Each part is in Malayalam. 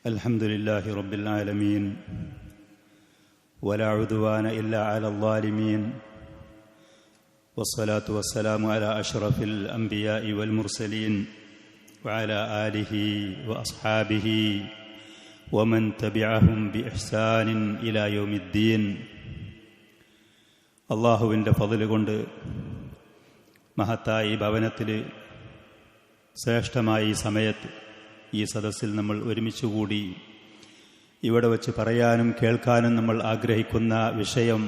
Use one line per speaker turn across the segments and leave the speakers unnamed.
الحمد لله رب العالمين ولا عدوان إلا على الظالمين والصلاة والسلام على أشرف الأنبياء والمرسلين وعلى آله وأصحابه ومن تبعهم بإحسان إلى يوم الدين. അള്ളാഹുവിൻ്റെ ഫضൽ കൊണ്ട് മഹത്തായ ഈ ഭവനത്തിൽ ശ്രേഷ്ഠമായ ഈ സമയത്ത് ഈ സദസ്സിൽ നമ്മൾ ഒരുമിച്ചുകൂടി ഇവിടെ വച്ച് പറയാനും കേൾക്കാനും നമ്മൾ ആഗ്രഹിക്കുന്ന വിഷയം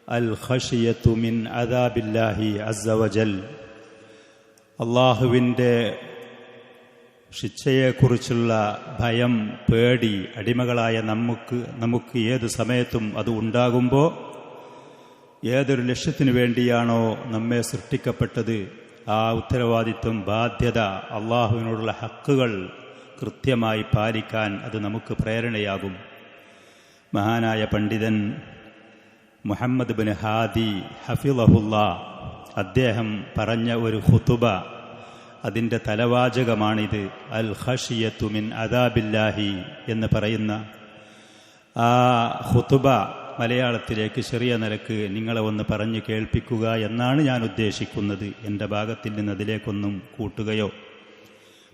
അൽ ഖശിയത്തു മിൻ അദാബില്ലാഹി അസ്സ വജൽ. അള്ളാഹുവിൻ്റെ ശിക്ഷയെക്കുറിച്ചുള്ള ഭയം, പേടി അടിമകളായ നമുക്ക് ഏത് സമയത്തും അത് ഉണ്ടാകുമ്പോൾ ഏതൊരു ലക്ഷ്യത്തിനു വേണ്ടിയാണോ നമ്മെ സൃഷ്ടിക്കപ്പെട്ടത് ആ ഉത്തരവാദിത്വം, ബാധ്യത, അള്ളാഹുവിനോടുള്ള ഹക്കുകൾ കൃത്യമായി പാലിക്കാൻ അത് നമുക്ക് പ്രേരണയാകും. മഹാനായ പണ്ഡിതൻ മുഹമ്മദ് ബിൻ ഹാദി ഹഫിളഹുല്ലാ അദ്ദേഹം പറഞ്ഞ ഒരു ഖുതുബ, അതിൻ്റെ തലവാചകമാണിത്. അൽ ഖശിയത്തു മിൻ അദാബില്ലാഹി എന്ന് പറയുന്ന ആ ഖുതുബ മലയാളത്തിലേക്ക് ചെറിയ നിലക്ക് നിങ്ങളെ ഒന്ന് പറഞ്ഞു കേൾപ്പിക്കുക എന്നാണ് ഞാൻ ഉദ്ദേശിക്കുന്നത്. എൻ്റെ ഭാഗത്തിൽ നിന്ന് അതിലേക്കൊന്നും കൂട്ടുകയോ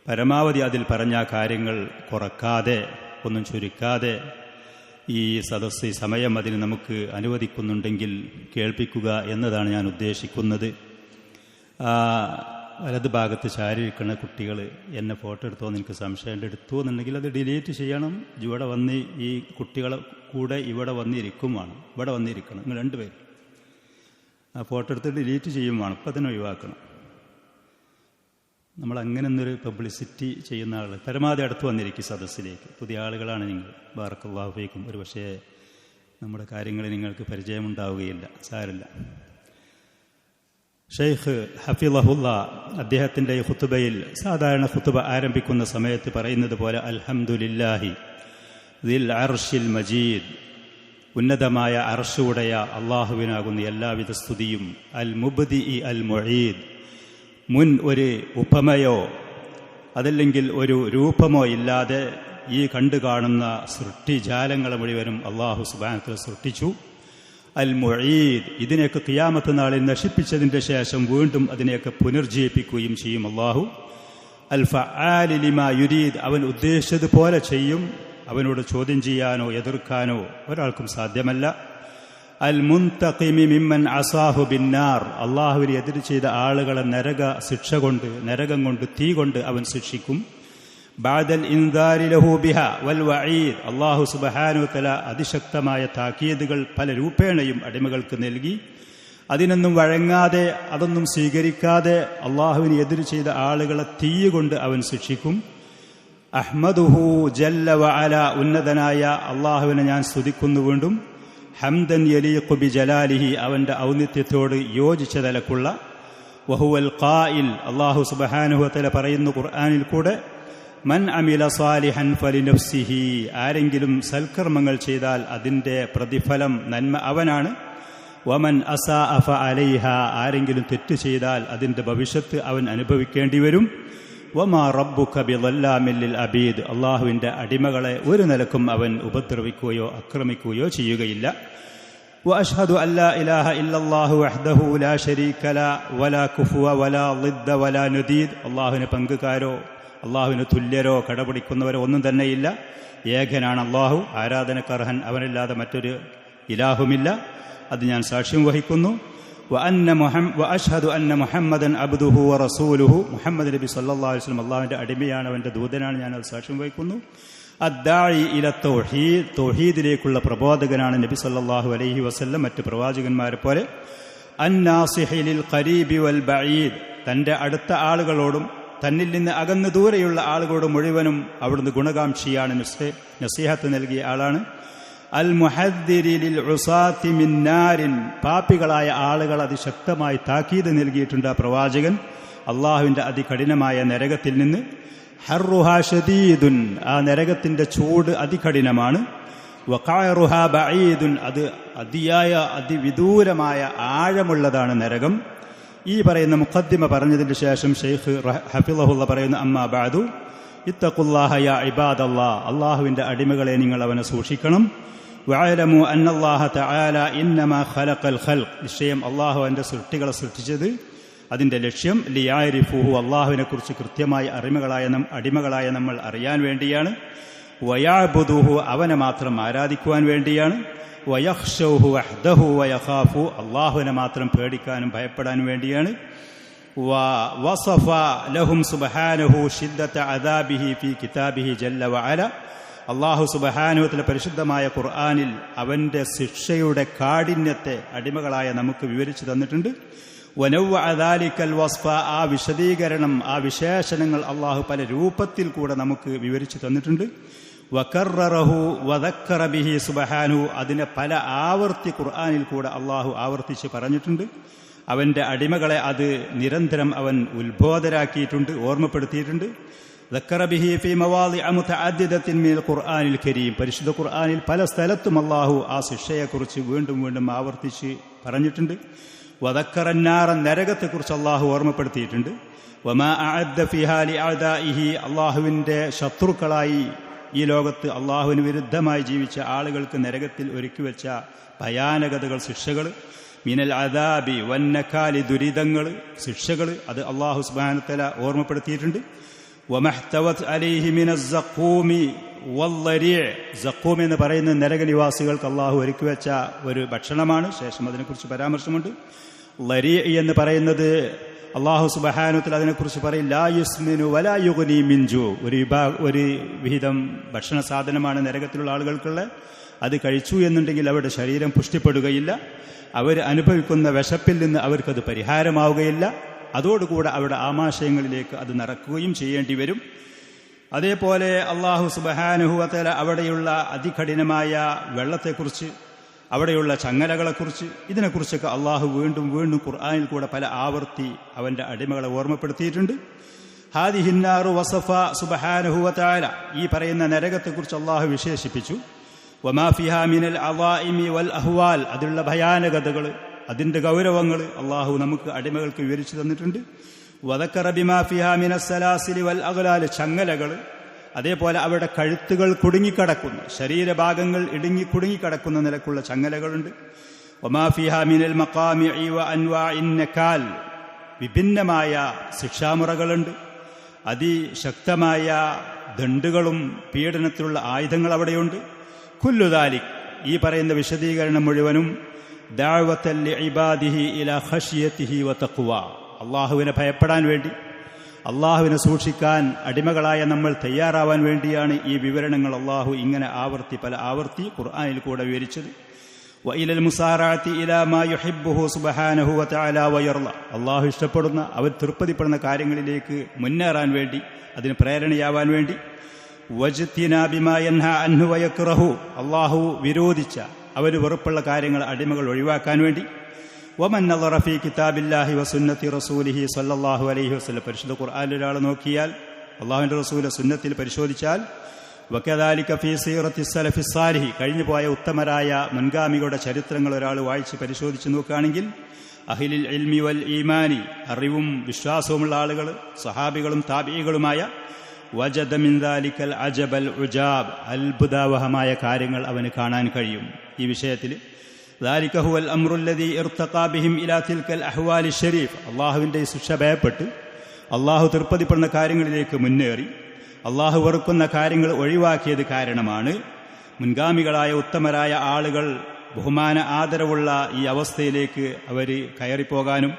പരമാവധി അതിൽ പറഞ്ഞ കാര്യങ്ങൾ കുറക്കാതെ ഒന്നും ചുരുക്കാതെ ഈ സദസ്സ് സമയം അതിന് നമുക്ക് അനുവദിക്കുന്നുണ്ടെങ്കിൽ കേൾപ്പിക്കുക എന്നതാണ് ഞാൻ ഉദ്ദേശിക്കുന്നത്. വലത് ഭാഗത്ത് ചാരിയിരിക്കുന്ന കുട്ടികൾ എന്നെ ഫോട്ടോ എടുത്തോന്ന് എനിക്ക് സംശയമുണ്ട്. എടുത്തു എന്നുണ്ടെങ്കിൽ അത് ഡിലീറ്റ് ചെയ്യണം. ഇവിടെ വന്ന് ഈ കുട്ടികളെ കൂടെ ഇവിടെ വന്നിരിക്കുമാണ്, ഇവിടെ വന്നിരിക്കണം. നിങ്ങൾ രണ്ടുപേരും ആ ഫോട്ടോ എടുത്ത് ഡിലീറ്റ് ചെയ്യും വേണം. ഇപ്പം തന്നെ ഒഴിവാക്കണം. നമ്മൾ അങ്ങനെ ഒന്നൊരു പബ്ലിസിറ്റി ചെയ്യുന്ന ആൾ പരമാവധി അടുത്ത് വന്നിരിക്കും സദസ്സിലേക്ക്. പുതിയ ആളുകളാണ് നിങ്ങൾ. ബാറക്കല്ലാഹു ഫീക്കും. ഒരു പക്ഷേ നമ്മുടെ കാര്യങ്ങൾ നിങ്ങൾക്ക് പരിചയമുണ്ടാവുകയില്ല. സാരമില്ല. ഷെയ്ഖ് ഹഫിളഹുല്ല അദ്ദേഹത്തിൻ്റെ ഈ ഖുതുബയിൽ സാധാരണ ഖുതുബ ആരംഭിക്കുന്ന സമയത്ത് പറയുന്നത് പോലെ അൽഹംദുലില്ലാഹി ദിൽ അർശിൽ മജീദ്, ഉന്നതമായ അർശുടയ അള്ളാഹുവിനാകുന്ന എല്ലാവിധ സ്തുതിയും. അൽ മുബ്ദിഇ അൽ മുഈദ്, മുൻ ഒരു ഉപമയോ അതല്ലെങ്കിൽ ഒരു രൂപമോ ഇല്ലാതെ ഈ കണ്ടു കാണുന്ന സൃഷ്ടിജാലങ്ങളെ മുഴുവനും അള്ളാഹു സുബ്ഹാനഹു വ തആല സൃഷ്ടിച്ചു. അൽ മുഈദ്, ഇതിനെയൊക്കെ ഖിയാമത്ത് നാളിൽ നശിപ്പിച്ചതിൻ്റെ ശേഷം വീണ്ടും അതിനെയൊക്കെ പുനർജീവിപ്പിക്കുകയും ചെയ്യും അള്ളാഹു. അൽ ഫആലി ലിമാ യുരീദ്, അവൻ ഉദ്ദേശിച്ചതുപോലെ ചെയ്യും. അവനോട് ചോദ്യം ചെയ്യാനോ എതിർക്കാനോ ഒരാൾക്കും സാധ്യമല്ല. അൽ മുൻതഖിമി മിമ്മൻ അസാഹു ബിന്നാർ, അള്ളാഹുവിനെ എതിർ ചെയ്ത ആളുകളെ നരകം കൊണ്ട് തീ കൊണ്ട് അവൻ ശിക്ഷിക്കും. ബഅദൽ ഇൻദാരി ലഹു ബിഹാ വൽ വഈദ്, അല്ലാഹു സുബ്ഹാനഹു വ തആല അതിശക്തമായ താക്കീതുകൾ പല രൂപേണയും അടിമകൾക്ക് നൽകി. അതിനൊന്നും വഴങ്ങാതെ അതൊന്നും സ്വീകരിക്കാതെ അള്ളാഹുവിനെ എതിർ ചെയ്ത ആളുകളെ തീ കൊണ്ട് അവൻ ശിക്ഷിക്കും. അഹ്മദുഹു ജല്ല വ അല, ഉന്നതനായ അള്ളാഹുവിനെ ഞാൻ സ്തുതിക്കുന്നു വീണ്ടും. ഹംദൻ യലീഖു ബി ജലാലിഹി, അവൻ്റെ ഔന്നിത്യത്തോട് യോജിച്ച നിലക്കുള്ള. വഹുവൽ ഖായിൽ, അല്ലാഹു സുബ്ഹാനഹു വ തആല പറയുന്നു ഖുർആനിൽ കൂടെ, മൻ അമില സാലിഹൻ ഫലിനഫ്സിഹി, ആരെങ്കിലും സൽക്കർമ്മങ്ങൾ ചെയ്താൽ അതിൻ്റെ പ്രതിഫലം നന്മ അവനാണ്. വമൻ അസാഅ ഫഅലൈഹ, ആരെങ്കിലും തെറ്റ് ചെയ്താൽ അതിൻ്റെ ഭവിഷ്യത്ത് അവൻ അനുഭവിക്കേണ്ടി വരും. വമാ റബ്ബുക ബിളല്ലാമിൻ ലിൽ അബീദ്, അള്ളാഹുവിൻ്റെ അടിമകളെ ഒരു നിലക്കും അവൻ ഉപദ്രവിക്കുകയോ ആക്രമിക്കുകയോ ചെയ്യുകയില്ല. വഅശ്ഹദു അല്ലാ ഇലാഹ ഇല്ലല്ലാഹു വഹ്ദഹു ലാ ശരീക ലഹു വലാ കുഫുവ വലാ ളിദ്ദ വലാ നദീദ്, അള്ളാഹുവിന് പങ്കുകാരോ അള്ളാഹുവിന് തുല്യരോ കടപിടിക്കുന്നവരോ ഒന്നും തന്നെയില്ല. ഏകനാണ് അള്ളാഹു, ആരാധനക്കർഹൻ അവനല്ലാതെ മറ്റൊരു ഇലാഹുമില്ല. അത് ഞാൻ സാക്ഷ്യം വഹിക്കുന്നു. വഅശ്ഹദു അന്ന മുഹമ്മദൻ അബ്ദുഹു വറസൂലുഹു, മുഹമ്മദ് നബി സല്ലല്ലാഹു അലൈഹി വസല്ലം അള്ളാഹുവിൻ്റെ അടിമയാണ്, അവൻ്റെ ദൂതനാണ്. ഞാൻ അത് സാക്ഷ്യം വഹിക്കുന്നു. അദ്ദാഇ ഇല തൗഹീദ്, തൗഹീദിലേക്കുള്ള പ്രബോധകനാണ് നബി സല്ലല്ലാഹു അലൈഹി വസല്ലം മറ്റ് പ്രവാചകന്മാരെ പോലെ. അന്നാസിഹി ലിൽ ഖരീബി വൽ ബഈദ്, തൻ്റെ അടുത്ത ആളുകളോടും തന്നിൽ നിന്ന് അകന്നു ദൂരെയുള്ള ആളുകളോട് മുഴുവനും അവിടുന്ന് ഗുണകാംക്ഷിയാണ്, നസീഹത്ത് നൽകിയ ആളാണ്. അൽ മുഹദ്ദിരി ലിൽ ഉസാത്തി മിൻ നാരിൻ, പാപികളായ ആളുകൾ അതിശക്തമായി താക്കീത് നൽകിയിട്ടുണ്ട് ആ പ്രവാചകൻ അള്ളാഹുവിൻ്റെ അതികഠിനമായ നരകത്തിൽ നിന്ന്. ഹർറുഹാ ഷദീദുൻ, ആ നരകത്തിൻ്റെ ചൂട് അതികഠിനമാണ്. വഖഅറുഹാ ബഈദുൻ, അത് അതിവിദൂരമായ ആഴമുള്ളതാണ് നരകം. ഈ പറയുന്ന മുഖദ്ദിമ പറഞ്ഞതിന് ശേഷം ഷെയ്ഖ് ഹഫിളഹുള്ള പറയുന്നു, അമ്മാ ബഅദു ഇത്തഖുല്ലാഹ യാ ഇബാദല്ലാഹ്, അള്ളാഹുവിൻ്റെ അടിമകളെ നിങ്ങൾ അവനെ സൂക്ഷിക്കണം. വഅലമു അന്നല്ലാഹ തആല ഇന്നമാ ഖലഖൽ ഖൽഖ്, നിശ്ചയം അള്ളാഹു അവൻ്റെ സൃഷ്ടികളെ സൃഷ്ടിച്ചത് അതിൻ്റെ ലക്ഷ്യം ലിയാരിഫുഹു, അള്ളാഹുവിനെക്കുറിച്ച് കൃത്യമായി അടിമകളായ നമ്മൾ അറിയാൻ വേണ്ടിയാണ്. വയഅ്ബുദുഹു, അവനെ മാത്രം ആരാധിക്കുവാൻ വേണ്ടിയാണ്. വയഖ്ശൗഹു വഹ്ദഹു വയഖാഫു, അള്ളാഹുവിനെ മാത്രം പേടിക്കാനും ഭയപ്പെടാനും വേണ്ടിയാണ്. വവസഫ ലഹും സുബ്ഹാനഹു ശിദ്ദത അദാബിഹി ഫീ കിതാബിഹി ജല്ല വഅല, അള്ളാഹു സുബ്ഹാനഹു വതആല പരിശുദ്ധമായ ഖുർആനിൽ അവൻ്റെ ശിക്ഷയുടെ കാഠിന്യത്തെ അടിമകളായ നമുക്ക് വിവരിച്ചു തന്നിട്ടുണ്ട്. വനവ്വഅ ദാലിക്കൽ വസ്ഫ, ആ വിശദീകരണം, ആ വിശേഷണങ്ങൾ അള്ളാഹു പല രൂപത്തിൽ കൂടെ നമുക്ക് വിവരിച്ചു തന്നിട്ടുണ്ട്. വകററഹു വദക്കറ ബിഹി സുബ്ഹാനഹു, അതിനെ പല ആവർത്തി ഖുർആനിൽ കൂടെ അള്ളാഹു ആവർത്തിച്ച് പറഞ്ഞിട്ടുണ്ട്. അവൻ്റെ അടിമകളെ അത് നിരന്തരം അവൻ ഉത്ബോധരാക്കിയിട്ടുണ്ട്, ഓർമ്മപ്പെടുത്തിയിട്ടുണ്ട്. ദക്കറ ബിഹി ഫീ മവാദിഅ മുതഅദ്ദിദത്തിൻ മിനൽ ഖുർആനിൽ കരീം, പരിശുദ്ധ ഖുർആനിൽ പല സ്ഥലത്തും അള്ളാഹു ആ ശിക്ഷയെക്കുറിച്ച് വീണ്ടും വീണ്ടും ആവർത്തിച്ച് പറഞ്ഞിട്ടുണ്ട്. വദക്കറന്നാറ, നരകത്തെക്കുറിച്ച് അള്ളാഹു ഓർമ്മപ്പെടുത്തിയിട്ടുണ്ട്. വമാ അഅദ്ദ ഫീഹാ ലിഅഅദാഇഹി, അള്ളാഹുവിൻ്റെ ശത്രുക്കളായി ഈ ലോകത്ത് അള്ളാഹുവിന് വിരുദ്ധമായി ജീവിച്ച ആളുകൾക്ക് നരകത്തിൽ ഒരുക്കിവെച്ച ഭയാനകതകൾ, ശിക്ഷകൾ, മിനൽ അദാബി വന്നക്കാലി, ദുരിതങ്ങൾ, ശിക്ഷകൾ, അത് അള്ളാഹു സുബ്ഹാനഹു വ തആല ഓർമ്മപ്പെടുത്തിയിട്ടുണ്ട്. വമഹ്തവത് അലൈഹി മിനസ് സഖൂമി വല്ലരീഅ്, സഖൂം എന്ന് പറയുന്ന നരകനിവാസികൾക്ക് അള്ളാഹു ഒരുക്കിവെച്ച ഒരു ഭക്ഷണമാണ്. ശേഷം അതിനെക്കുറിച്ച് പരാമർശമുണ്ട്. ലരീഅ് എന്ന് പറയുന്നത് അള്ളാഹു സുബ്ഹാനഹു വ തആല അതിനെക്കുറിച്ച് പറയും, ലാ യുസ്മിനു വലാ യുഗ്നി മിൻ ജൂ, ഒരു വിഹിതം ഭക്ഷണ സാധനമാണ് നരകത്തിലുള്ള ആളുകൾക്കുള്ള. അത് കഴിച്ചു എന്നുണ്ടെങ്കിൽ അവരുടെ ശരീരം പുഷ്ടിപ്പെടുകയില്ല, അവർ അനുഭവിക്കുന്ന വിശപ്പിൽ നിന്ന് അവർക്കത് പരിഹാരമാവുകയില്ല, അതോടുകൂടെ അവരുടെ ആമാശയങ്ങളിലേക്ക് അത് നടക്കുകയും ചെയ്യേണ്ടി വരും. അതേപോലെ അള്ളാഹു സുബ്ഹാനഹു വ തആല അവിടെയുള്ള അതികഠിനമായ വെള്ളത്തെക്കുറിച്ച്, അവിടെയുള്ള ചങ്ങലകളെക്കുറിച്ച്, ഇതിനെക്കുറിച്ചൊക്കെ അള്ളാഹു വീണ്ടും വീണ്ടും ഖുർആനിൽ കൂടെ പല ആവർത്തി അവൻ്റെ അടിമകളെ ഓർമ്മപ്പെടുത്തിയിട്ടുണ്ട്. ഹാദിഹിന്നാറു വസഫ സുബ്ഹാനഹു വ തആല, ഈ പറയുന്ന നരകത്തെക്കുറിച്ച് അള്ളാഹു വിശേഷിപ്പിച്ചു. വമാ ഫിഹാ മിനൽ അളായിമി വൽ അഹ്വാൽ, അതിലുള്ള ഭയാനകതകൾ, അതിൻ്റെ ഗൗരവങ്ങൾ അള്ളാഹു നമുക്ക് അടിമകൾക്ക് വിവരിച്ചു തന്നിട്ടുണ്ട്. വദക്കറ ബിമാ ഫിഹാ മിനസ് സലാസിലി വൽ അഗ്ലാൽ, ചങ്ങലകൾ, അതേപോലെ അവരുടെ കഴുത്തുകൾ കുടുങ്ങിക്കിടക്കുന്ന, ശരീരഭാഗങ്ങൾ ഇടുങ്ങി കുടുങ്ങിക്കിടക്കുന്ന നിലക്കുള്ള ചങ്ങലകളുണ്ട്. വമാ ഫിഹാ മിനൽ മഖാമിഇ വ അൻവാഇൻ നകാൽ, വിഭിന്നമായ ശിക്ഷാമുറകളുണ്ട്, അതിശക്തമായ ദണ്ഡുകളും പീഡനത്തിലുള്ള ആയുധങ്ങൾ അവിടെയുണ്ട്. കുല്ലു ദാലിക്, ഈ പറയുന്ന വിശദീകരണം മുഴുവനും ദഅവത്തൻ ലിഇബാദിഹി ഇലാ ഖശ്യതിഹി വ തഖ്വ, അള്ളാഹുവിനെ ഭയപ്പെടാൻ വേണ്ടി, അള്ളാഹുവിനെ സൂക്ഷിക്കാൻ അടിമകളായ നമ്മൾ തയ്യാറാവാൻ വേണ്ടിയാണ് ഈ വിവരണങ്ങൾ അള്ളാഹു ഇങ്ങനെ പല ആവർത്തി ഖുർആനിൽ കൂടെ വിവരിച്ചത്. വഇലൽ മുസാറഅതി ഇലാ മാ യുഹിബ്ബുഹു സുബ്ഹാനഹു വ തആല വയർള, അള്ളാഹു ഇഷ്ടപ്പെടുന്ന, അവർ തൃപ്തിപ്പെടുന്ന കാര്യങ്ങളിലേക്ക് മുന്നേറാൻ വേണ്ടി, അതിന് പ്രേരണയാവാൻ വേണ്ടി. വജ്തിനാബി മാ യൻഹാ അൻഹു വയക്റഹു, അള്ളാഹു വിരോധിച്ച, അവർ വെറുപ്പുള്ള കാര്യങ്ങൾ അടിമകൾ ഒഴിവാക്കാൻ വേണ്ടി. വമൻ നളറ ഫീ കിതാബില്ലാഹി വസുന്നത്തി റസൂലിഹി സ്വല്ലല്ലാഹു അലൈഹി വസല്ലം, പരിശുദ്ധ ഖുർആനിൽ ഒരാൾ നോക്കിയാൽ, അള്ളാഹുവിൻ്റെ റസൂലിന്റെ സുന്നത്തിൽ പരിശോധിച്ചാൽ, വകദാലിക ഫീ സീറത്തി സലഫി സാലിഹി, കഴിഞ്ഞു പോയ ഉത്തമരായ മുൻഗാമികളുടെ ചരിത്രങ്ങൾ ഒരാൾ വായിച്ച് പരിശോധിച്ച് നോക്കുകയാണെങ്കിൽ, അഹ്ലിൽ ഇൽമി വൽ ഈമാനി, അറിവും വിശ്വാസവുമുള്ള ആളുകൾ, സഹാബികളും താബിഈകളുമായ, വജദ മിൻ ദാലിക്കൽ അജബൽ ഉജാബ്, അത്ഭുതാവഹമായ കാര്യങ്ങൾ അവന് കാണാൻ കഴിയും ഈ വിഷയത്തിൽ. ദാലിക ഹുവൽ അംറുല്ലദീ ഇർതഖാ ബിഹിം ഇലാ തിൽക്കൽ അഹ്വാലി ശരീഫ്, അള്ളാഹുവിൻ്റെ ശിക്ഷ ഭയപ്പെട്ട് അള്ളാഹു തൃപ്തിപ്പെടുന്ന കാര്യങ്ങളിലേക്ക് മുന്നേറി അള്ളാഹു വെറുക്കുന്ന കാര്യങ്ങൾ ഒഴിവാക്കിയത് കാരണമാണ് മുൻഗാമികളായ ഉത്തമരായ ആളുകൾ ബഹുമാന ആദരവുള്ള ഈ അവസ്ഥയിലേക്ക് അവർ കയറിപ്പോകാനും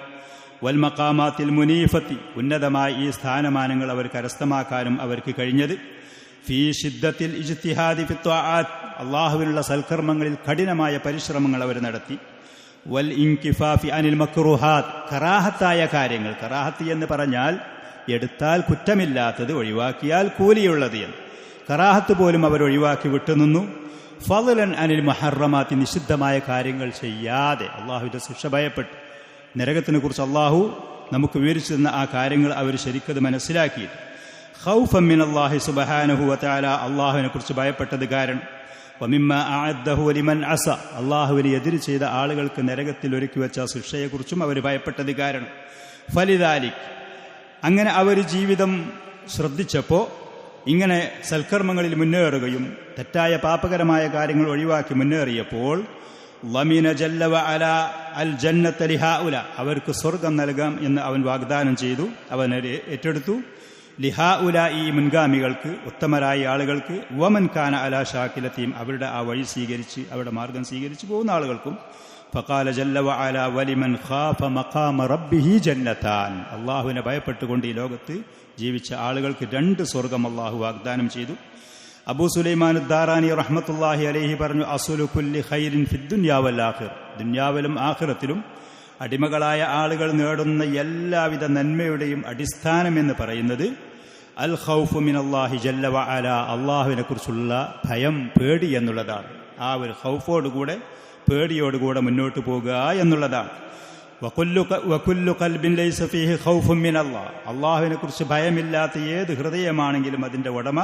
വൽ മഖാമാത്തിൽ മുനീഫത്തി, ഉന്നതമായ ഈ സ്ഥാനമാനങ്ങൾ അവർ കരസ്ഥമാക്കാനും അവർക്ക് കഴിഞ്ഞത്. ഫീ ഷിദ്ദത്തിൽ ഇജ്തിഹാദി ഫി ത്വാആത്ത്, അള്ളാഹുവിനുള്ള സൽക്കർമ്മങ്ങളിൽ കഠിനമായ പരിശ്രമങ്ങൾ അവർ നടത്തി. വൽ ഇൻകിഫാഫി അനിൽ മക്റൂഹാത്ത്, കറാഹത്തായ കാര്യങ്ങൾ, കറാഹത്ത് എന്ന് പറഞ്ഞാൽ എടുത്താൽ കുറ്റമില്ലാത്തത്, ഒഴിവാക്കിയാൽ കൂലിയുള്ളത് എന്ന്, കറാഹത്ത് പോലും അവർ ഒഴിവാക്കി വിട്ടുനിന്നു. ഫളൻ അനിൽ മുഹറമാത്തി, നിഷിദ്ധമായ കാര്യങ്ങൾ ചെയ്യാതെ അള്ളാഹുവിൻ്റെ ശിക്ഷ ഭയപ്പെട്ടു. നരകത്തിനെ കുറിച്ച് അള്ളാഹു നമുക്ക് വിവരിച്ചു തന്ന ആ കാര്യങ്ങൾ അവർ ശരിക്കത് മനസ്സിലാക്കി. ഖൗഫൻ മിനല്ലാഹി സുബ്ഹാനഹു വ തആല, അള്ളാഹുവിനെ കുറിച്ച് ഭയപ്പെട്ടത് കാരണം. വമിമ്മാ അഅദ്ദഹു ലിമൻ അസ, അള്ളാഹുവിനെ എതിര് ചെയ്ത ആളുകൾക്ക് നരകത്തിൽ ഒരുക്കി വെച്ച ശിക്ഷയെക്കുറിച്ചും അവർ ഭയപ്പെട്ടത് കാരണം. ഫലിദാലിക്, അങ്ങനെ അവർ ജീവിതം ശ്രദ്ധിച്ചപ്പോൾ ഇങ്ങനെ സൽക്കർമ്മങ്ങളിൽ മുന്നേറുകയും തെറ്റായ പാപകരമായ കാര്യങ്ങൾ ഒഴിവാക്കി മുന്നേറിയപ്പോൾ ലമിന ജല്ല വഅല അൽ ജന്നത ലിഹാഉല, അവർക്ക് സ്വർഗം നൽകാം എന്ന് അവൻ വാഗ്ദാനം ചെയ്തു, അവൻ ഏറ്റെടുത്തു. ലിഹാഉല, ഈ മുൻഗാമികൾക്ക്, ഉത്തമരായ ആളുകൾക്ക്, വമൻ കാന അലാ ഷാക്കിലതീം, അവരുടെ ആ വഴി സ്വീകരിച്ച് അവരുടെ മാർഗം സ്വീകരിച്ച് പോകുന്ന ആളുകൾക്കും. ഫഖാല ജല്ല വഅല വലിമൻ ഖാഫ മഖാമ റബ്ബിഹി ജന്നതാൻ, അള്ളാഹുവിനെ ഭയപ്പെട്ടുകൊണ്ട് ഈ ലോകത്ത് ജീവിച്ച ആളുകൾക്ക് 2 സ്വർഗം അള്ളാഹു വാഗ്ദാനം ചെയ്തു. അബൂ സുലൈമാൻ ദാറാനി റഹ്മത്തുള്ളാഹി അലൈഹി പറഞ്ഞു, അസ്ലു കുല്ലി ഖൈരിൻ ഫിദ്ദുനിയാ വൽ ആഖിറ, ദുനിയാവിലും ആഖിറത്തിലും അടിമകളായ ആളുകൾ നേടുന്ന എല്ലാവിധ നന്മയുടെയും അടിസ്ഥാനമെന്ന് പറയുന്നത് അൽ ഖൗഫു മിനല്ലാഹി ജല്ല വഅല, അള്ളാഹുവിനെ കുറിച്ചുള്ള ഭയം, പേടി എന്നുള്ളതാണ്. ആ ഒരു ഖൗഫോടുകൂടെ, പേടിയോടുകൂടെ മുന്നോട്ട് പോകുക എന്നുള്ളതാണ്. വകുല്ലു ഖൽബിൻ ലൈസ ഫീഹി ഖൗഫുൻ മിനല്ലാഹ്, അള്ളാഹുവിനെ കുറിച്ച് ഭയമില്ലാത്ത ഏത് ഹൃദയമാണെങ്കിലും അതിന്റെ ഉടമ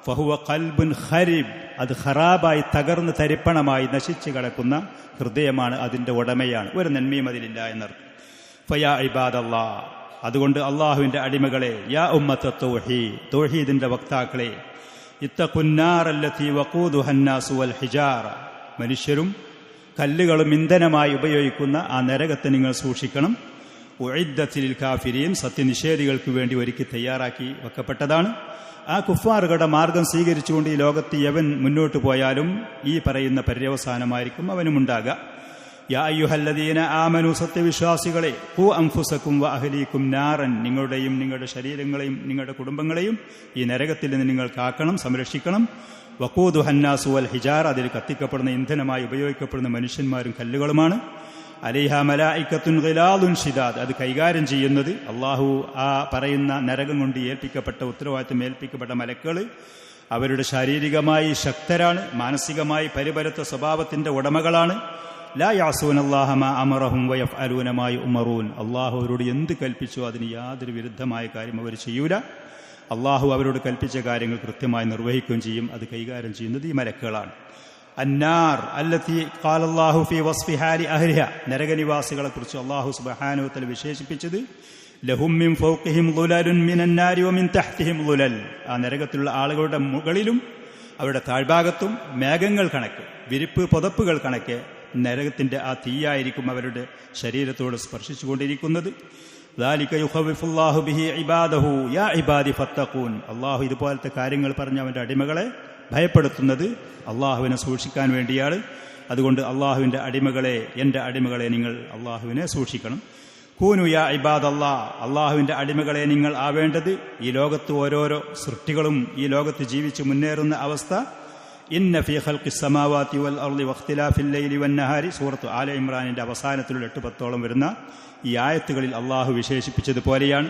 ഫഹുവ ഖൽബുൻ ഖരീബ്, അത് ഖറാബായി തകർന്ന് തരിപ്പണമായി നശിച്ചു കിടക്കുന്ന ഹൃദയമാണ്, അതിന്റെ ഉടമയാണ്, ഒരു നന്മയും അതിലില്ല എന്നർത്ഥം. ഫയാ ഇബാദല്ലാഹ്, അതുകൊണ്ട് അള്ളാഹുവിന്റെ അടിമകളെ, യാ ഉമ്മത്ത തൗഹീദ്, തൗഹീദിന്റെ വക്താക്കളെ, ഇത്തഖുന്നാറല്ലതി വഖൂദുഹന്നാസു വൽ ഹിജാറ, മനുഷ്യരും കല്ലുകളും ഇന്ധനമായി ഉപയോഗിക്കുന്ന ആ നരകത്തെ നിങ്ങൾ സൂക്ഷിക്കണം. ഉഇദ്ദത് ലിൽ കാഫിരീൻ, സത്യനിഷേധികൾക്ക് വേണ്ടി ഒരുക്കി തയ്യാറാക്കി വെക്കപ്പെട്ടതാണ്. ആ കുഫാറുകളുടെ മാർഗം സ്വീകരിച്ചുകൊണ്ട് ഈ ലോകത്ത് യവൻ മുന്നോട്ട് പോയാലും ഈ പറയുന്ന പര്യവസാനമായിരിക്കും അവനുമുണ്ടാകുക. യാ അയ്യുഹല്ലദീന ആമനു, സത്യവിശ്വാസികളെ, ഖൂ അൻഫുസകും വ അഹ്ലീകും നാറൻ, നിങ്ങളുടെയും നിങ്ങളുടെ ശരീരങ്ങളെയും നിങ്ങളുടെ കുടുംബങ്ങളെയും ഈ നരകത്തിൽ നിന്ന് നിങ്ങൾ കാക്കണം, സംരക്ഷിക്കണം. വഖൂദുഹന്നാസു വൽ ഹിജാർ, അതിൽ കത്തിക്കപ്പെടുന്ന ഇന്ധനമായി ഉപയോഗിക്കപ്പെടുന്ന മനുഷ്യന്മാരും കല്ലുകളുമാണ്. അലൈഹ മലായികത്തുൻ ഗിലാദുൻ ഷിദാദ്, അത് കൈകാര്യം ചെയ്യുന്നത് അള്ളാഹു ആ പറയുന്ന നരകം കൊണ്ട് ഏൽപ്പിക്കപ്പെട്ട ഉത്തരവാദിത്വം ഏൽപ്പിക്കപ്പെട്ട മലക്കുകൾ അവരുടെ ശാരീരികമായി ശക്തരാണ്, മാനസികമായി പരിപരത്ത സ്വഭാവത്തിന്റെ ഉടമകളാണ്. ലാ യഅസൂനല്ലാഹ മാ അമറഹും വയഫ്അലൂന മാ യുഅ്മറൂൻ, അള്ളാഹു അവരോട് എന്ത് കൽപ്പിച്ചോ അതിന് യാതൊരു വിരുദ്ധമായ കാര്യം അവർ ചെയ്യൂല. അള്ളാഹു അവരോട് കൽപ്പിച്ച കാര്യങ്ങൾ കൃത്യമായി നിർവഹിക്കുകയും ചെയ്യും. അത് കൈകാര്യം ചെയ്യുന്നത് ഈ മലക്കുകളാണ്. അന്നാർ അല്ലത്തി ഖാലല്ലാഹു ഫീ വസ്ഫി ഹാലി അഹ്ലിഹ, നരകനിവാസികളെ കുറിച്ച് അള്ളാഹു സുബ്ഹാനഹു വ തആല വിശേഷിപ്പിച്ചത് ലഹും മിൻ ഫൗഖിഹിം ളുലലുൻ മിനൻ നാരി വമിൻ തഹ്തിഹിം ളുലൽ, ആ നരകത്തിലുള്ള ആളുകളുടെ മുകളിലും അവരുടെ താഴ്ഭാഗത്തും മേഘങ്ങൾ കണക്ക്, വിരിപ്പ് പുതപ്പുകൾ കണക്ക് നരകത്തിന്റെ ആ തീയായിരിക്കും അവരുടെ ശരീരത്തോട് സ്പർശിച്ചുകൊണ്ടിരിക്കുന്നത്. ذلك يخوف الله به عباده يا عبادي فاتقون, അള്ളാഹു ഇതുപോലത്തെ കാര്യങ്ങൾ പറഞ്ഞ് അവന്റെ അടിമകളെ ഭയപ്പെടുത്തുന്നത് അള്ളാഹുവിനെ സൂക്ഷിക്കാൻ വേണ്ടിയാണ്. അതുകൊണ്ട് അള്ളാഹുവിന്റെ അടിമകളെ, എൻ്റെ അടിമകളെ, നിങ്ങൾ അള്ളാഹുവിനെ സൂക്ഷിക്കണം. കൂനു യാ ഇബാദല്ലാഹ്, അള്ളാഹുവിന്റെ അടിമകളെ നിങ്ങൾ ആവേണ്ടത്. ഈ ലോകത്ത് ഓരോരോ സൃഷ്ടികളും ഈ ലോകത്ത് ജീവിച്ച് മുന്നേറുന്ന അവസ്ഥ, ഇന്ന ഫീ ഖൽഖിസ് സമാവാതി വൽ അർളി വഖ്തിലാഫിൽ ലൈലി വന്നഹാരി, സൂറത്ത് ആല ഇമ്രാനിന്റെ അവസാനത്തിലുള്ള 8-10 വരുന്ന ഈ ആയത്തുകളിൽ അള്ളാഹു വിശേഷിപ്പിച്ചതുപോലെയാണ്.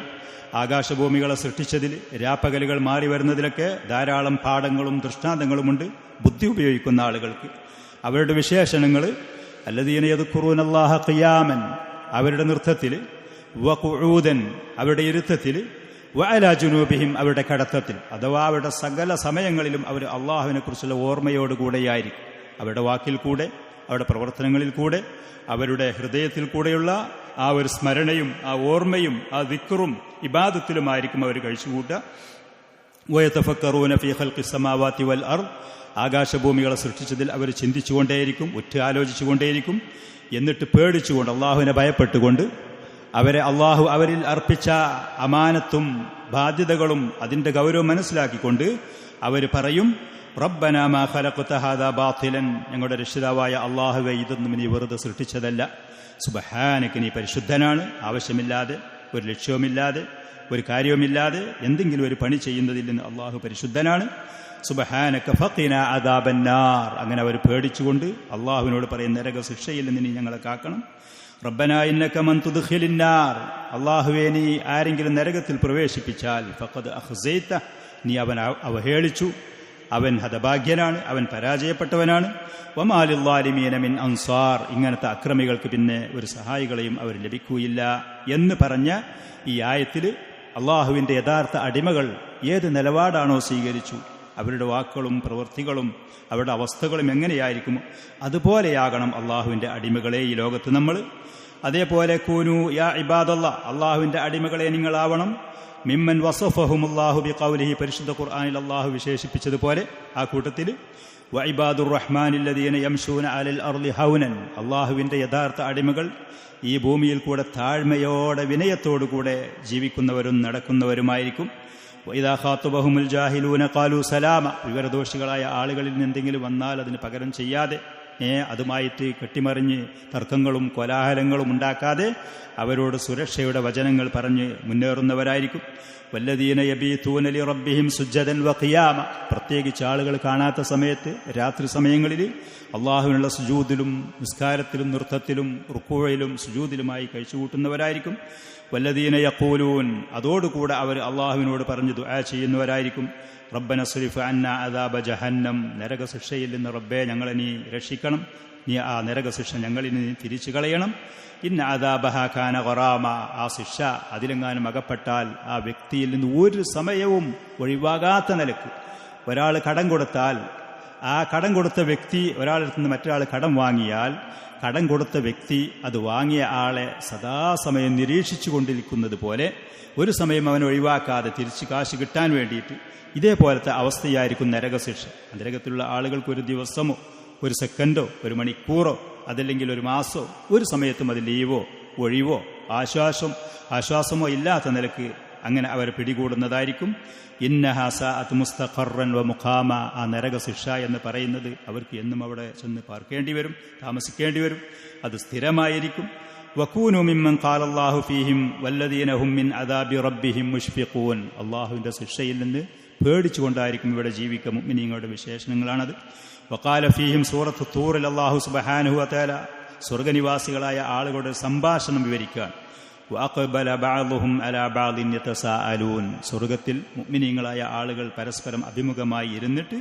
ആകാശഭൂമികളെ സൃഷ്ടിച്ചതിൽ, രാപ്പകലുകൾ മാറി വരുന്നതിലൊക്കെ ധാരാളം പാഠങ്ങളും ദൃഷ്ടാന്തങ്ങളുമുണ്ട് ബുദ്ധി ഉപയോഗിക്കുന്ന ആളുകൾക്ക്. അവരുടെ വിശേഷണങ്ങൾ അല്ലദീന യദ്കുറൂനല്ലാഹ ഖിയാമൻ, അവരുടെ നൃത്തത്തിൽ, വഖുഊദൻ, അവരുടെ ഇരുത്തത്തിൽ, വഅലാ ജുനൂബിഹിം, അവരുടെ കടത്തത്തിൽ, അഥവാ അവരുടെ സകല സമയങ്ങളിലും അവർ അള്ളാഹുവിനെ കുറിച്ചുള്ള ഓർമ്മയോടുകൂടെയായിരിക്കും. അവരുടെ വാക്കിൽ കൂടെ, അവരുടെ പ്രവർത്തനങ്ങളിൽ കൂടെ, അവരുടെ ഹൃദയത്തിൽ കൂടെയുള്ള ആ ഒരു സ്മരണയും ആ ഓർമ്മയും ആ ദിക്റും ഇബാദത്തിലുമായിരിക്കും അവർ കഴിച്ചുകൂട്ടുക. വയതഫക്കറൂന ഫീ ഖൽഖിസ് സമാവാതി വൽ അർദ്, ആകാശഭൂമികളെ സൃഷ്ടിച്ചതിൽ അവർ ചിന്തിച്ചുകൊണ്ടേയിരിക്കും, ആലോചിച്ചുകൊണ്ടേയിരിക്കും. എന്നിട്ട് പേടിച്ചുകൊണ്ട്, അള്ളാഹുവിനെ ഭയപ്പെട്ടുകൊണ്ട്, അവരെ അള്ളാഹു അവരിൽ അർപ്പിച്ച അമാനത്തും ബാധ്യതകളും അതിന്റെ ഗൗരവം മനസ്സിലാക്കിക്കൊണ്ട് അവർ പറയും, റബ്ബനാ മാ ഖലഖ്ത ഹാദാ ബാത്തിലൻ, ഞങ്ങളുടെ രക്ഷിതാവായ അള്ളാഹുവേ, ഇതൊന്നും നീ വെറുതെ സൃഷ്ടിച്ചതല്ല. സുബ്ഹാനക, നീ പരിശുദ്ധനാണ്. ആവശ്യമില്ലാതെ, ഒരു ലക്ഷ്യവുമില്ലാതെ, ഒരു കാര്യവുമില്ലാതെ എന്തെങ്കിലും ഒരു പണി ചെയ്യുന്നതിൽ നിന്ന് അള്ളാഹു പരിശുദ്ധനാണ്. സുബ്ഹാനക ഫഖിനാ അദാബന്നാർ, അങ്ങനെ അവർ പേടിച്ചുകൊണ്ട് അള്ളാഹുവിനോട് പറയുന്ന നരക ശിക്ഷയിൽ നിന്ന് നീ ഞങ്ങളെ കാക്കണം. റബ്ബനാ ഇന്നക മൻ തുദ്ഖിലിന്നാർ, അള്ളാഹുവേ, നീ ആരെങ്കിലും നരകത്തിൽ പ്രവേശിപ്പിച്ചാൽ ഫഖദ് അഖ്സൈത, നീ അവൻ അവഹേളിച്ചു, അവൻ ഹതഭാഗ്യനാണ്, അവൻ പരാജയപ്പെട്ടവനാണ്. വമാ ലിദ്ദാലിമീന മിൻ അൻസാർ, ഇങ്ങനത്തെ അക്രമികൾക്ക് പിന്നെ ഒരു സഹായികളെയും അവർ ലഭിക്കുകയില്ല എന്ന് പറഞ്ഞ ഈ ആയത്തിൽ അള്ളാഹുവിന്റെ യഥാർത്ഥ അടിമകൾ ഏത് നിലപാടാണോ സ്വീകരിച്ചു, അവരുടെ വാക്കുകളും പ്രവൃത്തികളും അവരുടെ അവസ്ഥകളും എങ്ങനെയായിരിക്കും, അതുപോലെയാകണം അള്ളാഹുവിന്റെ അടിമകളെ ഈ ലോകത്ത് നമ്മൾ. അതേപോലെ കൂനു യാ ഇബാദല്ലാഹ്, അള്ളാഹുവിന്റെ അടിമകളെ നിങ്ങളാവണം. മിമ്മൻ വസഫഹുമുല്ലാഹു ബിഖൗലിഹി, പരിശുദ്ധ ഖുർആനിൽ അല്ലാഹു വിശേഷിപ്പിച്ചതുപോലെ ആ കൂട്ടത്തിൽ വഇബാദുർ റഹ്മാനില്ലദീന യംശൂന അലൽ അർളി ഹൗനൻ, അല്ലാഹുവിൻ്റെ യഥാർത്ഥ അടിമകൾ ഈ ഭൂമിയിൽ കൂടെ താഴ്മയോടെ വിനയത്തോടുകൂടെ ജീവിക്കുന്നവരും നടക്കുന്നവരുമായിരിക്കും. വഇദാ ഖാതബഹുമുൽ ജാഹിലൂന ഖാലൂ സലാമ, വിവരദോഷികളായ ആളുകളിൽ നിന്ന് എന്തെങ്കിലും വന്നാൽ അതിന് പകരം ചെയ്യാതെ അതുമായിട്ട് കെട്ടിമറിഞ്ഞ് തർക്കങ്ങളും കോലാഹലങ്ങളും ഉണ്ടാക്കാതെ അവരോട് സുരക്ഷയുടെ വചനങ്ങൾ പറഞ്ഞ് മുന്നേറുന്നവരായിരിക്കും. വല്ലദീന യബീതൂന ലിറബ്ബിഹിം സുജ്ജദൻ വഖിയാമ, പ്രത്യേകിച്ച് ആളുകൾ കാണാത്ത സമയത്ത് രാത്രി സമയങ്ങളിൽ അള്ളാഹുവിനുള്ള സുജൂദിലും നിസ്കാരത്തിലും നൃത്തത്തിലും റുക്കൂഇലും സുജൂദിലുമായി കഴിച്ചുകൂട്ടുന്നവരായിരിക്കും. വല്ലദീന യഖൂലൂൻ, അതോടുകൂടെ അവർ അള്ളാഹുവിനോട് പറഞ്ഞ് ദുആ ചെയ്യുന്നവരായിരിക്കും. റബ്ബന സ്രിഫ് അന്ന അദാബ ജഹന്നം, നരകശിക്ഷയിൽ നിന്ന് റബ്ബേ ഞങ്ങളെ നീ രക്ഷിക്കണം, നീ ആ നരകശിക്ഷ ഞങ്ങളിൽ നിന്ന് തിരിച്ചു കളയണം. ഇന്ന അദാബഹ കാന ഖറാമ, ആ ശിക്ഷ അതിലെങ്ങാനും അകപ്പെട്ടാൽ ആ വ്യക്തിയിൽ നിന്ന് ഒരു സമയവും ഒഴിവാകാത്ത നിലക്ക് ഒരാൾ കടം കൊടുത്താൽ ആ കടം കൊടുത്ത വ്യക്തി ഒരാളിടത്തു നിന്ന് മറ്റൊരാൾ കടം വാങ്ങിയാൽ കടം കൊടുത്ത വ്യക്തി അത് വാങ്ങിയ ആളെ സദാസമയം നിരീക്ഷിച്ചു കൊണ്ടിരിക്കുന്നത് പോലെ ഒരു സമയം അവൻ ഒഴിവാക്കാതെ തിരിച്ച് കാശ് കിട്ടാൻ വേണ്ടിയിട്ട് ഇതേപോലത്തെ അവസ്ഥയായിരിക്കും നരകശിക്ഷ. നരകത്തിലുള്ള ആളുകൾക്ക് ഒരു ദിവസമോ ഒരു സെക്കൻഡോ ഒരു മണിക്കൂറോ അതല്ലെങ്കിൽ ഒരു മാസമോ ഒരു സമയത്തും അത് ലീവോ ഒഴിവോ ആശ്വാസമോ ഇല്ലാത്ത നിലക്ക് അങ്ങനെ അവർ പിടികൂടുന്നതായിരിക്കും. ഇന്നഹാ സഅത് മുസ്തഖറൻ വ മുഖാമ, ആ നരകശിക്ഷ എന്ന് പറയുന്നത് അവർക്ക് എന്നും അവിടെ ചെന്ന് പാർക്കേണ്ടി വരും, താമസിക്കേണ്ടി വരും, അത് സ്ഥിരമായിരിക്കും. വകൂനു മിമ്മൻ ഖാലല്ലാഹു ഫീഹിം വല്ലദീന ഹും മിൻ അദാബി റബ്ബിഹിം മുഷ്ഫിഖൂൻ, അല്ലാഹുവിൻ്റെ ശിക്ഷയിൽ നിന്ന് പേടിച്ചുകൊണ്ടായിരിക്കും ഇവിടെ ജീവിക്കുക. മുഅ്മിനീങ്ങളുടെ വിശേഷണങ്ങളാണത്. വഖാല ഫീഹിം സൂറത്ത് തൂറിൽ അല്ലാഹു സുബ്ഹാനഹു വതആല സ്വർഗനിവാസികളായ ആളുകളുടെ സംഭാഷണം വിവരിക്കുകയാണ്. വഅഖബല ബഅദുഹും അലാ ബഅദിൻ യതസാഅലൂൻ, സ്വർഗത്തിൽ മുഅ്മിനീങ്ങളായ ആളുകൾ പരസ്പരം അഭിമുഖമായി ഇരുന്നിട്ട്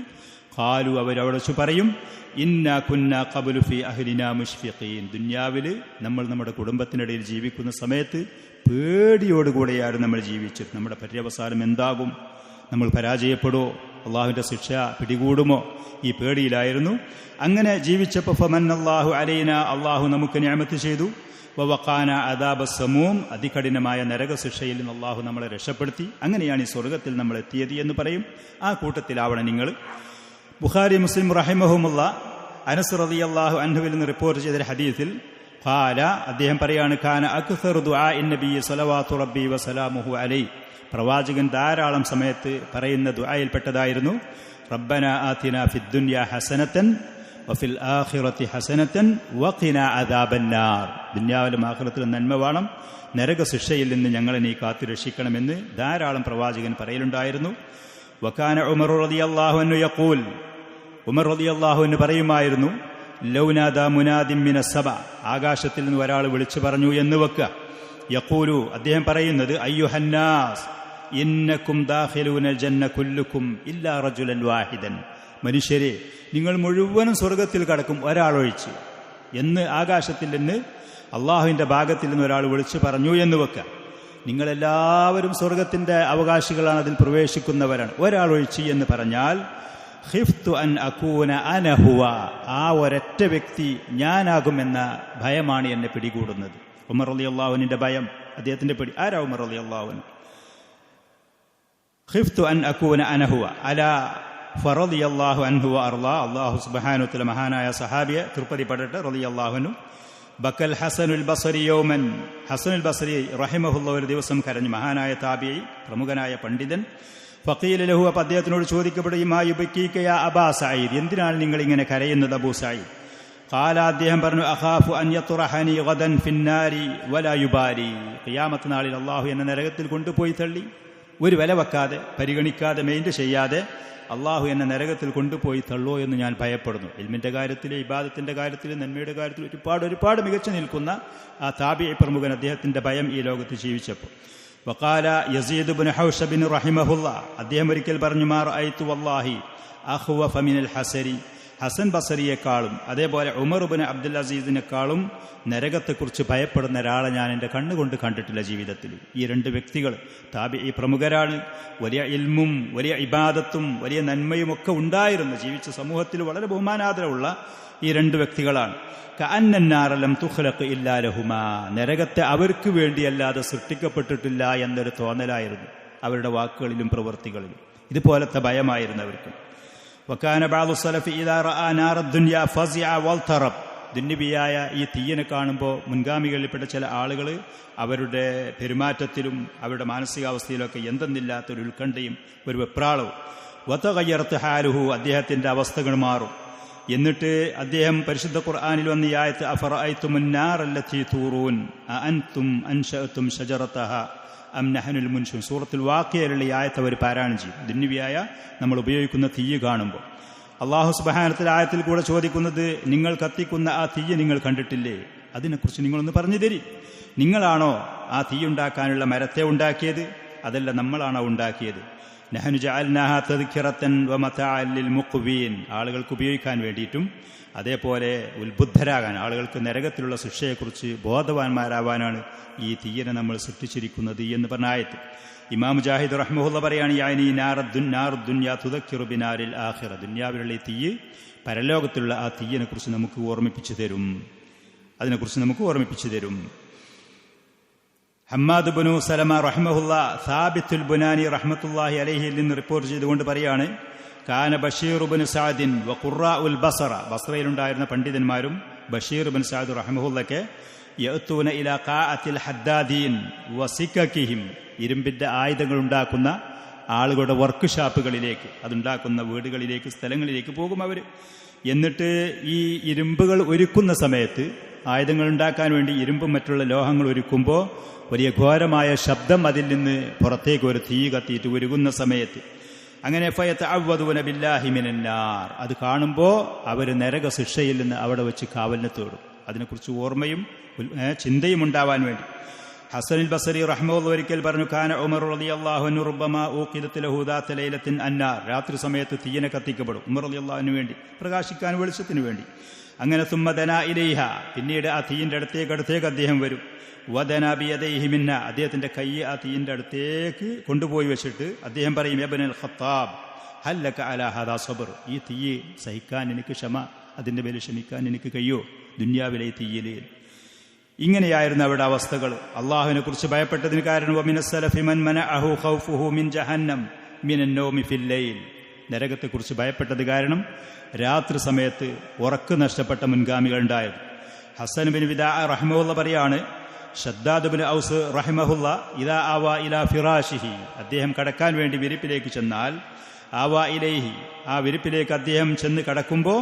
ഖാലു, അവരവിടെ പറയും, ഇന്നാ കുന്നാ ഖബ്ലു ഫീ അഹ്ലിനാ മുഷ്ഫിഖീൻ, ദുനിയാവിൽ നമ്മൾ നമ്മുടെ കുടുംബത്തിനിടയിൽ ജീവിക്കുന്ന സമയത്ത് പേടിയോടുകൂടെയാണ് നമ്മൾ ജീവിച്ചത്. നമ്മുടെ പര്യവസാനം എന്താകും? നമ്മൾ പരാജയപ്പെടുമോ? അള്ളാഹുവിൻ്റെ ശിക്ഷ പിടികൂടുമോ? ഈ പേടിയിലായിരുന്നു. അങ്ങനെ ജീവിച്ചപ്പോൾ ഫമന്നല്ലാഹു അലൈന, അള്ളാഹു നമുക്ക് നിഅമത്ത് ചെയ്തു. വവഖാന അദാബ സമൂം, അതികഠിനമായ നരകശിക്ഷയിൽ നിന്ന് അള്ളാഹു നമ്മളെ രക്ഷപ്പെടുത്തി. അങ്ങനെയാണ് ഈ സ്വർഗത്തിൽ നമ്മൾ എത്തിയത് എന്ന് പറയും. ആ കൂട്ടത്തിലാവണം നിങ്ങൾ. ബുഖാരി മുസ്ലിം റഹിമഹുമുള്ള അനസ് റളിയല്ലാഹു അൻഹുവിൽ നിന്ന് റിപ്പോർട്ട് ചെയ്ത ഹദീസിൽ ഖാല, അദ്ദേഹം പറയാണ്, കാന അക്സറു ദുആഇൻ നബി സ്വല്ലല്ലാഹു റബ്ബി വസലാമുഹു അലൈഹി, പ്രവാചകൻ ധാരാളം സമയത്ത് പറയുന്ന ദുആയിൽപ്പെട്ടതായിരുന്നു, റബ്ബന ആതിനാ ഫിദ്ദുനിയ ഹസനതൻ വഫിൽ ആഖിറതി ഹസനതൻ വഖിനാ അദാബന്നാർ, ദുനിയാവിലും ആഖിറത്തിലും നന്മ വേണം, നരകശിക്ഷയിൽ നിന്ന് ഞങ്ങളെ നീ കാത്തു രക്ഷിക്കണമെന്ന് ധാരാളം പ്രവാചകൻ പറയലുണ്ടായിരുന്നു. വകാന ഉമർ റളിയല്ലാഹു അൻഹു യഖൂൽ, ഉമർ റളിയല്ലാഹു അൻഹു പറയുമായിരുന്നു, ലൗനാദാ മുനാദിൻ മിനസ് സബ, ആകാശത്തിൽ നിന്ന് ഒരാൾ വിളിച്ചു പറഞ്ഞു എന്ന് വെക്കുക. യഖൂലു, അദ്ദേഹം പറയുന്നത്, അയ്യുഹന്നാസ് ഇന്നക്കും ദാഖിലൂനൽ ജന്ന കുല്ലുക്കും ഇല്ലാ റജുലൻ വാഹിദൻ, മനുഷ്യരെ നിങ്ങൾ മുഴുവനും സ്വർഗത്തിൽ കടക്കും ഒരാളൊഴിച്ച് എന്ന് ആകാശത്തിൽ നിന്ന് അള്ളാഹുവിൻ്റെ ഭാഗത്തിൽ നിന്ന് ഒരാൾ വിളിച്ചു പറഞ്ഞു എന്ന് വെക്കുക. നിങ്ങളെല്ലാവരും സ്വർഗത്തിൻ്റെ അവകാശികളാണ്, അതിൽ പ്രവേശിക്കുന്നവരാണ്, ഒരാളൊഴിച്ച് എന്ന് പറഞ്ഞാൽ ഖിഫ്തു അൻ അകൂന അനഹുവ, ആ ഒരൊറ്റ വ്യക്തി ഞാനാകുമെന്ന ഭയമാണ് എന്നെ പിടികൂടുന്നത്. ഉമർ റളിയല്ലാഹുവിന്റെ ഭയം, അദ്ദേഹത്തിന്റെ പേടി. ആരാ ഉമർ റളിയല്ലാഹു? ഖിഫ്തു അൻ അകൂന അനഹുവ അലാ ഫറളിയല്ലാഹു അൻഹു വഅർളാ, അല്ലാഹു സുബ്ഹാനഹു വതആല മഹാനായ സഹാബിയെ തൃപ്തിപ്പെടട്ടെ, റളിയല്ലാഹു അൻഹു. ബക്കൽ ഹസനുൽ ബസരി യൗമൻ, ഹസനുൽ ബസരി റഹിമഹുല്ലാഹു ഒരു ദിവസം കരഞ്ഞു, മഹാനായ താബിഈ, പ്രമുഖനായ പണ്ഡിതൻ. ഫഖീല ലഹു, അപ്പോൾ അദ്ദേഹത്തിനോട് ചോദിക്കപ്പെടുകയും, മാ യുബക്കീക യാ അബാ സഈദ്, എന്തിനാണ് നിങ്ങൾ ഇങ്ങനെ കരയുന്നത് അബൂ സഈദ്? ഖാല, അദ്ദേഹം പറഞ്ഞു, അഖാഫു അൻ യത്റഹനി ഗദൻ ഫിന്നാരി വലാ യുബാരി, ഖിയാമത്ത് നാളിൽ അല്ലാഹു എന്നെ നരകത്തിൽ കൊണ്ടുപോയി തള്ളി, ഒരു വില വെക്കാതെ പരിഗണിക്കാതെ മെയിൻറ്റ് ചെയ്യാതെ അള്ളാഹു എന്നെ നരകത്തിൽ കൊണ്ടുപോയി തള്ളോ എന്ന് ഞാൻ ഭയപ്പെടുന്നു. ഇൽമിൻ്റെ കാര്യത്തിൽ, ഇബാദത്തിൻ്റെ കാര്യത്തിൽ, നന്മയുടെ കാര്യത്തിൽ ഒരുപാട് മികച്ചു നിൽക്കുന്ന ആ താബിഈ പ്രമുഖൻ, അദ്ദേഹത്തിൻ്റെ ഭയം ഈ ലോകത്ത് ജീവിച്ചപ്പോൾ. വഖാല യസീദ് ഇബ്നു ഹൗശബിൻ റഹിമഹുല്ലാ, അദ്ദേഹം ഒരിക്കൽ പറഞ്ഞു, മാ റഅയ്തു വല്ലാഹി അഖ്വഫ മിനൽ ഹസരി, ഹസൻ ബസരിയെക്കാളും അതേപോലെ ഉമർ ഇബ്നു അബ്ദുൽ അസീസിനെക്കാളും നരകത്തെക്കുറിച്ച് ഭയപ്പെടുന്ന ഒരാളെ ഞാൻ എൻ്റെ കണ്ണുകൊണ്ട് കണ്ടിട്ടില്ല ജീവിതത്തിൽ. ഈ രണ്ട് വ്യക്തികൾ താബിഈ പ്രമുഖരാണ്. വലിയ ഇൽമും വലിയ ഇബാദത്തും വലിയ നന്മയുമൊക്കെ ഉണ്ടായിരുന്ന, ജീവിച്ച സമൂഹത്തിൽ വളരെ ബഹുമാനാദരവുള്ള ഈ രണ്ട് വ്യക്തികളാണ്. കഅന്നന്നാറ ലം തുഖ്ലഖ് ഇല്ലാ ലഹുമാ, നരകത്തെ അവർക്ക് വേണ്ടിയല്ലാതെ സൃഷ്ടിക്കപ്പെട്ടിട്ടില്ല എന്നൊരു തോന്നലായിരുന്നു. അവരുടെ വാക്കുകളിലും പ്രവൃത്തികളിലും. ഇതുപോലത്തെ ഭയമായിരുന്നു അവർക്ക്. വക്കാന ബഅദു സലഫി ഇദാ റഅ നാറ ദുനിയ ഫസിഅ വൽതറബ്. ദുന്യവിയായ ഈ തീയനെ കാണുമ്പോൾ മുൻഗാമികളിൽപ്പെട്ട ചില ആളുകൾ അവരുടെ പെരുമാറ്റത്തിലും അവരുടെ മാനസികാവസ്ഥയിലൊക്കെ എന്തെന്നില്ലാത്തൊരു ഉത്കണ്ഠയും ഒരു വെപ്രാളവും. വതഗയ്യറത് ഹാലുഹു, അദ്ദേഹത്തിന്റെ അവസ്ഥകൾ മാറും. എന്നിട്ട് അദ്ദേഹം പരിശുദ്ധ ഖുർആനിൽ വന്ന ഈ ആയത്ത് അഫറഅയ്തുമുൻ നാറല്ലതി തൂറൂൻ അഅൻതും അൻശഅതും ശജറതഹ അം നഹ്നുൽ മുൻശിഊൻ. സൂറത്തുൽ വാഖിയയിലുള്ള ഈ ആയത്ത് അവർ പാരായണം ചെയ്യും. ദുന്യവിയായ നമ്മൾ ഉപയോഗിക്കുന്ന തീയ് കാണുമ്പോൾ അല്ലാഹു സുബ്ഹാനഹു വ തആല ആയത്തിൽ കൂടെ ചോദിക്കുന്നത്, നിങ്ങൾ കത്തിക്കുന്ന ആ തീയ് നിങ്ങൾ കണ്ടിട്ടില്ലേ? അതിനെക്കുറിച്ച് നിങ്ങളൊന്ന് പറഞ്ഞു തരി. നിങ്ങളാണോ ആ തീയുണ്ടാക്കാനുള്ള മരത്തെ ഉണ്ടാക്കിയത്? അതല്ല, നമ്മളാണോ ഉണ്ടാക്കിയത്? നഹ്നു ജഅൽനാഹാ തദ്കിറതൻ വമതഅൻ ലിൽ മുഖ്വീൻ. ആളുകൾക്ക് ഉപയോഗിക്കാൻ വേണ്ടിയിട്ടും അതേപോലെ ഉത്ബുദ്ധരാകാൻ, ആളുകൾക്ക് നരകത്തിലുള്ള ശിക്ഷയെക്കുറിച്ച് ബോധവാന്മാരാവാനാണ് ഈ തീയനെ നമ്മൾ സൃഷ്ടിച്ചിരിക്കുന്നത് എന്ന് പറഞ്ഞ ആയത്ത്. ഇമാം മുജാഹിദ് റഹ്മഹുള്ള പറയാണ്, യാനി നാറുദ്ദുന്യാ തുദക്കിറു ബിനാരിൽ ആഖിറ. ദുന്യാവിലുള്ള ഈ തീയ് പരലോകത്തിലുള്ള ആ തീയനെ കുറിച്ച് നമുക്ക് ഓർമ്മിപ്പിച്ചു തരും. അതിനെക്കുറിച്ച് നമുക്ക് ഓർമ്മിപ്പിച്ചു തരും. ഹമ്മാദ് ബിനു സലമ റഹ്മഹുല്ല സാബിത്തുൽ ബുനാനി റഹ്മത്തുള്ളാഹി അലൈഹിയിൽ നിന്ന് റിപ്പോർട്ട് ചെയ്തുകൊണ്ട് പറയാണ്, കാന ബഷീർ ബിൻ സഅദിൻ വ ഖുറാഉൽ ബസറ. ബസ്രയിലുണ്ടായിരുന്ന പണ്ഡിതന്മാരും ബഷീർ ബിൻ സഅദ് റഹ്മഹുല്ലക്കെ യഅ്തൂന ഇലാ ഖാഅത്തിൽ ഹദ്ദാദീൻ വസികകിഹിം. ഇരുമ്പിന്റെ ആയുധങ്ങൾ ഉണ്ടാക്കുന്ന ആളുകളുടെ വർക്ക് ഷാപ്പുകളിലേക്ക്, അതുണ്ടാക്കുന്ന വീടുകളിലേക്ക്, സ്ഥലങ്ങളിലേക്ക് പോകും അവർ. എന്നിട്ട് ഈ ഇരുമ്പുകൾ ഒരുക്കുന്ന സമയത്ത്, ആയുധങ്ങൾ ഉണ്ടാക്കാൻ വേണ്ടി ഇരുമ്പും മറ്റുള്ള ലോഹങ്ങൾ ഒരുക്കുമ്പോൾ വലിയ ഘോരമായ ശബ്ദം അതിൽ നിന്ന് പുറത്തേക്ക് ഒരു തീ കത്തിയിട്ട് ഉരുകുന്ന സമയത്ത്, അങ്ങനെ ഫയതഅവ്വദൂന ബില്ലാഹി മിനന്നാർ. അത് കാണുമ്പോൾ അവർ നരക ശിക്ഷയിൽ നിന്ന് അവിടെ വെച്ച് കാവലിനെ തേടും. അതിനെക്കുറിച്ച് ഓർമ്മയും ചിന്തയും ഉണ്ടാവാൻ വേണ്ടി. ഹസനുൽ ബസരി റഹ്മത്തുള്ളാഹി ഒരിക്കൽ പറഞ്ഞു, കാന ഉമർ റളിയല്ലാഹു അൻഹു റുബ്ബമാ ഊഖിദത ലഹു ദാത ലൈലത്തിൻ അന്നാർ. രാത്രി സമയത്ത് തീയനെ കത്തിക്കപ്പെടും ഉമർ റളിയല്ലാഹു അൻഹു വേണ്ടി, പ്രകാശിക്കാൻ, വെളിച്ചത്തിന് വേണ്ടി. അങ്ങനെ സുമ്മ ദനാ ഇലൈഹ, പിന്നീട് ആ തീയിന്റെ അടുത്തേക്ക് അദ്ദേഹം വരും. വദനാ ബിയദൈഹി മിന്ന, അദ്ദേഹത്തിന്റെ കൈ ആ തീയിന്റെ അടുത്തേക്ക് കൊണ്ടുപോയി വെച്ചിട്ട് അദ്ദേഹം പറയും, ഇബ്നുൽ ഖത്താബ് ഹൽ ലക അലാ ഹാദാ സബ്ർ. ഈ തീ സഹിക്കാൻ എനിക്ക് ക്ഷമ, അതിന്റെ മേൽ ക്ഷമിക്കാൻ എനിക്ക് കഴിയോ ദുനിയാവിലെ തീയിൽ? ഇങ്ങനെയായിരുന്നു അവരുടെ അവസ്ഥകൾ. അള്ളാഹുവിനെ കുറിച്ച് ഭയപ്പെട്ടതിന് കാരണം വമിനസ്സലഫി മൻ മനഅഹു ഖൗഫുഹു മിൻ ജഹന്നം മിനൻ നൗമി ഫിൽ ലൈൽ. നരകത്തെക്കുറിച്ച് ഭയപ്പെട്ടത് കാരണം രാത്രി സമയത്ത് ഉറക്ക് നഷ്ടപ്പെട്ട മുൻഗാമികൾ ഉണ്ടായിരുന്നു. ഹസൻ ബിൻ വിദാ റഹ്മഹുള്ള പറയാണ്, ഷദ്ദാദ് ബിൻ ഔസ് റഹിമഹുല്ല ഇദാ ആവാ ഇലാ ഫിറാഷിഹി, അദ്ദേഹം കടക്കാൻ വേണ്ടി വിരിപ്പിലേക്ക് ചെന്നാൽ, ആവാ ഇലൈഹി, ആ വിരിപ്പിലേക്ക് അദ്ദേഹം ചെന്ന് കടക്കുമ്പോൾ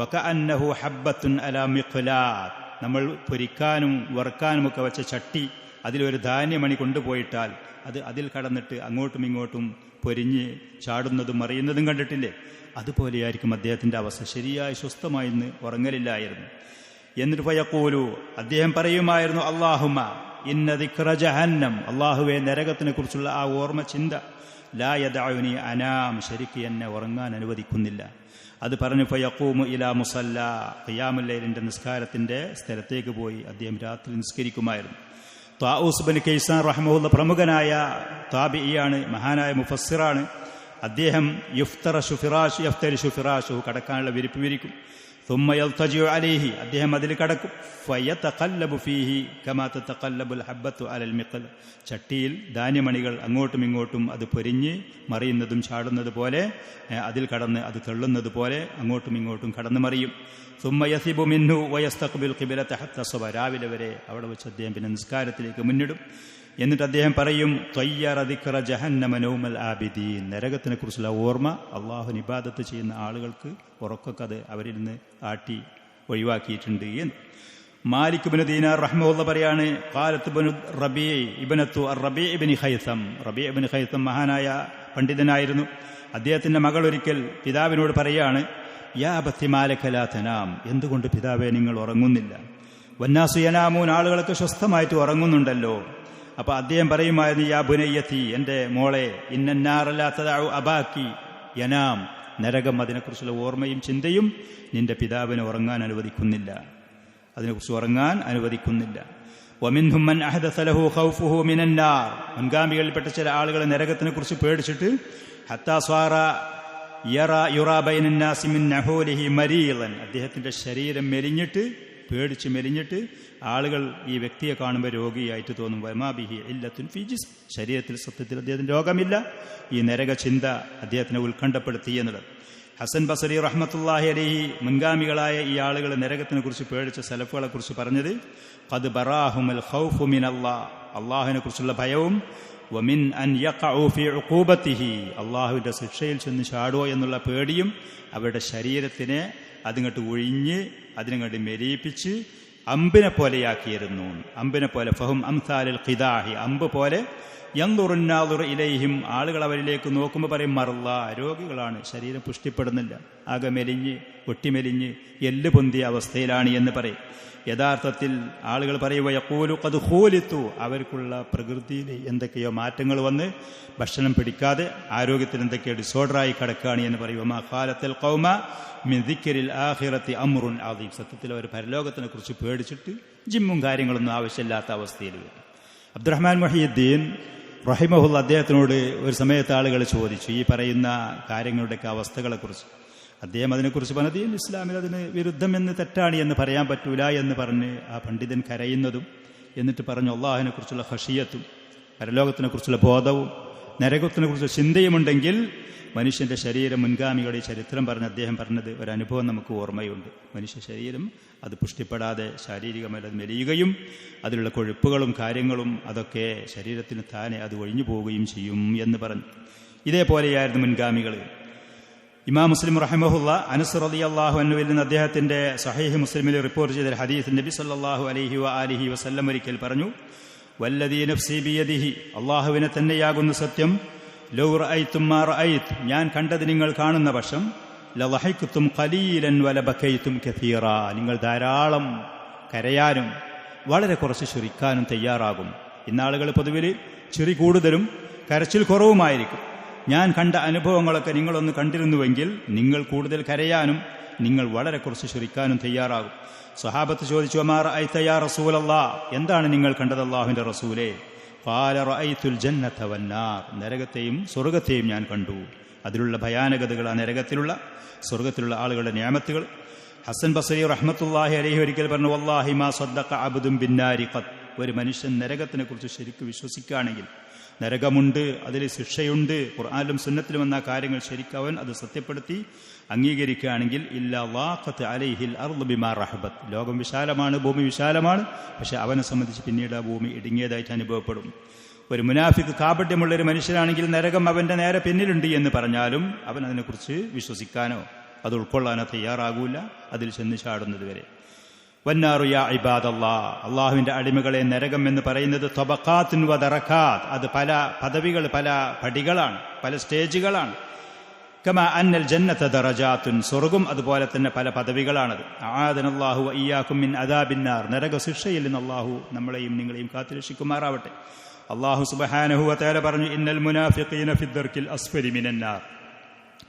വകഅന്നഹു ഹബ്ബത്തുൻ അലാ മിഖ്ലാത്ത്, നമ്മൾ പൊരിക്കാനും വറുക്കാനുമൊക്കെ വെച്ച ചട്ടി, അതിലൊരു ധാന്യമണി കൊണ്ടുപോയിട്ടാൽ അത് അതിൽ കടന്നിട്ട് അങ്ങോട്ടും ഇങ്ങോട്ടും പൊരിഞ്ഞ് ചാടുന്നതും മറിയുന്നതും കണ്ടിട്ടില്ലേ? അതുപോലെയായിരിക്കും അദ്ദേഹത്തിന്റെ അവസ്ഥ. ശരിയായി സ്വസ്ഥമായി ഇന്ന് ഉറങ്ങലില്ലായിരുന്നു. എന്നിട്ട് ഫയഖൂലു, അദ്ദേഹം പറയുമായിരുന്നു, അല്ലാഹുമ്മ ഇന്ന ദിക്ര ജഹന്നം, അല്ലാഹുവേ നരകത്തിനെ കുറിച്ചുള്ള ആ ഓർമ്മ ചിന്ത, ലാ യദഉനി അനാം, ശരിക്ക് എന്നെ ഉറങ്ങാൻ അനുവദിക്കുന്നില്ല. അത് പറഞ്ഞു ഫയഖൂമു ഇലാ മുസല്ല, ഖിയാമുൽ ലൈലിന്റെ നിസ്കാരത്തിന്റെ സ്ഥലത്തേക്ക് പോയി അദ്ദേഹം രാത്രി നിസ്കരിക്കുമായിരുന്നു. താഊസ് ബിൻ കൈസാൻ റഹ്മഹുള്ള പ്രമുഖനായ താബിഇയാണ്, മഹാനായ മുഫസ്സിറാണ്. അദ്ദേഹം യഫ്തരിഷു ഫിറാശുഹു, കടക്കാനുള്ള വിരിപ്പ് വിരിക്കും. ثم يلتجئ عليه, അദ്ദേഹം അതിൽ കടക്കും. ഫയതഖല്ലബു ഫീഹി കമാ തതഖല്ലബുൽ ഹബ്ബത്തു അലൽ മിഖ്ല, ചട്ടിയിൽ ധാന്യമണികൾ അങ്ങോട്ടും ഇങ്ങോട്ടും അത് പൊരിഞ്ഞ് മറിയുന്നതും ചാടുന്നത് പോലെ, അതിൽ കടന്ന് അത് തള്ളുന്നത് പോലെ അങ്ങോട്ടും ഇങ്ങോട്ടും കടന്നു മറിയും. ثم يثب منه ويستقبل قبلة حتى الصبح, രാവിലെ വരെ അവിടെ വെച്ച് അദ്ദേഹം പിന്നെ നിസ്കാരത്തിലേക്ക് മുന്നിടും. എന്നിട്ട് അദ്ദേഹം പറയും, ത്വയ്യറ ദിക്ര ജഹന്നമ നൗമൽ ആബിദീൻ, നരകത്തിനെ കുറിച്ചുള്ള ഓർമ്മ അള്ളാഹുവിന് ഇബാദത്ത് ചെയ്യുന്ന ആളുകൾക്ക് ഉറക്കൊക്കെ അത് അവരിൽ നിന്ന് ആട്ടി ഒഴിവാക്കിയിട്ടുണ്ട് എന്ന്. മാലിക് ബിൻ ദീനാർ റഹ്മഹുള്ള പറയാണ്, ഖാലത്ത് bin റബീ ഇബ്നത്തു അർ-റബീ Ibnu Khaisam, റബീ Ibnu Khaisam മഹാനായ പണ്ഡിതനായിരുന്നു. അദ്ദേഹത്തിന്റെ മകൾ ഒരിക്കൽ പിതാവിനോട് പറയാണ്, യാ അബത്തി മാലക ലാ തനാം, എന്തുകൊണ്ട് പിതാവേ നിങ്ങൾ ഉറങ്ങുന്നില്ല? വന്നാസു യനാമൂൻ, ആളുകളൊക്കെ സ്വസ്ഥമായിട്ട് ഉറങ്ങുന്നുണ്ടല്ലോ. അപ്പൊ അദ്ദേഹം പറയുമായിരുന്നു, യാ ബുനയ്യത്തി, എന്റെ മോളെ, ഇന്നന്നാറ ലാ തദഉ അബാക്കി യനാം, നരകം അതിനെക്കുറിച്ചുള്ള ഓർമ്മയും ചിന്തയും നിന്റെ പിതാവിനെ ഉറങ്ങാൻ അനുവദിക്കുന്നില്ല, അതിനെക്കുറിച്ച് ഉറങ്ങാൻ അനുവദിക്കുന്നില്ല. വമിൻഹും മൻ അഹദസ ലഹു ഖൗഫുഹു മിനന്നാർ, മുൻഗാമികളിൽപ്പെട്ട ചില ആളുകൾ നരകത്തിനെ കുറിച്ച് പേടിച്ചിട്ട് ഹത്താ സ്വാറ യുറാ ബൈനന്നാസി മിൻ നഹൂലിഹി മരീളൻ, അദ്ദേഹത്തിന്റെ ശരീരം മെലിഞ്ഞിട്ട്, പേടിച്ച് മെലിഞ്ഞിട്ട് ആളുകൾ ഈ വ്യക്തിയെ കാണുമ്പോൾ രോഗിയായിട്ട് തോന്നും. വമാബിഹി ഇല്ലത്തുൻ ഫീ ജിസ്ം, ശരീരത്തിൽ സത്യത്തിൽ അദ്ദേഹത്തിന് രോഗമില്ല. ഈ നരക ചിന്ത അദ്ദേഹത്തിനെ ഉത്കണ്ഠപ്പെടുത്തി എന്നുള്ളത്. ഹസൻ ബസരി റഹ്മത്തുള്ളാഹി അലൈഹി മുൻഗാമികളായ ഈ ആളുകൾ നരകത്തിനെ കുറിച്ച് പേടിച്ച സലഫുകളെ കുറിച്ച് പറഞ്ഞത് ഖദ് ബറാഹുൽ ഖൗഫു മിനല്ലാഹ്, അള്ളാഹുവിനെ കുറിച്ചുള്ള ഭയവും വമിൻ അൻ യഖഉ ഫീ ഉഖൂബത്തിഹി, അള്ളാഹുവിൻ്റെ ശിക്ഷയിൽ ചെന്ന് ചാടുമോ എന്നുള്ള പേടിയും അവരുടെ ശരീരത്തിനെ അതിങ്ങോട്ട് ഒഴിഞ്ഞ് അതിനങ്ങോട്ട് മെരിയിപ്പിച്ച് അമ്പിനെ പോലെയാക്കിയിരുന്നു. അമ്പിനെ പോലെ ഫഹും അംസാലിൽ ഖിദാഹി, അമ്പ് പോലെ യൻദുറുന്നാദുറു ഇലൈഹിം, ആളുകൾ അവരിലേക്ക് നോക്കുമ്പോൾ പറയും മർള, രോഗികളാണ്, ശരീരം പുഷ്ടിപ്പെടുന്നില്ല, ആകെ മെലിഞ്ഞ് ഒട്ടിമെലിഞ്ഞ് എല്ല് പൊന്തിയ അവസ്ഥയിലാണ് എന്ന് പറയും. യഥാർത്ഥത്തിൽ ആളുകൾ പറയുക യഖൂലു ഖദ് ഖൂലിത്തു, അവർക്കുള്ള പ്രകൃതിയിൽ എന്തൊക്കെയോ മാറ്റങ്ങൾ വന്ന് ഭക്ഷണം പിടിക്കാതെ ആരോഗ്യത്തിൽ എന്തൊക്കെയോ ഡിസോർഡറായി കിടക്കുകയാണ് എന്ന് പറയും. മാ ഖാലത്തുൽ ഖൗമ മിൻ ദിക്രിൽ ആഖിറത്തി അംറുൻ അദീം, സത്യത്തിൽ അവർ പരലോകത്തിനെ കുറിച്ച് പേടിച്ചിട്ട് ജിമ്മും കാര്യങ്ങളൊന്നും ആവശ്യമില്ലാത്ത അവസ്ഥയിൽ വരും. അബ്ദുറഹ്മാൻ മുഹിയുദ്ദീൻ റഹിമഹുള്ള അദ്ദേഹത്തിനോട് ഒരു സമയത്ത് ആളുകൾ ചോദിച്ചു ഈ പറയുന്ന കാര്യങ്ങളുടെയൊക്കെ അവസ്ഥകളെക്കുറിച്ച്. അദ്ദേഹം അതിനെക്കുറിച്ച് പറഞ്ഞത് ഇസ്ലാമിൽ അതിന് വിരുദ്ധമെന്ന് തെറ്റാണ് എന്ന് പറയാൻ പറ്റൂല എന്ന് പറഞ്ഞ് ആ പണ്ഡിതൻ കരയുന്നതും എന്നിട്ട് പറഞ്ഞു അള്ളാഹുവിനെ കുറിച്ചുള്ള ഖശിയത്തും പരലോകത്തിനെ കുറിച്ചുള്ള ബോധവും നരകത്തിനെ കുറിച്ചുള്ള ചിന്തയുമുണ്ടെങ്കിൽ മനുഷ്യൻ്റെ ശരീരം മുൻഗാമികളുടെ ചരിത്രം പറഞ്ഞ് അദ്ദേഹം പറഞ്ഞത് ഒരനുഭവം നമുക്ക് ഓർമ്മയുണ്ട്. മനുഷ്യ ശരീരം അത് പുഷ്ടിപ്പെടാതെ ശാരീരികമായി മെലിയുകയും അതിലുള്ള കൊഴുപ്പുകളും കാര്യങ്ങളും അതൊക്കെ ശരീരത്തിന് താനെ അത് ഒഴിഞ്ഞു പോവുകയും ചെയ്യും എന്ന് പറഞ്ഞു. ഇതേപോലെയായിരുന്നു മുൻഗാമികൾ. ഇമാം മുസ്ലിം റഹിമഹുള്ള അനസ് റളിയല്ലാഹു അൻഹുവിൽ നിന്ന് അദ്ദേഹത്തിന്റെ സഹീഹ് മുസ്ലിമിൽ റിപ്പോർട്ട് ചെയ്ത ഹദീസ് നബി സല്ലല്ലാഹു അലൈഹി വആലിഹി വസല്ലം ഒരിക്കൽ പറഞ്ഞു വല്ലദീ നഫ്സി ബിയദിഹി, അല്ലാഹുവിനെ തന്നെയാകുന്ന സത്യം, ലൗ റഅയ്തും മാ റഅയ്ത്, ഞാൻ കണ്ടത് നിങ്ങൾ കാണുന്ന പക്ഷം, ലളഹിഖ്തും ഖലീലൻ വലബകൈതും കസീറാ, നിങ്ങൾ ധാരാളം കരയാനും വളരെ കുറച്ച് ചിരിക്കാനും തയ്യാറാകും. ഇന്നാളുകൾ പൊതുവിൽ ചിരി കൂടുതലും കരച്ചിൽ കുറവുമായിരിക്കും. ഞാൻ കണ്ട അനുഭവങ്ങളൊക്കെ നിങ്ങളൊന്ന് കണ്ടിരുന്നുവെങ്കിൽ നിങ്ങൾ കൂടുതൽ കരയാനും നിങ്ങൾ വളരെ കുറച്ച് ചിരിക്കാനും തയ്യാറാകും. സ്വഹാബത്ത് ചോദിച്ചു മാ റഅയ്ത യാ റസൂലല്ലാഹ്, എന്താണ് നിങ്ങൾ കണ്ടത് അല്ലാഹുവിൻ്റെ റസൂലേ? ഖാല റഅയ്തുൽ ജന്നത വന്നാർ, നരകത്തെയും സ്വർഗത്തെയും ഞാൻ കണ്ടു. അതിലുള്ള ഭയാനകതകൾ, ആ നരകത്തിലുള്ള സ്വർഗത്തിലുള്ള ആളുകളുടെ നിഅമത്തുകൾ. ഹസൻ ബസരി റഹ്മത്തുള്ളാഹി അലൈഹി ഒരിക്കൽ പറഞ്ഞു വല്ലാഹി മാ സദ്ദഖ അബ്ദുൻ ബിന്നാരി ഖത്ത്, ഒരു മനുഷ്യൻ നരകത്തിനെ കുറിച്ച് ശരിക്കും വിശ്വസിക്കുകയാണെങ്കിൽ, നരകമുണ്ട്, അതിൽ ശിക്ഷയുണ്ട്, ഖുർആനിലും സുന്നത്തിലും വന്ന കാര്യങ്ങൾ ശരിക്കും അവൻ അത് സത്യപ്പെടുത്തി അംഗീകരിക്കുകയാണെങ്കിൽ ഇല്ലാ ളാഖത്ത് അലൈഹിൽ അർളു ബിമാ റഹബത്ത്, ലോകം വിശാലമാണ്, ഭൂമി വിശാലമാണ്, പക്ഷെ അവനെ സംബന്ധിച്ച് പിന്നീട് ആ ഭൂമി ഇടുങ്ങിയതായിട്ട് അനുഭവപ്പെടും. ഒരു മുനാഫിക്ക് കാപട്യമുള്ളൊരു മനുഷ്യനാണെങ്കിൽ നരകം അവൻ്റെ നേരെ പിന്നിലുണ്ട് എന്ന് പറഞ്ഞാലും അവൻ അതിനെക്കുറിച്ച് വിശ്വസിക്കാനോ അത് ഉൾക്കൊള്ളാനോ തയ്യാറാകൂല, അതിൽ ചെന്ന് ചാടുന്നത് വരെ. വന്നാറു യാ ഇബാദല്ലാഹ്, അള്ളാഹുവിൻ്റെ അടിമകളെ, നരകം എന്ന് പറയുന്നത് തബഖാത്തുൻ വ ദറകാത്ത്, അത് പല പദവികൾ, പല പടികളാണ്, പല സ്റ്റേജുകളാണ്. കമാ അന്നൽ ജന്നത ദറജാത്തുൻ, സ്വർഗം അതുപോലെ തന്നെ പല പദവികളാണത്. അആദനല്ലാഹു വ ഇയ്യാകും മിൻ അദാബിന്നാർ, നരക ശിക്ഷയിൽ നിന്ന് അള്ളാഹു നമ്മളെയും നിങ്ങളെയും കാത്തുരക്ഷിക്കുമാറാവട്ടെ. അള്ളാഹു സുബ്ഹാനഹു വ തആല പറഞ്ഞു ഇന്നൽ മുനാഫിഖീന ഫിദ്ദർക്കിൽ അസ്ഫലി മിനന്നാർ,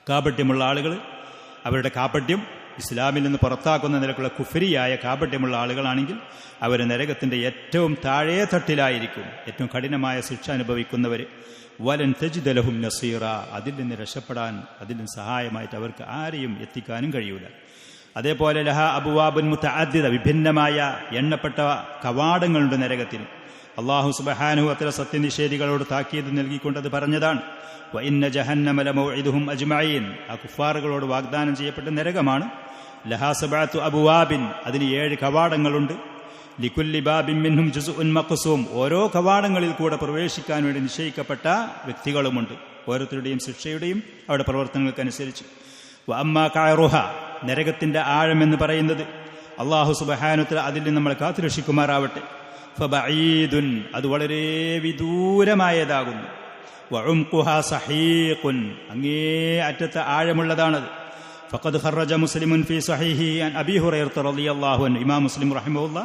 കാപട്യമുള്ള ആളുകൾ, അവരുടെ കാപട്യം ഇസ്ലാമിൽ നിന്ന് പുറത്താക്കുന്ന നിലക്കുള്ള കുഫരിയായ കാപട്യമുള്ള ആളുകളാണെങ്കിൽ അവർ നരകത്തിൻ്റെ ഏറ്റവും താഴേ തട്ടിലായിരിക്കും, ഏറ്റവും കഠിനമായ ശിക്ഷ അനുഭവിക്കുന്നവർ. വലൻ തജിദ ലഹും നസീറ, അതിൽ നിന്ന് രക്ഷപ്പെടാൻ, അതിൽ നിന്ന് സഹായമായിട്ട് അവർക്ക് ആരെയും എത്തിക്കാനും കഴിയൂല. അതേപോലെ ലഹ അബ്വാബുൻ മുതഅദ്ദിദ, വിഭിന്നമായ എണ്ണപ്പെട്ട കവാടങ്ങളുണ്ട് നരകത്തിന്. അല്ലാഹു സുബ്ഹാനഹു വ തആല സത്യനിഷേധികളോട് താക്കീത് നൽകിക്കൊണ്ടത് പറഞ്ഞതാണ് വ ഇന്ന ജഹന്നമ ലമൗഇദുഹും അജ്മഈൻ, ആ കുഫാറുകളോട് വാഗ്ദാനം ചെയ്യപ്പെട്ട നരകമാണ്. ലഹാ സബഅതു അബ്വാബിൻ, അതിന് 7 കവാടങ്ങളുണ്ട്. ലികുല്ലി ബാബിൻ മിൻഹും ജുസ്ഉൻ മഖ്സൂം, ഓരോ കവാടങ്ങളിൽ കൂടെ പ്രവേശിക്കാൻ വേണ്ടി നിശ്ചയിക്കപ്പെട്ട വ്യക്തികളുമുണ്ട്, ഓരോരുത്തരുടെയും ശിക്ഷയുടെയും അവരുടെ പ്രവർത്തനങ്ങൾക്കനുസരിച്ച്. വ അമ്മാ കഅറുഹ, നരകത്തിന്റെ ആഴം എന്ന് പറയുന്നത്, അല്ലാഹു സുബ്ഹാനഹു വ തആല അതിൽ നിന്ന് നമ്മളെ കാത്തുരക്ഷിക്കുമാറാവട്ടെ. ഫബഈദുൻ, അത് വളരെ വിദൂരമായതാകുന്നു. വഉംഖുഹാ സഹീഖുൻ, അങ്ങേ അറ്റത്തെ ആഴമുള്ളതാണത്. ഫഖദ് ഖറജ മുസ്ലിമുൻ ഫീ സഹീഹി അൻ അബീ ഹുറൈറ റളിയല്ലാഹു അൻഹു, ഇമാം മുസ്ലിം റഹിമഹുല്ലാ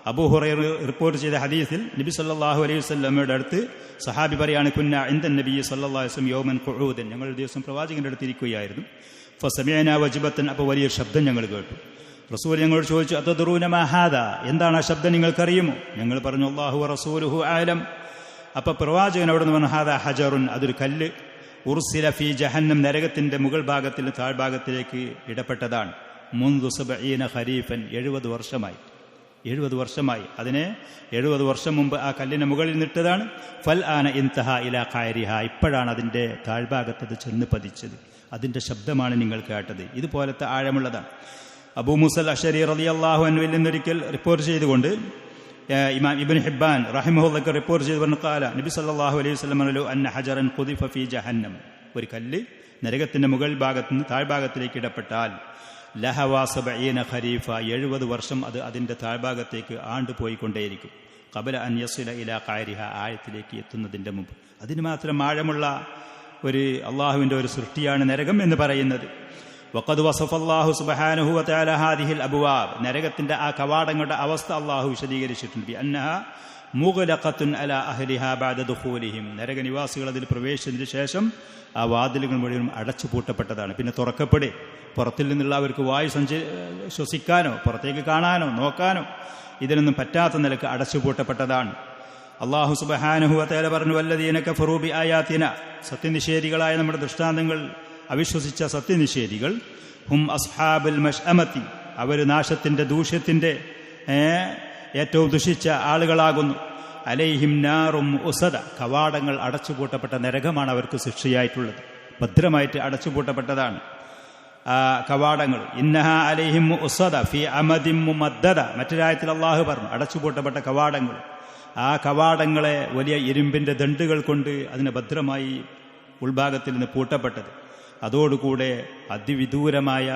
അബൂ ഹുറൈറ റിപ്പോർട്ട് ചെയ്ത ഹദീസിൽ നബി സല്ലല്ലാഹു അലൈഹി വസല്ലമയുടെ അടുത്ത് സഹാബി പറയാണ് കുന്ന ഇൻദൻ നബി സല്ലല്ലാഹു അലൈഹി വസല്ലം യൗമൻ ഖുഊദൻ, ഞങ്ങൾ ഒരു ദിവസം പ്രവാചകന്റെ അടുത്ത് ഇരിക്കുകയായിരുന്നു. ഫസമിഅനാ വജ്ബത്തൻ, അപ്പോൾ വലിയ ശബ്ദം ഞങ്ങൾ കേട്ടു. റസൂൽ ഞങ്ങളോട് ചോദിച്ചു അതദ്റൂന മാ ഹാദാ, എന്താണ് ആ ശബ്ദം, നിങ്ങൾക്കറിയുമോ? ഞങ്ങൾ പറഞ്ഞു അല്ലാഹു വ റസൂലുഹു ആലം. അപ്പോൾ പ്രവാചകൻ അവിടെ നിന്ന് പറഞ്ഞു ഹാദാ ഹജറുൻ, അതൊരു കല്ല്, ഉർസില ഫീ ജഹന്നം, നരകത്തിന്റെ മുകൾ ഭാഗത്തിൽ താഴ്ഭാഗത്തിലേക്ക് ഇടപെട്ടതാണ്. മുൻദു 70 ഖരീഫൻ, 70 വർഷമായി. 70 വർഷമായി. അതിനെ 70 വർഷം മുമ്പ് ആ കല്ലിന് മുകളിൽ നിട്ടതാണ്. ഫൽ ആന ഇൻതഹ ഇലാ ഖാരിഹ, ഇപ്പോഴാണ് അതിൻ്റെ താഴ്ഭാഗത്തത് ചെന്ന് പതിച്ചത്. അതിൻ്റെ ശബ്ദമാണ് നിങ്ങൾ കേട്ടത്. ഇതുപോലത്തെ ആഴമുള്ളതാണ്. അബൂ മൂസൽ അശ്അരി റളിയല്ലാഹു അൻഹുവിൽ നിന്നൊരിക്കൽ റിപ്പോർട്ട് ചെയ്തുകൊണ്ട് ഇമാം ഇബ്നു ഹിബ്ബാൻ റഹിമഹുല്ലാഹ് റിപ്പോർട്ട് ചെയ്തു പറഞ്ഞു, ഖാല നബി സല്ലല്ലാഹു അലൈഹി വസല്ലം പറഞ്ഞു, അന്ന ഹജറൻ ഖുദിഫ ഫീ ജഹന്നം, ഒരു കല്ല് നരകത്തിന്റെ മുകൾ ഭാഗത്ത് നിന്ന് താഴ്ഭാഗത്തിലേക്ക് ഇടപെട്ടാൽ ലഹവാ 70 ഖരീഫ, 70 വർഷം അത് അതിന്റെ താഴ്ഭാഗത്തേക്ക് ആണ്ടുപോയിക്കൊണ്ടേയിരിക്കും. ഖബല അൻ യസില ഇലാ ഖാരിഹ, ആയത്തിലേക്ക് എത്തുന്നതിന്റെ മുമ്പ്. അതിന് മാത്രം ആഴമുള്ള ഒരു അള്ളാഹുവിന്റെ ഒരു സൃഷ്ടിയാണ് നരകം എന്ന് പറയുന്നത്. വഖദ് വസഫല്ലാഹു സുബ്ഹാനഹു വതആല ഹാദിഹിൽ അബ്വാബ്, നരകത്തിന്റെ ആ കവാടങ്ങളുടെ അവസ്ഥ അള്ളാഹു വിശദീകരിച്ചിട്ടുണ്ട്. ബിഅന്നഹാ മുഗ്ലഖത്തുൻ അലാ അഹ്ലിഹാ ബഅദ ദുഖൂലിഹിം, നരകനിവാസികൾ അതിൽ പ്രവേശിച്ചതിന് ശേഷം ആ വാതിലുകൾ മുഴുവൻ അടച്ചു പൂട്ടപ്പെട്ടതാണ്. പിന്നെ തുറക്കപ്പെടെ പുറത്തിൽ നിന്നുള്ള അവർക്ക് വായു ശ്വസിക്കാനോ പുറത്തേക്ക് കാണാനോ നോക്കാനോ ഇതിനൊന്നും പറ്റാത്ത നിലക്ക് അടച്ചു പൂട്ടപ്പെട്ടതാണ്. അല്ലാഹു സുബ്ഹാനഹു വതആല പറഞ്ഞു, വല്ലദീന കഫറൂ ബിആയാതിന, സത്യനിഷേധികളായ നമ്മുടെ ദൃഷ്ടാന്തങ്ങൾ അവിശ്വസിച്ച സത്യനിഷേധികൾ, ഹും അസ്ഹാബുൽ മശ്അമതി, അവർ നാശത്തിന്റെ ദൂഷ്യത്തിന്റെ ഏറ്റവും ദുഷിച്ച ആളുകളാകുന്നു. അലൈഹിം നാറും ഉസദ, കവാടങ്ങൾ അടച്ചുപൂട്ടപ്പെട്ട നരകമാണ് അവർക്ക് ശിക്ഷയായിട്ടുള്ളത്. ഭദ്രമായിട്ട് അടച്ചുപൂട്ടപ്പെട്ടതാണ് ആ കവാടങ്ങൾ. ഇന്നഹ അലൈഹിം ഉസദ ഫീ അമദിൻ മുമദ്ദദ, മറ്റൊരായത്തിൽ അല്ലാഹു പറഞ്ഞു അടച്ചുപൂട്ടപ്പെട്ട കവാടങ്ങൾ. ആ കവാടങ്ങളെ വലിയ ഇരുമ്പിന്റെ ദണ്ടുകൾ കൊണ്ട് അതിനെ ഭദ്രമായി ഉൾഭാഗത്തിൽ നിന്ന് പൂട്ടപ്പെട്ടത്. അതോടുകൂടെ അതിവിദൂരമായ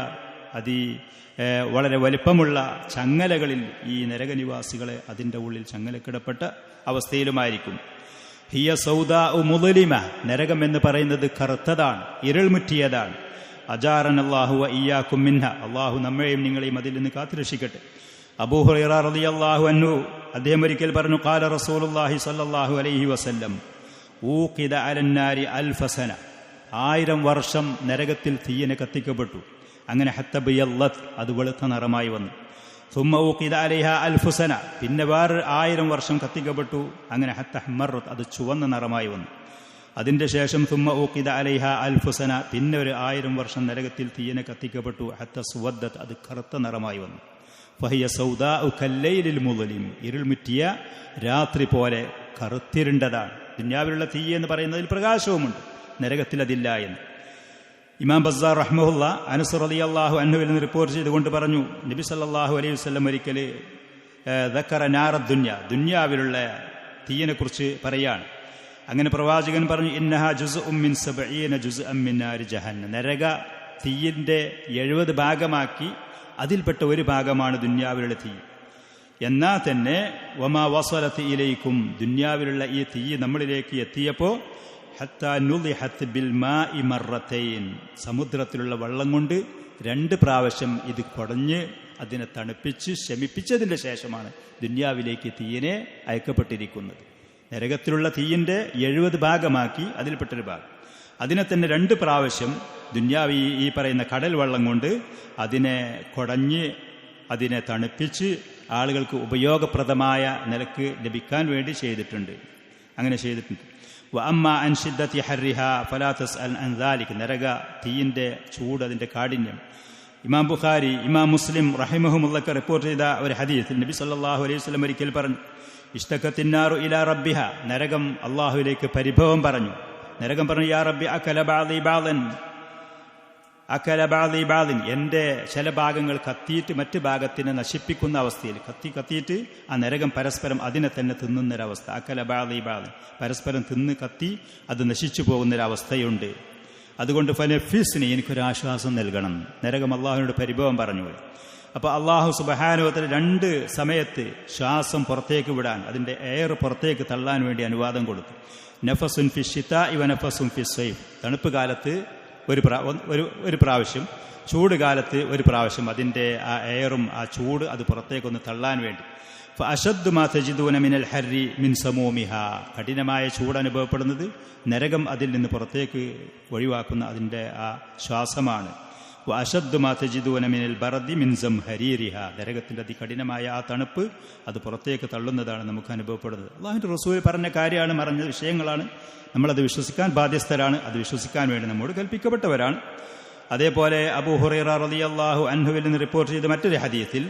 വളരെ വലിപ്പമുള്ള ചങ്ങലകളിൽ ഈ നരകനിവാസികളെ അതിൻ്റെ ഉള്ളിൽ ചങ്ങലക്കിടപ്പെട്ട അവസ്ഥയിലുമായിരിക്കും. ഹിയ സൗദാഉ മുദ്ലിമ, നരകം എന്ന് പറയുന്നത് കറുത്തതാണ്, ഇരുൾമുറ്റിയതാണ്. അജാറൻ അല്ലാഹു വ ഇയ്യാകും മിൻഹ, അല്ലാഹു നമ്മെയും നിങ്ങളെയും അതിൽ നിന്ന് കാത്തുരക്ഷിക്കട്ടെ. അബൂ ഹുറൈറ റളിയല്ലാഹു അൻഹു അദ്ദേഹം ഒരിക്കൽ പറഞ്ഞു, ഖാല റസൂലുള്ളാഹി സ്വല്ലല്ലാഹു അലൈഹി വസല്ലം, ഊഖിദ അലന്നാരി അൽഫ സന, 1000 വർഷം നരകത്തിൽ തീയനെ കത്തിക്കപ്പെട്ടു. അങ്ങനെ ഹത്ത ബിയല്ലത്, അത് വെളുത്ത നിറമായി വന്നു. സുമ്മ ഊഖിദ അലൈഹ അൽഫു സന, പിന്നെ വേറെ 1000 വർഷം കത്തിക്കപ്പെട്ടു. അങ്ങനെ ഹത്ത ഹ്മറത്, അത് ചുവന്ന നിറമായി വന്നു. അതിന്റെ ശേഷം സുമ്മ ഊഖിദ അലൈഹ അൽഫു സന, പിന്നെ ഒരു 1000 വർഷം നരകത്തിൽ തീയനെ കത്തിക്കപ്പെട്ടു. ഹത്ത സുവദ്ദത്, അത് കറുത്ത നിറമായി വന്നു. ഫഹിയ സൗദാഉ കല്ലൈലിൽ മുദ്ലിം, ഇരുൾമുറ്റിയ രാത്രി പോലെ കറുത്തിരുണ്ടതാണ്. ദുനിയാവിലുള്ള തീ എന്ന് പറയുന്നതിൽ പ്രകാശവുമുണ്ട്, നരകത്തിൽ അതില്ല എന്ന് ഇമാം ബസ്സാർ റഹ്മഹുല്ല അനസ് റളിയല്ലാഹു അൻഹുവിൽ നിന്ന് റിപ്പോർട്ട് ചെയ്തുകൊണ്ട് പറഞ്ഞു, നബി സല്ലല്ലാഹു അലൈഹി വസല്ലം ഒരിക്കൽ ദക്കറ നാറ ദുനിയ, ദുനിയാവിലുള്ള തീയിനെ കുറിച്ച് പറയാണ്. അങ്ങനെ പ്രവാചകൻ പറഞ്ഞു, ഇന്നഹാ ജുസ്ഉം മിൻ 70 ജുസ്അൻ മിൻ നാരി ജഹന്നം, നരക തീയിന്റെ 70 ഭാഗമാക്കി അതിൽപ്പെട്ട ഒരു ഭാഗമാണ് ദുനിയാവിലുള്ള തീ. എന്നാൽ തന്നെ വമാ വസലത്ത് ഇലൈക്കും, ദുനിയാവിലുള്ള ഈ തീ നമ്മളിലേക്ക് എത്തിയപ്പോൾ ഹത്താ നുളിഹത്ത് ബിൽ മാഇ മറത്തൈൻ, സമുദ്രത്തിലുള്ള വെള്ളം കൊണ്ട് 2 പ്രാവശ്യം ഇത് കുടഞ്ഞ് അതിനെ തണുപ്പിച്ച് ശമിപ്പിച്ചതിൻ്റെ ശേഷമാണ് ദുനിയാവിലേക്ക് തീയിനെ അയക്കപ്പെട്ടിരിക്കുന്നത്. നരകത്തിലുള്ള തീയിൻ്റെ 70 ഭാഗമാക്കി അതിൽപ്പെട്ടൊരു ഭാഗം, അതിനെ തന്നെ 2 പ്രാവശ്യം ദുനിയാവി ഈ പറയുന്ന കടൽ വെള്ളം കൊണ്ട് അതിനെ കുടഞ്ഞ് അതിനെ തണുപ്പിച്ച് ആളുകൾക്ക് ഉപയോഗപ്രദമായ നിലക്ക് ലഭിക്കാൻ വേണ്ടി ചെയ്തിട്ടുണ്ട്. അങ്ങനെ ചെയ്തിട്ടുണ്ട്. വഅമ്മാ അൻ ശിദ്ദതി ഹർരിഹാ ഫലാ തസ്അൽ അൻ ദാലിക, നരക തീയിന്റെ ചൂട്, അതിന്റെ കാഠിന്യം. ഇമാം ബുഖാരി ഇമാം മുസ്ലിം റഹിമഹുമുള്ളാഹ് റിപ്പോർട്ട് ചെയ്ത ഒരു ഹദീസിൽ നബി സല്ലല്ലാഹു അലൈഹി വസല്ലം ഒരിക്കൽ പറഞ്ഞു, ഇഷ്തഖത്തിന്നാറു ഇലാ റബ്ബിഹ, നരകം അല്ലാഹുവിലേക്ക് പരിഭവം പറഞ്ഞു. നരകം പറഞ്ഞു, യാ റബ്ബി അകല ബഅദി ബഅദൻ, അകല ബഅദി ബഅദിൻ, എൻ്റെ ചില ഭാഗങ്ങൾ കത്തിയിട്ട് മറ്റു ഭാഗത്തിനെ നശിപ്പിക്കുന്ന അവസ്ഥയിൽ, കത്തിയിട്ട് ആ നരകം പരസ്പരം അതിനെ തന്നെ തിന്നുന്നൊരവസ്ഥ. അകല ബഅദി ബഅദിൻ, പരസ്പരം തിന്ന് കത്തി അത് നശിച്ചു പോകുന്നൊരവസ്ഥയുണ്ട്. അതുകൊണ്ട് ഫനഫിസ്നി, എനിക്കൊരാശ്വാസം നൽകണം. നരകം അള്ളാഹുവിനോട് പരിഭവം പറഞ്ഞു. അപ്പോൾ അള്ളാഹു സുബ്ഹാനഹു വ തആല 2 സമയത്ത് ശ്വാസം പുറത്തേക്ക് വിടാൻ, അതിൻ്റെ എയർ പുറത്തേക്ക് തള്ളാൻ വേണ്ടി അനുവാദം കൊടുത്തു. നഫസുൻ ഫി ശിതാഇ വ നഫസുൻ ഫി സ്വൈഫ്, തണുപ്പ് കാലത്ത് ഒരു പ്രാവശ്യം, ചൂട് കാലത്ത് ഒരു പ്രാവശ്യം അതിൻ്റെ ആ എയറും ആ ചൂട് അത് പുറത്തേക്കൊന്ന് തള്ളാൻ വേണ്ടി. ഫഅശദ്ദു മാ തജിദൂന മിനൽ ഹർരി മിൻ സമൂമിഹ, കഠിനമായ ചൂട് അനുഭവപ്പെടുന്നത് നരകം അതിൽ നിന്ന് പുറത്തേക്ക് ഒഴിവാക്കുന്ന അതിൻ്റെ ആ ശ്വാസമാണ്. വഅശദ്ദു മാ തജിദൂന മിനൽ ബർദി മിൻ സംഹരീരിഹ, നരകത്തിൻ്റെ അതികഠിനമായ ആ തണുപ്പ് അത് പുറത്തേക്ക് തള്ളുന്നതാണ് നമുക്ക് അനുഭവപ്പെടുന്നത്. അല്ലാഹുവിൻ്റെ റസൂൽ പറഞ്ഞ കാര്യമാണ്, മറഞ്ഞ വിഷയങ്ങളാണ്. നമ്മളത് വിശ്വസിക്കാൻ ബാധ്യസ്ഥരാണ്, അത് വിശ്വസിക്കാൻ വേണ്ടി നമ്മോട് കൽപ്പിക്കപ്പെട്ടവരാണ്. അതേപോലെ അബൂ ഹുറൈറ റളിയല്ലാഹു അൻഹുവിൽ നിന്ന് റിപ്പോർട്ട് ചെയ്ത മറ്റൊരു ഹദീസിൽ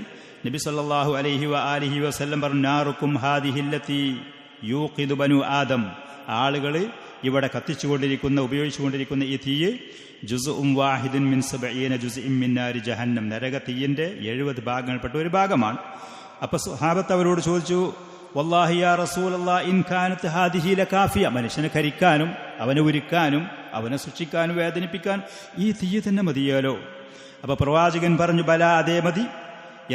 നബി സല്ലല്ലാഹു അലൈഹി വആലിഹി വസല്ലം പറഞ്ഞു, നാറുക്കും ഹാദിഹി അല്ലതി യൂഖിദു ബനു ആദം, ആളുകൾ ഇവിടെ കത്തിച്ചുകൊണ്ടിരിക്കുന്ന ഉപയോഗിച്ചുകൊണ്ടിരിക്കുന്ന ഈ തീയ് ജുസ്ഉം വാഹിദുൻ മിൻ 70 ജുസ്ഇൻ മിൻ നാരി ജഹന്നം, നരക തീയിന്റെ 70 ഭാഗങ്ങൾപ്പെട്ട ഒരു ഭാഗമാണ്. അപ്പോൾ സ്വഹാബത്ത് അവരോട് ചോദിച്ചു, വല്ലാഹി യാ റസൂലല്ലാഹ് ഇൻ കാനത്ത് ഹാദിഹി ലകാഫിയ, മനുഷ്യനെ കരിക്കാനും അവനെ ഉരുക്കാനും അവനെ സൃഷ്ടിക്കാനും വേദനിപ്പിക്കാൻ ഈ തീയ് തന്നെ മതിയാലോ? അപ്പോൾ പ്രവാചകൻ പറഞ്ഞു, ബല, അതേ മതി.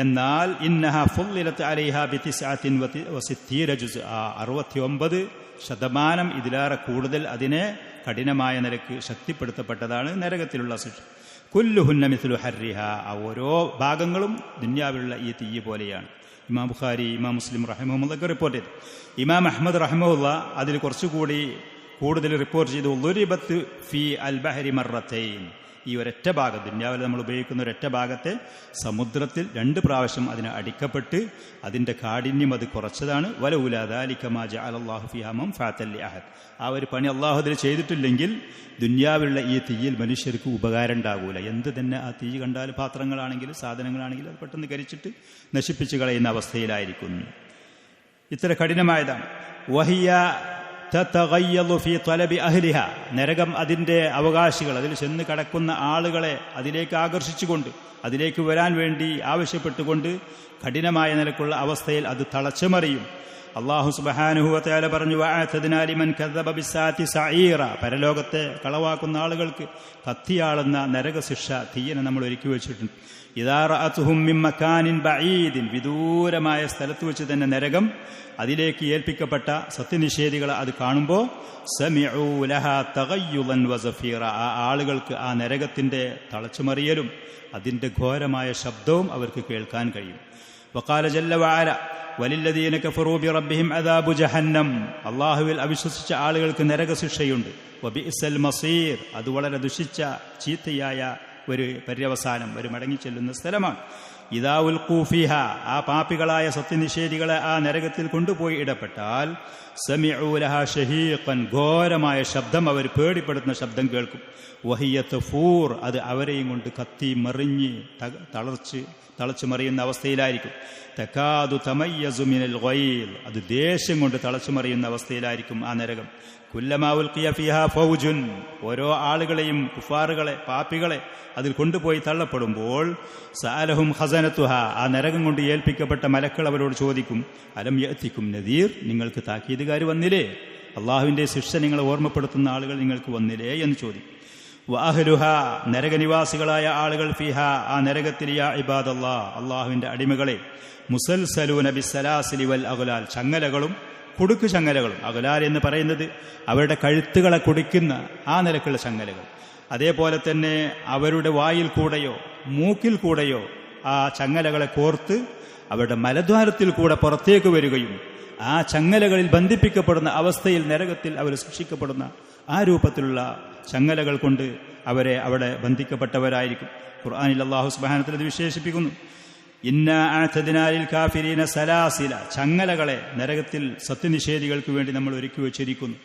എന്നാൽ ഇന്നഹ ഫുള്ളിലത്ത് അലൈഹാ ബിതിസ്അത്തിൻ വസിത്തീന ജുസ്അ, 69% ഇതിലേറെ കൂടുതൽ അതിനെ കഠിനമായ നിലക്ക് ശക്തിപ്പെടുത്തപ്പെട്ടതാണ് നരകത്തിലുള്ള ശിക്ഷ. കുല്ലുഹുന്ന മിസ്ലു ഹർരിഹ, ആ ഓരോ ഭാഗങ്ങളും ദുനിയാവിലുള്ള ഈ തീയ് പോലെയാണ്. ഇമാം ബുഖാരി, ഇമാം മുസ്ലിം റഹിമഹുള്ളാഹ് റിപ്പോർട്ട് ചെയ്തു. ഇമാം അഹ്മദ് റഹിമഹുള്ളാഹ് അതിൽ കുറച്ചുകൂടി കൂടുതൽ റിപ്പോർട്ട് ചെയ്തു, ളുരിബത്ത് ഫി അൽ ബഹരി മർറത്തൈൻ, ഈ ഒരൊറ്റ ഭാഗം ദുനിയാവിൽ നമ്മൾ ഉപയോഗിക്കുന്ന ഒരൊറ്റ ഭാഗത്തെ സമുദ്രത്തിൽ 2 പ്രാവശ്യം അതിന് അടിക്കപ്പെട്ട് അതിൻ്റെ കാഠിന്യം അത് കുറച്ചതാണ്. വലൗലാ ദാലിക മാ ജഅലല്ലാഹു ഫീഹാ മൻഫഅതൻ ലിഅഹദ്, ആ ഒരു പണി അള്ളാഹു അതിൽ ചെയ്തിട്ടില്ലെങ്കിൽ ദുനിയാവിലുള്ള ഈ തീയിൽ മനുഷ്യർക്ക് ഉപകാരം ഉണ്ടാകൂല. എന്ത് തന്നെ ആ തീ കണ്ടാൽ, പാത്രങ്ങളാണെങ്കിലും സാധനങ്ങളാണെങ്കിലും അത് പെട്ടെന്ന് കരിച്ചിട്ട് നശിപ്പിച്ച് കളയുന്ന അവസ്ഥയിലായിരിക്കുന്നു. ഇത്ര കഠിനമായതാണ്. വഹിയ തതഗയ്യളു ഫീ തലബി അഹ്ലിഹ, നരകം അതിൻ്റെ അവകാശികൾ, അതിൽ ചെന്ന് കടക്കുന്ന ആളുകളെ അതിലേക്ക് ആകർഷിച്ചുകൊണ്ട് അതിലേക്ക് വരാൻ വേണ്ടി ആവശ്യപ്പെട്ടുകൊണ്ട് കഠിനമായ നിലക്കുള്ള അവസ്ഥയിൽ അത് തളച്ചുമറിയും. അല്ലാഹു സുബ്ഹാനഹു വ തആല പറഞ്ഞു, വഅതദ്നാ ലിമൻ കദ്ദബ ബിസ്സാഅതി സഈറ, പരലോകത്തെ കളവാക്കുന്ന ആളുകൾക്ക് കത്തിയാളുന്ന നരകശിക്ഷ തീയനെ നമ്മൾ ഒരുക്കി വെച്ചിട്ടുണ്ട്. ഇദാ റഅതുഹും മിൻ മകാനിൻ ബഈദിൻ, വിദൂരമായ സ്ഥലത്ത് വെച്ച് തന്നെ നരകം അതിലേക്ക് ഏൽപ്പിക്കപ്പെട്ട സത്യനിഷേധികളെ അത് കാണുമ്പോൾ സമിഉ ലഹാ തഗയ്യുളൻ വസഫീറ, ആ ആളുകൾക്ക് ആ നരകത്തിൻ്റെ തളച്ചുമറിയലും അതിൻ്റെ ഘോരമായ ശബ്ദവും അവർക്ക് കേൾക്കാൻ കഴിയും. വഖാല ജല്ല വഅല വലില്ലദീന കഫറൂ ബിറബ്ബിഹിം അദാബു ജഹന്നം, അല്ലാഹുവിൽ അവിശ്വസിച്ച ആളുകൾക്ക് നരകശിക്ഷയുണ്ട്. വബിഇസൽ മസീർ, അത് വളരെ ദുഷിച്ച ചീത്തയായ ഒരു പര്യവസാനം, ഒരു മടങ്ങിച്ചെല്ലുന്ന സ്ഥലമാണ്. ഇദാ ഉൽഖൂ ഫീഹ, ആ പാപികളായ സത്യനിഷേധികളെ ആ നരകത്തിൽ കൊണ്ടുപോയി ഇടപെട്ടാൽ സമിഉ ലഹാ ഷഹീഖൻ, ഘോരമായ ശബ്ദം, അവർ പേടിപ്പെടുത്തുന്ന ശബ്ദം കേൾക്കും. വഹിയ തഫൂർ, അത് അവരെയും കൊണ്ട് കത്തി മറിഞ്ഞ് തളച്ചു മറിയുന്ന അവസ്ഥയിലായിരിക്കും. തകാദു തമയ്യസു മിനൽ ഗൈൽ, അത് ദേഷ്യം കൊണ്ട് തളച്ചു മറിയുന്ന അവസ്ഥയിലായിരിക്കും ആ നരകം. കുല്ലമാ ഉൽഖിയ ഫീഹാ ഫൗജുൻ, ഓരോ ആളുകളെയും, കുഫാറുകളെ, പാപികളെ അതിൽ കൊണ്ടുപോയി തള്ളപ്പെടുമ്പോൾ സഅലഹും ഖസനതുഹ, ആ നരകം കൊണ്ട് ഏൽപ്പിക്കപ്പെട്ട മലക്കൾ അവരോട് ചോദിക്കും, അലം യഅതികും നദീർ, നിങ്ങൾക്ക് താക്കീതുകാർ വന്നില്ലേ? അള്ളാഹുവിൻ്റെ ശിക്ഷ നിങ്ങളെ ഓർമ്മപ്പെടുത്തുന്ന ആളുകൾ നിങ്ങൾക്ക് വന്നില്ലേ എന്ന് ചോദിക്കും. വഅഹ്ലുഹ, നരകനിവാസികളായ ആളുകൾ ഫിഹ, ആ നരകത്തിൽ, യാ ഇബാദല്ലാഹ്, അള്ളാഹുവിൻ്റെ അടിമകളെ, മുസൽസലൂന ബിസ്സലാസിലി വൽ അഗ്ലാൽ, ചങ്ങലകളും കുടുക്ക് ചങ്ങലകളും. അഗ്ലാൽ എന്ന് പറയുന്നത് അവരുടെ കഴുത്തുകളെ കുടിക്കുന്ന ആ നിലക്കുള്ള ചങ്ങലകൾ. അതേപോലെ തന്നെ അവരുടെ വായിൽ കൂടെയോ മൂക്കിൽ കൂടെയോ ആ ചങ്ങലകളെ കോർത്ത് അവരുടെ മലദ്വാരത്തിൽ കൂടെ പുറത്തേക്ക് വരികയും ആ ചങ്ങലകളിൽ ബന്ധിപ്പിക്കപ്പെടുന്ന അവസ്ഥയിൽ നരകത്തിൽ അവർ ശിക്ഷിക്കപ്പെടുന്ന ആ രൂപത്തിലുള്ള ചങ്ങലകൾ കൊണ്ട് അവരെ അവിടെ ബന്ധിക്കപ്പെട്ടവരായിരിക്കും. ഖുർആനിൽ അല്ലാഹു സുബ്ഹാനഹു വ തആല ഇത് വിശേഷിപ്പിക്കുന്നു. ഇന്നാ അഅ്തദ്നാ ലിൽ കാഫിരീന സലാസില, ചങ്ങലകളെ നരകത്തിൽ സത്യനിഷേധികൾക്ക് വേണ്ടി നമ്മൾ ഒരുക്കി വെച്ചിരിക്കുന്നു.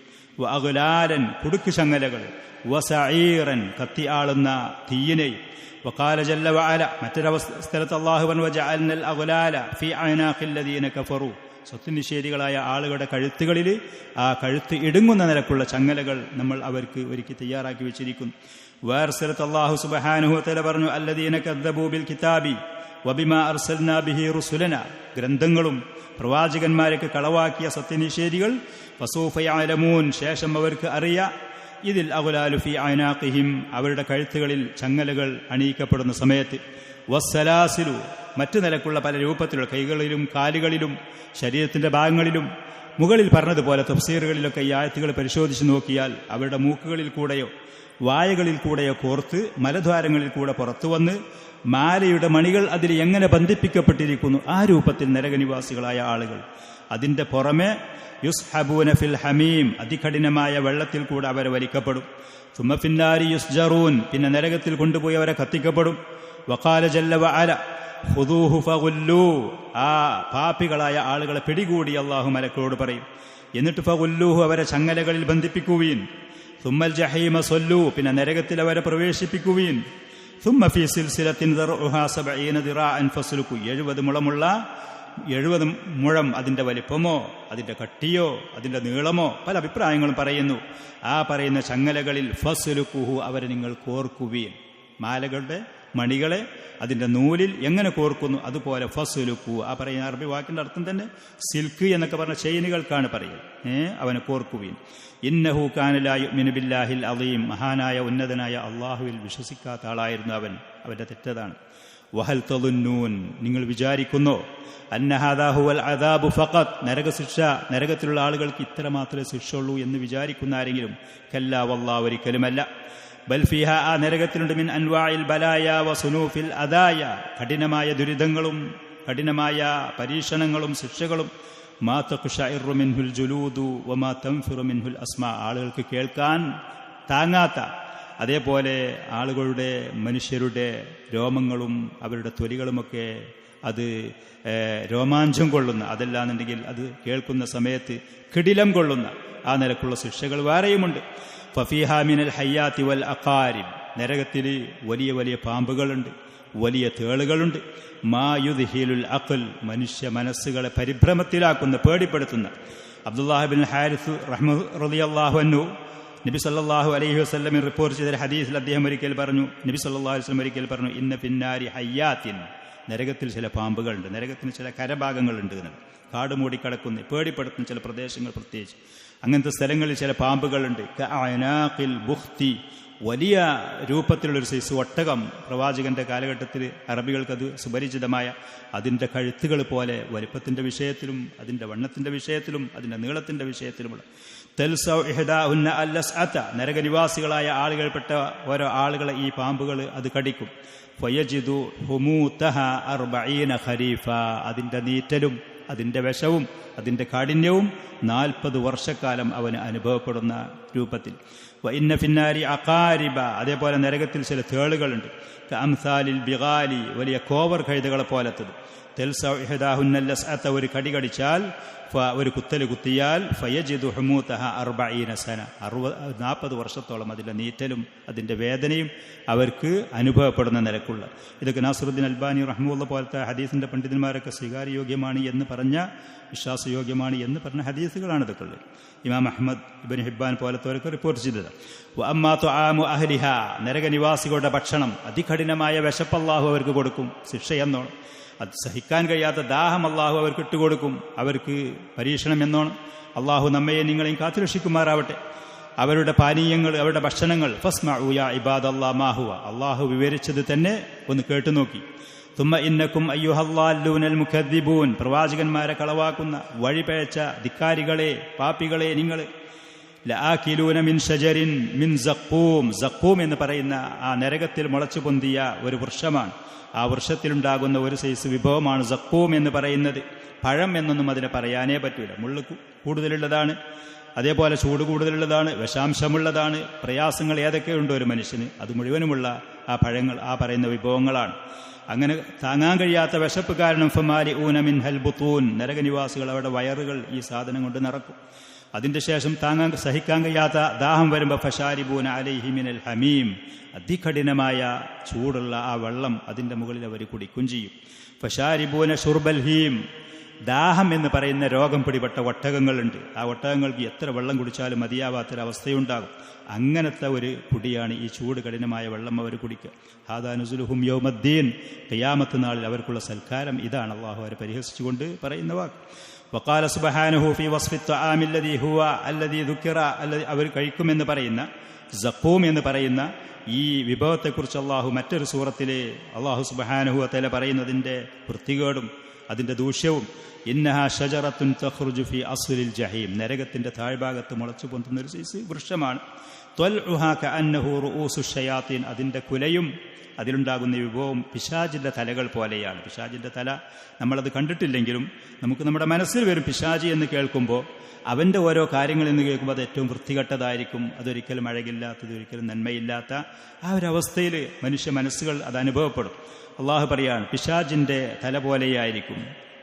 വഅഗ്ലാലൻ, കുടുക്ക് ചങ്ങലകൾ, വസഈറൻ, കത്തി ആളുന്ന തീയിനെയും. വഖാല ജല്ല വഅല, മറ്റൊരവസ്ഥലത്ത് അല്ലാഹു പറഞ്ഞു, വജഅൽനൽ അഗ്ലാല ഫീ അഅനാഖിൽ ലദീന കഫറു, സത്യനിഷേധികളായ ആളുകളുടെ കഴുത്തുകളിൽ ആ കഴുത്ത് ഇടുങ്ങുന്ന നിലക്കുള്ള ചങ്ങലകൾ നമ്മൾ അവർക്ക് ഒരുക്കി തയ്യാറാക്കി വെച്ചിരിക്കുന്നു. വേറെ സ്ഥലത്ത് അല്ലാഹു സുബ്ഹാനഹു വ തആല പറഞ്ഞു, അല്ലദീന കദ്ദബൂ ബിൽ കിതാബി വബിമാ അർസൽനാ ബിഹി റുസുലന, ഗ്രന്ഥങ്ങളും പ്രവാചകന്മാരൊക്കെ കളവാക്കിയ സത്യനിഷേധികൾ, ഫസൂഫ യഅലമൂൻ, ശേഷം അവർക്ക് അറിയാം, ഇതിൽ അഗ്ലാലു ഫീ അഅനാഖിഹിം, അവരുടെ കഴുത്തുകളിൽ ചങ്ങലകൾ അണിയിക്കപ്പെടുന്ന സമയത്ത്, വസ്സലാസിലു, മറ്റു നിലക്കുള്ള പല രൂപത്തിലുള്ള കൈകളിലും കാലുകളിലും ശരീരത്തിന്റെ ഭാഗങ്ങളിലും, മുകളിൽ പറഞ്ഞതുപോലെ തഫ്സീറുകളിലൊക്കെ ഈ ആയത്തുകൾ പരിശോധിച്ച് നോക്കിയാൽ അവരുടെ മൂക്കുകളിൽ കൂടെയോ വായകളിൽ കൂടെയോ കോർത്ത് മലദ്വാരങ്ങളിൽ കൂടെ പുറത്തു വന്ന് മാലയുടെ മണികൾ അതിൽ എങ്ങനെ ബന്ധിപ്പിക്കപ്പെട്ടിരിക്കുന്നു ആ രൂപത്തിൽ നരകനിവാസികളായ ആളുകൾ. അതിന്റെ പുറമെ യുസ്ഹബൂന ഫിൽ ഹമീം, അതികഠിനമായ വെള്ളത്തിൽ കൂടെ അവരെ വലിക്കപ്പെടും. സുമ്മ ഫിന്നാരി യുസ്ജറൂൻ, പിന്നെ നരകത്തിൽ കൊണ്ടുപോയി അവരെ കത്തിക്കപ്പെടും. വഖാല ജല്ല വഅല ഖുദൂഹു ഫഗുല്ലൂ, ആ പാപികളായ ആളുകളെ പിടികൂടി അല്ലാഹു മലക്കളോട് പറയും. എന്നിട്ട് ഫഗുല്ലൂഹു, അവരെ ചങ്ങലകളിൽ ബന്ധിപ്പിക്കുവീൻ. സുമ്മൽ ജഹീമ സൊല്ലൂ, പിന്നെ നരകത്തിൽ അവരെ പ്രവേശിപ്പിക്കുവീൻ. ثم في سلسلة ذرعها 70 ذراعا فاسلكوا 70 മുഴം അതിന്റെ വലിപ്പമോ അതിന്റെ കട്ടിയോ അതിന്റെ നീളമോ പല അഭിപ്രായങ്ങളും പറയുന്നു. ആ പറയുന്ന ചങ്ങലകളിൽ ഫസ്ലുക്കുഹു അവരെ നിങ്ങൾ കോർക്കുവീൻ. മാലകളുടെ മണികളെ അതിന്റെ നൂലിൽ എങ്ങനെ കോർക്കുന്നു അതുപോലെ ഫസ്ലുക്കു. ആ പറയുന്ന അറബി വാക്കിന്റെ അർത്ഥം തന്നെ സിൽക്ക് എന്നൊക്കെ പറഞ്ഞ ചെയിനുകൾക്കാണ് പറയുക. അവനെ കോർക്കുവീൻ. ഇന്നഹു കാന ലാ യുഅ്മിനു ബില്ലാഹിൽ അളീം. മഹാനായ ഉന്നതനായ അള്ളാഹുവിൽ വിശ്വസിക്കാത്ത ആളായിരുന്നു അവൻ. അവന്റെ തെറ്റതാണ്. വഹൽ തളുന്നൂൻ, നിങ്ങൾ വിചാരിക്കുന്നോ അന്ന ഹാദാ ഹുവൽ അദാബു ഫഖത്ത്, നരകശിക്ഷ, നരകത്തിലുള്ള ആളുകൾക്ക് ഇത്ര മാത്രമേ ശിക്ഷ ഉള്ളൂ എന്ന് വിചാരിക്കുന്ന ആരെങ്കിലും? കല്ലാ വല്ലാഹ്, ഒരിക്കലുമല്ല. ബൽ ഫീഹ, ആ നരകത്തിലുണ്ട് മിൻ അൻവാഇൽ ബലായ വസുനൂഫിൽ അദായ, കഠിനമായ ദുരിതങ്ങളും കഠിനമായ പരീക്ഷണങ്ങളും ശിക്ഷകളും. മാ തഖ്ശഇറു മിൻഹുൽ ജുലൂദു വമാ തൻഫിറു മിൻഹുൽ അസ്മാ, ആളുകൾക്ക് കേൾക്കാൻ താങ്ങാത്ത, അതേപോലെ ആളുകളുടെ മനുഷ്യരുടെ രോമങ്ങളും അവരുടെ തൊലികളുമൊക്കെ അത് രോമാഞ്ചം കൊള്ളുന്ന, അതല്ലാന്നുണ്ടെങ്കിൽ അത് കേൾക്കുന്ന സമയത്ത് കിടിലം കൊള്ളുന്ന ആ നിലക്കുള്ള ശിക്ഷകൾ വേറെയുമുണ്ട്. ഫഫീഹാ മിനൽ ഹയ്യാത്തി വൽ അഖാരിബ്, നരകത്തിൽ വലിയ വലിയ പാമ്പുകളുണ്ട്, വലിയ തേളുകളുണ്ട്. മാ യുദ്ഹിലുൽ അഖൽ, മനുഷ്യ മനസ്സുകളെ പരിഭ്രമത്തിലാക്കുന്ന, പേടിപ്പെടുത്തുന്ന. അബ്ദുല്ലാഹ് ബിൻ ഹാരിസ് റളിയല്ലാഹു അൻഹു നബി സല്ലല്ലാഹു അലൈഹി വസല്ലം റിപ്പോർട്ട് ചെയ്ത ഹദീസിൽ അദ്ദേഹം ഒരിക്കൽ പറഞ്ഞു, നബി സല്ലല്ലാഹു അലൈഹി വസല്ലം ഒരിക്കൽ പറഞ്ഞു, ഇന്ന ഫിന്നാരി ഹയ്യാത്തിൻ, നരകത്തിൽ ചില പാമ്പുകളുണ്ട്, നരകത്തിന് ചില കരഭാഗങ്ങളുണ്ട് എന്ന്. കാട് മൂടിക്കിടക്കുന്ന പേടിപ്പെടുത്തുന്ന ചില പ്രദേശങ്ങൾ, പ്രത്യേകിച്ച് അങ്ങനത്തെ സ്ഥലങ്ങളിൽ ചില പാമ്പുകളുണ്ട്. കഅനാഖിൽ ബുഖ്തി, വലിയ രൂപത്തിലുള്ളൊരു സൈസ് ഒട്ടകം. പ്രവാചകന്റെ കാലഘട്ടത്തിൽ അറബികൾക്കത് സുപരിചിതമായ അതിൻ്റെ കഴുത്തുകൾ പോലെ വലിപ്പത്തിൻ്റെ വിഷയത്തിലും അതിൻ്റെ വണ്ണത്തിൻ്റെ വിഷയത്തിലും അതിൻ്റെ നീളത്തിൻ്റെ വിഷയത്തിലുമുള്ള. തൽസൗ ഇഹ്ദാഹുന്ന അല്ലസ്അത, നരകനിവാസികളായ ആളുകൾപ്പെട്ട ഓരോ ആളുകളെ ഈ പാമ്പുകൾ അത് കടിക്കും. ഫയജിദു ഹുമൂതഹ 40 ഖരീഫ, അതിൻ്റെ നീറ്റലും അതിൻ്റെ വിഷവും അതിൻ്റെ കാഠിന്യവും 40 വർഷക്കാലം അവന് അനുഭവപ്പെടുന്ന രൂപത്തിൽ. വഇന്ന ഫിന്നാരി അഖാരിബ, അതേപോലെ നരകത്തിൽ ചില തേളുകളുണ്ട്. കഅംസാലിൽ ബിഗാലി, വലിയ കോവർ കഴുതകളെ പോലത്തത്. തെൽസൗ ഇഹ്ദാഹുന്ന ലസ്അത, ഒരു കടി കടിച്ചാൽ, ഒരു കുത്തല് കുത്തിയാൽ, ഫയജിദു ഹുമൂതഹ 40 സന, 40 വർഷത്തോളം അതിൻ്റെ നീറ്റലും അതിൻ്റെ വേദനയും അവർക്ക് അനുഭവപ്പെടുന്ന നിലക്കുള്ള. ഇതൊക്കെ നാസിറുദ്ദീൻ അൽബാനി റഹ്മത്തുള്ളാഹി പോലത്തെ ഹദീസിൻ്റെ പണ്ഡിതന്മാരൊക്കെ സ്വീകാര്യയോഗ്യമാണ് എന്ന് പറഞ്ഞ, വിശ്വാസയോഗ്യമാണ് എന്ന് പറഞ്ഞ ഹദീസുകളാണ് ഇതൊക്കെ ഉള്ളത്. ഇമാം അഹ്മദ് ഇബ്നു ഹിബ്ബാൻ പോലത്തവരൊക്കെ റിപ്പോർട്ട് ചെയ്തത്. വഅമ്മാ തുആമു അഹ്ലിഹ, നരകനിവാസികളുടെ ഭക്ഷണം, അതികഠിനമായ വിശപ്പ് അല്ലാഹു അവർക്ക് കൊടുക്കും, ശിക്ഷ എന്നോണം. അത് സഹിക്കാൻ കഴിയാത്ത ദാഹം അല്ലാഹു അവർക്ക് ഇട്ടുകൊടുക്കും, അവർക്ക് പരീക്ഷണം എന്നോണം. അല്ലാഹു നമ്മയും നിങ്ങളെയും കാത്തുരക്ഷിക്കുമാറാവട്ടെ. അവരുടെ പാനീയങ്ങൾ, അവരുടെ ഭക്ഷണങ്ങൾ. ഫസ്മഉ യാ ഇബാദല്ലാഹ് മാ ഹുവ, അല്ലാഹു വിവരിച്ചത് തന്നെ ഒന്ന് കേട്ടുനോക്കി. തുമ്മ ഇന്നക്കും അയ്യുഹല്ലാലൂനൽ മുകദ്ദിബൂൻ, പ്രവാചകന്മാരെ കളവാക്കുന്ന വഴിപഴച്ച ധിക്കാരികളെ, പാപ്പികളെ നിങ്ങൾ. ലആകിലൂന മിൻ ഷജരിൻ മിൻ സഖൂം, സഖൂം എന്ന് പറയുന്ന ആ നരകത്തിൽ മുളച്ചു പൊന്തിയ ഒരു വൃക്ഷമാണ്. ആ വൃക്ഷത്തിലുണ്ടാകുന്ന ഒരു സൈസ് വിഭവമാണ് സഖൂം എന്ന് പറയുന്നത്. പഴം എന്നൊന്നും അതിനെ പറയാനേ പറ്റൂല. മുള്ളു കൂടുതലുള്ളതാണ്, അതേപോലെ ചൂട് കൂടുതലുള്ളതാണ്, വിഷാംശമുള്ളതാണ്. പ്രയാസങ്ങൾ ഏതൊക്കെയുണ്ടോ ഒരു മനുഷ്യന്, അത് മുഴുവനുമുള്ള ആ പഴങ്ങൾ, ആ പറയുന്ന വിഭവങ്ങളാണ്. അങ്ങനെ താങ്ങാൻ കഴിയാത്ത വിശപ്പ് കാരണം ഫമാലിഊന മിൻഹൽ ബുത്തൂൻ, നരകനിവാസികൾ അവരുടെ വയറുകൾ ഈ സാധനം കൊണ്ട് നിറക്കും. അതിൻ്റെ ശേഷം സഹിക്കാൻ കഴിയാത്ത ദാഹം വരുമ്പോൾ ഫശാരിബൂന അലൈഹി മിനൽ ഹമീം, അതികഠിനമായ ചൂടുള്ള ആ വെള്ളം അതിൻ്റെ മുകളിൽ അവർ കുടിക്കും ചെയ്യും. ഫശാരിബൂന ഷുർബൽ ഹീം, ദാഹം എന്ന് പറയുന്ന രോഗം പിടിപെട്ട ഒട്ടകങ്ങളുണ്ട്. ആ ഒട്ടകങ്ങൾക്ക് എത്ര വെള്ളം കുടിച്ചാലും മതിയാവാത്തൊരവസ്ഥയുണ്ടാകും. അങ്ങനത്തെ ഒരു കുടിയാണ് ഈ ചൂട് കഠിനമായ വെള്ളം അവർ കുടിക്കുക. ഹാദാ നുസുലുഹും യൗമദ്ദീൻ, ഖിയാമത്ത് നാളിൽ അവർക്കുള്ള സൽക്കാരം ഇതാണ്. അള്ളാഹു അവരെ പരിഹസിച്ചുകൊണ്ട് പറയുന്ന വാക്ക്. വഖാല സുബ്ഹാനഹു ഫീ വസ്ഫി ത്വആമി അല്ലദീ ഹുവ അല്ലദീ ദുക്കിറ, അവർ കഴിക്കുമെന്ന് പറയുന്ന സഖൂം എന്ന് പറയുന്ന ഈ വിഭവത്തെക്കുറിച്ച് അള്ളാഹു മറ്റൊരു സൂറത്തിലെ അള്ളാഹു സുബ്ഹാനഹു വതആല പറയുന്നതിൻ്റെ വൃത്തികേടും അതിൻ്റെ ദൂഷ്യവും. ഇന്നഹ ഷജറത്തുൻ തഖ്റുജു ഫീ അസ്ലിൽ ജഹീം, നരകത്തിൻ്റെ താഴ്ഭാഗത്ത് മുളച്ചു പൊന്തുന്ന ഒരു സൈസ് വൃക്ഷമാണ്. ത്വൽഉഹാ കഅന്നഹു റൂഉസു ഷയാത്തീൻ, അതിൻ്റെ കുലയും അതിലുണ്ടാകുന്ന വിഭവം പിശാചിൻ്റെ തലകൾ പോലെയാണ്. പിശാചിൻ്റെ തല നമ്മളത് കണ്ടിട്ടില്ലെങ്കിലും നമുക്ക് നമ്മുടെ മനസ്സിൽ വരും. പിശാചി എന്ന് കേൾക്കുമ്പോൾ അവൻ്റെ ഓരോ കാര്യങ്ങൾ എന്ന് കേൾക്കുമ്പോൾ അത് ഏറ്റവും വൃത്തികെട്ടതായിരിക്കും, അതൊരിക്കലും അഴകില്ലാത്തത്, ഒരിക്കലും നന്മയില്ലാത്ത ആ ഒരവസ്ഥയിൽ മനുഷ്യ മനസ്സുകൾ അത് അനുഭവപ്പെടും. അള്ളാഹു പറയാണ് പിശാചിൻ്റെ തല പോലെയായിരിക്കും.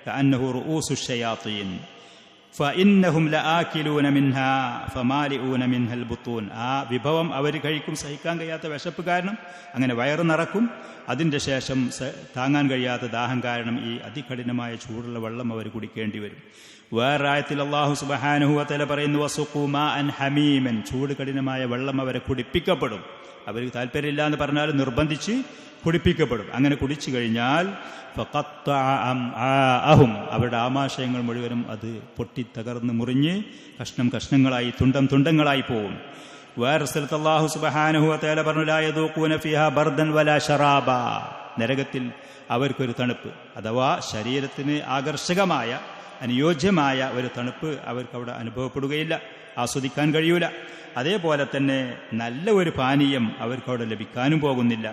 കഅന്നഹു റൂഉസു ഷയാത്തീൻ, ഫഇന്നഹും ലആകിലൂന മിൻഹാ ഫമാലിഊന മിൻഹൽ ബുത്തൂൻ. ആ വിഭവം അവർ കഴിക്കും, സഹിക്കാൻ കഴിയാത്ത വിശപ്പ് കാരണം അങ്ങനെ വയറ് നിറക്കും. അതിൻ്റെ ശേഷം താങ്ങാൻ കഴിയാത്ത ദാഹം കാരണം ഈ അതികഠിനമായ ചൂടുള്ള വെള്ളം അവർ കുടിക്കേണ്ടി വരും. വേറെ ആയത്തിൽ അല്ലാഹു സുബ്ഹാനഹു വ തആല പറയുന്നു, വസുഖൂ മാഅൻ ഹമീമൻ, ചൂട് കഠിനമായ വെള്ളം അവരെ കുടിപ്പിക്കപ്പെടും. അവർക്ക് താല്പര്യമില്ല എന്ന് പറഞ്ഞാൽ നിർബന്ധിച്ച് കുടിപ്പിക്കപ്പെടും. അങ്ങനെ കുടിച്ചു കഴിഞ്ഞാൽ ഫഖത്തഅ അംആഅഹും, അവരുടെ ആമാശയങ്ങൾ മുഴുവനും അത് പൊട്ടിത്തകർന്ന് മുറിഞ്ഞ് കഷ്ണം കഷ്ണങ്ങളായി തുണ്ടങ്ങളായി പോകും. വേറെ സ്ഥലത്ത് അല്ലാഹു സുബ്ഹാനഹു വ തആല പറഞ്ഞു, ലാ യദൂഖൂന ഫീഹാ ബർദൻ വലാ ശറാബ, നരകത്തിൽ അവർക്കൊരു തണുപ്പ് അഥവാ ശരീരത്തിന് ആകർഷകമായ അനുയോജ്യമായ ഒരു തണുപ്പ് അവർക്ക് അവിടെ അനുഭവപ്പെടുകയില്ല, ആസ്വദിക്കാൻ കഴിയൂല. അതേപോലെ തന്നെ നല്ല ഒരു പാനീയം അവർക്ക് അവിടെ ലഭിക്കാനും പോകുന്നില്ല.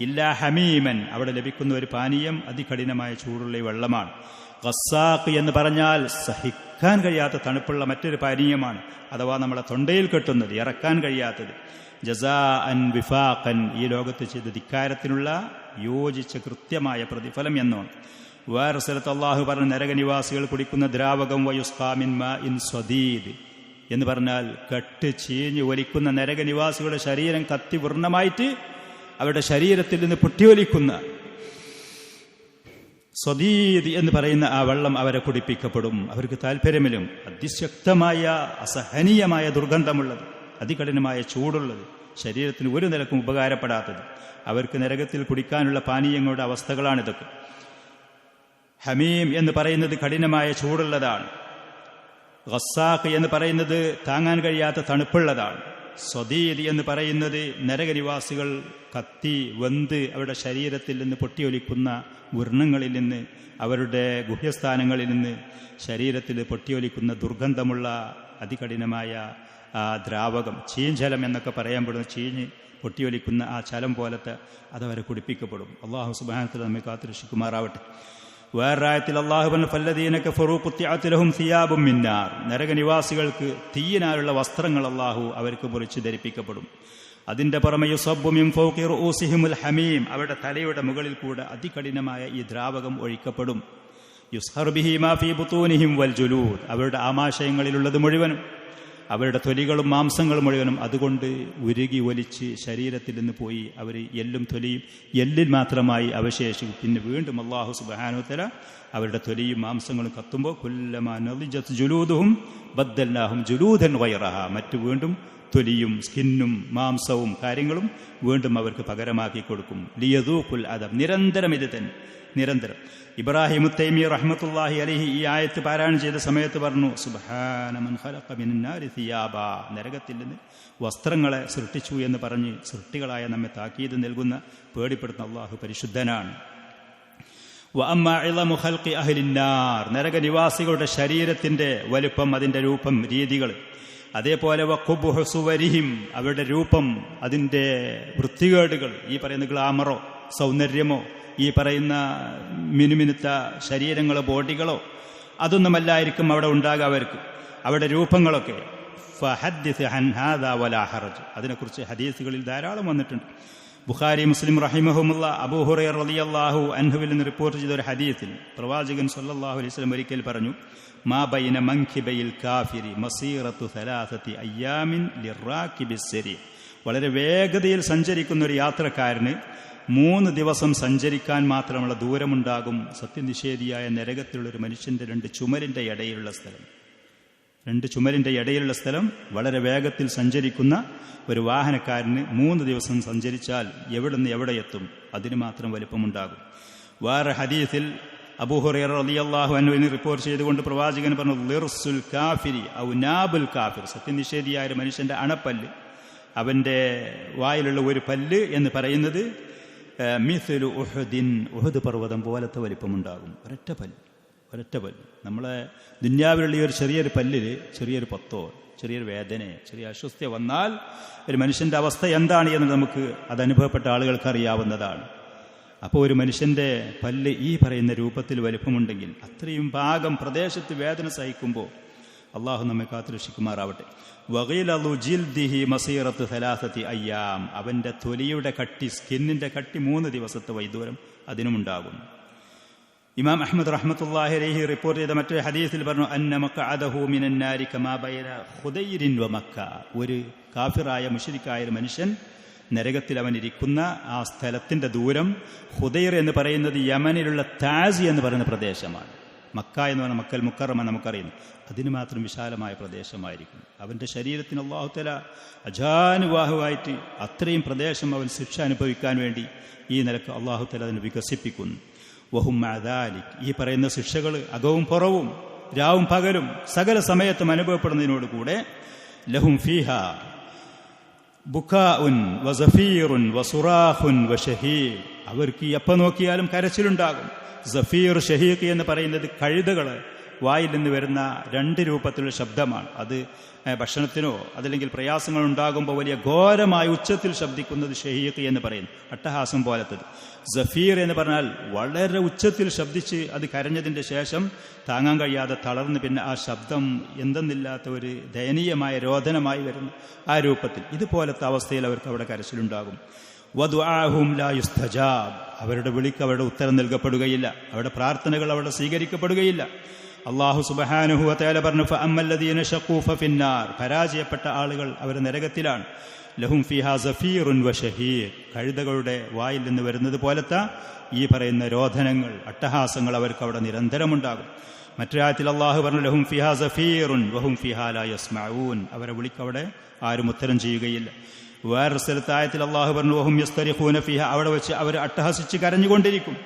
ഇല്ലാ ഹമീമൻ, അവിടെ ലഭിക്കുന്ന ഒരു പാനീയം അതികഠിനമായ ചൂടുള്ള വെള്ളമാണ്. ഖസ്സാഖ് എന്ന് പറഞ്ഞാൽ സഹിക്കാൻ കഴിയാത്ത തണുപ്പുള്ള മറ്റൊരു പാനീയമാണ്, അഥവാ നമ്മളെ തൊണ്ടയിൽ കെട്ടുന്നത്, ഇറക്കാൻ കഴിയാത്തത്. ജസാഅൻ വിഫാഖൻ, ഈ ലോകത്ത് ചെയ്ത ധിക്കാരത്തിനുള്ള യോജിച്ച കൃത്യമായ പ്രതിഫലം എന്നാണ്. വേറെ സ്ഥലത്ത് അല്ലാഹു പറഞ്ഞ നരകനിവാസികൾ കുടിക്കുന്ന ദ്രാവകം വയുസ്ഖാ മിൻ മാഇൻ സ്വദീദ് എന്ന് പറഞ്ഞാൽ കെട്ട് ചീഞ്ഞ് ഒലിക്കുന്ന നരകനിവാസികളുടെ ശരീരം കത്തി വൃണമായിട്ട് അവരുടെ ശരീരത്തിൽ നിന്ന് പൊട്ടിയൊലിക്കുന്ന സ്വദീദ് എന്ന് പറയുന്ന ആ വെള്ളം അവരെ കുടിപ്പിക്കപ്പെടും. അവർക്ക് താല്പര്യമിലും അതിശക്തമായ അസഹനീയമായ ദുർഗന്ധമുള്ളത്, അതികഠിനമായ ചൂടുള്ളത്, ശരീരത്തിന് ഒരു നിലക്കും ഉപകാരപ്പെടാത്തത്. അവർക്ക് നരകത്തിൽ കുടിക്കാനുള്ള പാനീയങ്ങളുടെ അവസ്ഥകളാണിതൊക്കെ. ഹമീം എന്ന് പറയുന്നത് കഠിനമായ ചൂടുള്ളതാണ്. ഖസ്സാഖ് എന്ന് പറയുന്നത് താങ്ങാൻ കഴിയാത്ത തണുപ്പുള്ളതാണ്. സ്വദീദ് എന്ന് പറയുന്നത് നരകനിവാസികൾ കത്തി വെന്ത് അവരുടെ ശരീരത്തിൽ നിന്ന് പൊട്ടിയൊലിക്കുന്ന വർണ്ണങ്ങളിൽ നിന്ന്, അവരുടെ ഗുഹ്യസ്ഥാനങ്ങളിൽ നിന്ന് ശരീരത്തിൽ പൊട്ടിയൊലിക്കുന്ന ദുർഗന്ധമുള്ള അതികഠിനമായ ആ ദ്രാവകം, ചീഞ്ചലം എന്നൊക്കെ പറയാൻ ചീഞ്ഞ് പൊട്ടിയൊലിക്കുന്ന ആ ചലം പോലത്തെ അതവരെ കുടിപ്പിക്കപ്പെടും. അല്ലാഹു സുബ്ഹാനഹു വ തആല നമ്മെ കാത്തുരക്ഷിക്കുമാറാവട്ടെ. വേറായത്തിൽ അല്ലാഹു പറഞ്ഞു, ഫല്ലദീന കഫറൂ ഖുത്തിഅത് ലഹും സിയാബും മിൻ നാർ, നരകനിവാസികൾക്ക് തീയിനാലുള്ള വസ്ത്രങ്ങൾ അല്ലാഹു അവർക്ക് മുറിച്ച് ധരിപ്പിക്കപ്പെടും. അതിന്റെ പുറമെ യുസബ്ബു മിൻ ഫൗഖി റൂസിഹിമുൽ ഹമീം, അവരുടെ തലയുടെ മുകളിൽ കൂടെ അതികഠിനമായ ഈ ദ്രാവകം ഒഴിക്കപ്പെടും. യുസ്ഹർ ബിഹി മാ ഫീ ബുതൂനിഹിം വൽ ജുലൂദ്, അവരുടെ ആമാശയങ്ങളിലുള്ളത് മുഴുവനും, അവരുടെ തൊലികളും മാംസങ്ങളും മുഴുവനും അതുകൊണ്ട് ഉരുകി ഒലിച്ച് ശരീരത്തിൽ നിന്ന് പോയി അവർ എല്ലും തൊലിയും എല്ലിൽ മാത്രമായി അവശേഷിക്കും. പിന്നെ വീണ്ടും അല്ലാഹു സുബ്ഹാനഹു വ തആല അവരുടെ തൊലിയും മാംസങ്ങളും കത്തുമ്പോൾ കുല്ലമാ നളിജത് ജുലൂദുഹും ബദ്ദൽനാഹും ജുലൂദൻ ഗൈറഹാ, മറ്റു വീണ്ടും തൊലിയും സ്കിന്നും മാംസവും കാര്യങ്ങളും വീണ്ടും അവർക്ക് പകരമാക്കി കൊടുക്കും. ലിയദൂഖുൽ അദബ്, നിരന്തരം ഇത് തന്നെ, നിരന്തരം. ഇബ്രാഹിം തൈമി റഹ്മത്തുള്ളാഹി അലൈഹി ഈ ആയത്ത് പാരായണം ചെയ്ത സമയത്ത് പറഞ്ഞു, സുബ്ഹാന മൻ ഖലഖ മിനൻ നാരി സിയാബ, നരകത്തിൽ നിന്ന് വസ്ത്രങ്ങളെ സൃഷ്ടിച്ചു എന്ന് പറഞ്ഞ് സൃഷ്ടികളായ നമ്മെ താക്കീത് നൽകുന്ന പേടിപ്പെടുത്തുന്ന അല്ലാഹു പരിശുദ്ധനാണ്. വഅമ്മാ ഇളമു ഖൽഖി അഹ്ലിൻ നാർ, നരകനിവാസികളുടെ ശരീരത്തിന്റെ വലുപ്പം, അതിന്റെ രൂപം, രീതികൾ, അതേപോലെ വഖുബ്ഹു സുവരിഹിം, അവരുടെ രൂപം, അതിന്റെ വൃത്തികേടുകൾ, ഈ പറയുന്ന ഗ്ലാമറോ സൗന്ദര്യമോ ഈ പറയുന്ന മിനുമിനുത്ത ശരീരങ്ങളോ ബോഡികളോ അതൊന്നുമല്ലായിരിക്കും അവിടെ ഉണ്ടാകുക അവർക്ക്, അവരുടെ രൂപങ്ങളൊക്കെ. ഫഹദ്ദിസ് അൻ ഹാദാ വലാ ഹറജ്, അതിനെക്കുറിച്ച് ഹദീസുകളിൽ ധാരാളം വന്നിട്ടുണ്ട്. ബുഖാരി മുസ്ലിം റഹിമഹുമുള്ള അബൂ ഹുറൈറ റളിയല്ലാഹു അൻഹുവിൽ നിന്ന് റിപ്പോർട്ട് ചെയ്ത ഒരു ഹദീസിൽ പ്രവാചകൻ സല്ലല്ലാഹു അലൈഹി വസല്ലം ഒരിക്കൽ പറഞ്ഞു, മാ ബൈന മൻകിബയിൽ കാഫിരി മസീറത്തു സലാസത്തി അയ്യാമിൻ ലിറാക്കിബിസ് സരി, വളരെ വേഗതയിൽ സഞ്ചരിക്കുന്ന ഒരു യാത്രക്കാരന് 3 ദിവസം സഞ്ചരിക്കാൻ മാത്രമുള്ള ദൂരമുണ്ടാകും സത്യനിഷേധിയായ നരകത്തിലുള്ളൊരു മനുഷ്യന്റെ 2 ചുമരിന്റെ ഇടയിലുള്ള സ്ഥലം. 2 ചുമരിന്റെ ഇടയിലുള്ള സ്ഥലം വളരെ വേഗത്തിൽ സഞ്ചരിക്കുന്ന ഒരു വാഹനക്കാരന് 3 ദിവസം സഞ്ചരിച്ചാൽ എവിടെ നിന്ന് എവിടെ എത്തും, അതിന് മാത്രം വലിപ്പമുണ്ടാകും. വേറെ ഹദീസിൽ അബൂ ഹുറൈറ റളിയല്ലാഹു അൻഹു റിപ്പോർട്ട് ചെയ്തുകൊണ്ട് പ്രവാചകൻ പറഞ്ഞു, ലിർസുൽ കാഫിരി ഔ നാബുൽ കാഫിർ, സത്യനിഷേധിയായ ഒരു മനുഷ്യന്റെ അണപ്പല്ല്, അവന്റെ വായിലുള്ള ഒരു പല്ല് എന്ന് പറയുന്നത് മിസ്ലു ഉഹുദിൻ, ഉഹുദ് പർവ്വതം പോലത്തെ വലിപ്പമുണ്ടാകും. ഒരൊറ്റ പല്ല്. നമ്മളെ ദുന്യാവിലുള്ള ഈ ഒരു ചെറിയൊരു പല്ലിൽ ചെറിയൊരു പത്തോ ചെറിയൊരു വേദനയോ ചെറിയ അസ്വസ്ഥ വന്നാൽ ഒരു മനുഷ്യന്റെ അവസ്ഥ എന്താണ് എന്ന് നമുക്ക് അത് അനുഭവപ്പെട്ട ആളുകൾക്ക് അറിയാവുന്നതാണ്. അപ്പോൾ ഒരു മനുഷ്യന്റെ പല്ല് ഈ പറയുന്ന രൂപത്തിൽ വലിപ്പമുണ്ടെങ്കിൽ അത്രയും ഭാഗം പ്രദേശത്ത് വേദന സഹിക്കുമ്പോൾ അള്ളാഹു നമ്മെ കാത്തുരക്ഷിക്കുമാറാവട്ടെ. വഗീലു ജിൽദിഹി മസീറത്ത് സലാസത്തി അയ്യാം, അവന്റെ തൊലിയുടെ കട്ടി, സ്കിന്നിന്റെ കട്ടി 3 ദിവസത്തെ വൈദൂരം അതിനുമുണ്ടാകും. ഇമാം അഹ്മദ് റഹ്മത്തുള്ളാഹി അലൈഹി റിപ്പോർട്ട് ചെയ്ത മറ്റൊരു ഹദീസിൽ പറഞ്ഞു, അന്ന മഖഅദഹു മിനൻ നാരി കമാ ബൈന ഖുദൈരിൻ വ മക്ക. ഒരു കാഫിറായ മുശ്രിക്കായ ഒരു മനുഷ്യൻ നരകത്തിൽ അവൻ ഇരിക്കുന്ന ആ സ്ഥലത്തിന്റെ ദൂരം, ഖുദൈർ എന്ന് പറയുന്നത് യമനിലുള്ള താസി എന്ന് പറയുന്ന പ്രദേശമാണ്. മക്ക എന്ന് പറഞ്ഞാൽ മക്കൽ മുക്കറമ നമുക്കറിയുന്നു. അതിന് മാത്രം വിശാലമായ പ്രദേശമായിരിക്കും. അവന്റെ ശരീരത്തിന് അല്ലാഹു തആല അജാനുവാഹുവായിട്ട് അത്രയും പ്രദേശം അവൻ ശിക്ഷ അനുഭവിക്കാൻ വേണ്ടി ഈ നിലക്ക് അല്ലാഹു തആല അതിനെ വികസിപ്പിക്കുന്നു. വഹും മഅ ദാലിക്, ഈ പറയുന്ന ശിക്ഷകൾ അകവും പുറവും രാവും പകലും സകല സമയത്തും അനുഭവപ്പെടുന്നതിനോട് കൂടെ ലഹും ഫീഹാ ബുക്കാഉൻ വസഫീറുൻ വസുറാഖുൻ വശഹീഖ്, അവർക്ക് എപ്പോൾ നോക്കിയാലും കരച്ചിലുണ്ടാകും. സഫീർ, ഷഹീഖ് എന്ന് പറയുന്നത് കഴുതകൾ വായിൽ നിന്ന് വരുന്ന രണ്ട് രൂപത്തിലുള്ള ശബ്ദമാണ്. അത് ഭക്ഷണത്തിനോ അതല്ലെങ്കിൽ പ്രയാസങ്ങൾ ഉണ്ടാകുമ്പോൾ വലിയ ഘോരമായ ഉച്ചത്തിൽ ശബ്ദിക്കുന്നത് ഷഹീഖ് എന്ന് പറയുന്നു, അട്ടഹാസം പോലത്തത്. സഫീർ എന്ന് പറഞ്ഞാൽ വളരെ ഉച്ചത്തിൽ ശബ്ദിച്ച് അത് കരഞ്ഞതിൻ്റെ ശേഷം താങ്ങാൻ കഴിയാതെ തളർന്ന് പിന്നെ ആ ശബ്ദം എന്തെന്നില്ലാത്ത ഒരു ദയനീയമായ രോദനമായി വരുന്ന ആ രൂപത്തിൽ, ഇതുപോലത്തെ അവസ്ഥയിൽ അവർക്ക് അവിടെ കരച്ചിലുണ്ടാകും. വദുആഹും ലാ യുസ്തജാബ്, അവരുടെ വിളിക്ക് അവരുടെ ഉത്തരം നൽകപ്പെടുകയില്ല, അവരുടെ പ്രാർത്ഥനകൾ അവിടെ സ്വീകരിക്കപ്പെടുകയില്ല. അല്ലാഹു സുബ്ഹാനഹു വ തആല പറഞ്ഞു, ഫഅമ്മല്ലദീന ശഖൂ ഫഫിന്നാർ, പരാജയപ്പെട്ട ആളുകൾ അവർ നരകത്തിലാണ്. ലഹും ഫീഹാ സഫീറുൻ വശഹീഖ്, കഴുതകളുടെ വായിൽ നിന്ന് വരുന്നത് പോലത്തെ ഈ പറയുന്ന രോധനങ്ങൾ, അട്ടഹാസങ്ങൾ അവർക്ക് അവിടെ നിരന്തരമുണ്ടാകും. മറ്റൊരായത്തിൽ അല്ലാഹു പറഞ്ഞു, ലഹും ഫീഹാ സഫീറുൻ വഹും ഫീഹാ ലാ യസ്മഊൻ, അവരെ വിളിക്കവിടെ ആരും ഉത്തരം ചെയ്യുകയില്ല. വേറൊരു സ്ഥലത്തായത്തിൽ അല്ലാഹു പറഞ്ഞു, വഹും യസ്തരിഖൂന ഫീഹാ, അവിടെ വെച്ച് അവർ അട്ടഹസിച്ച് കരഞ്ഞുകൊണ്ടിരിക്കും.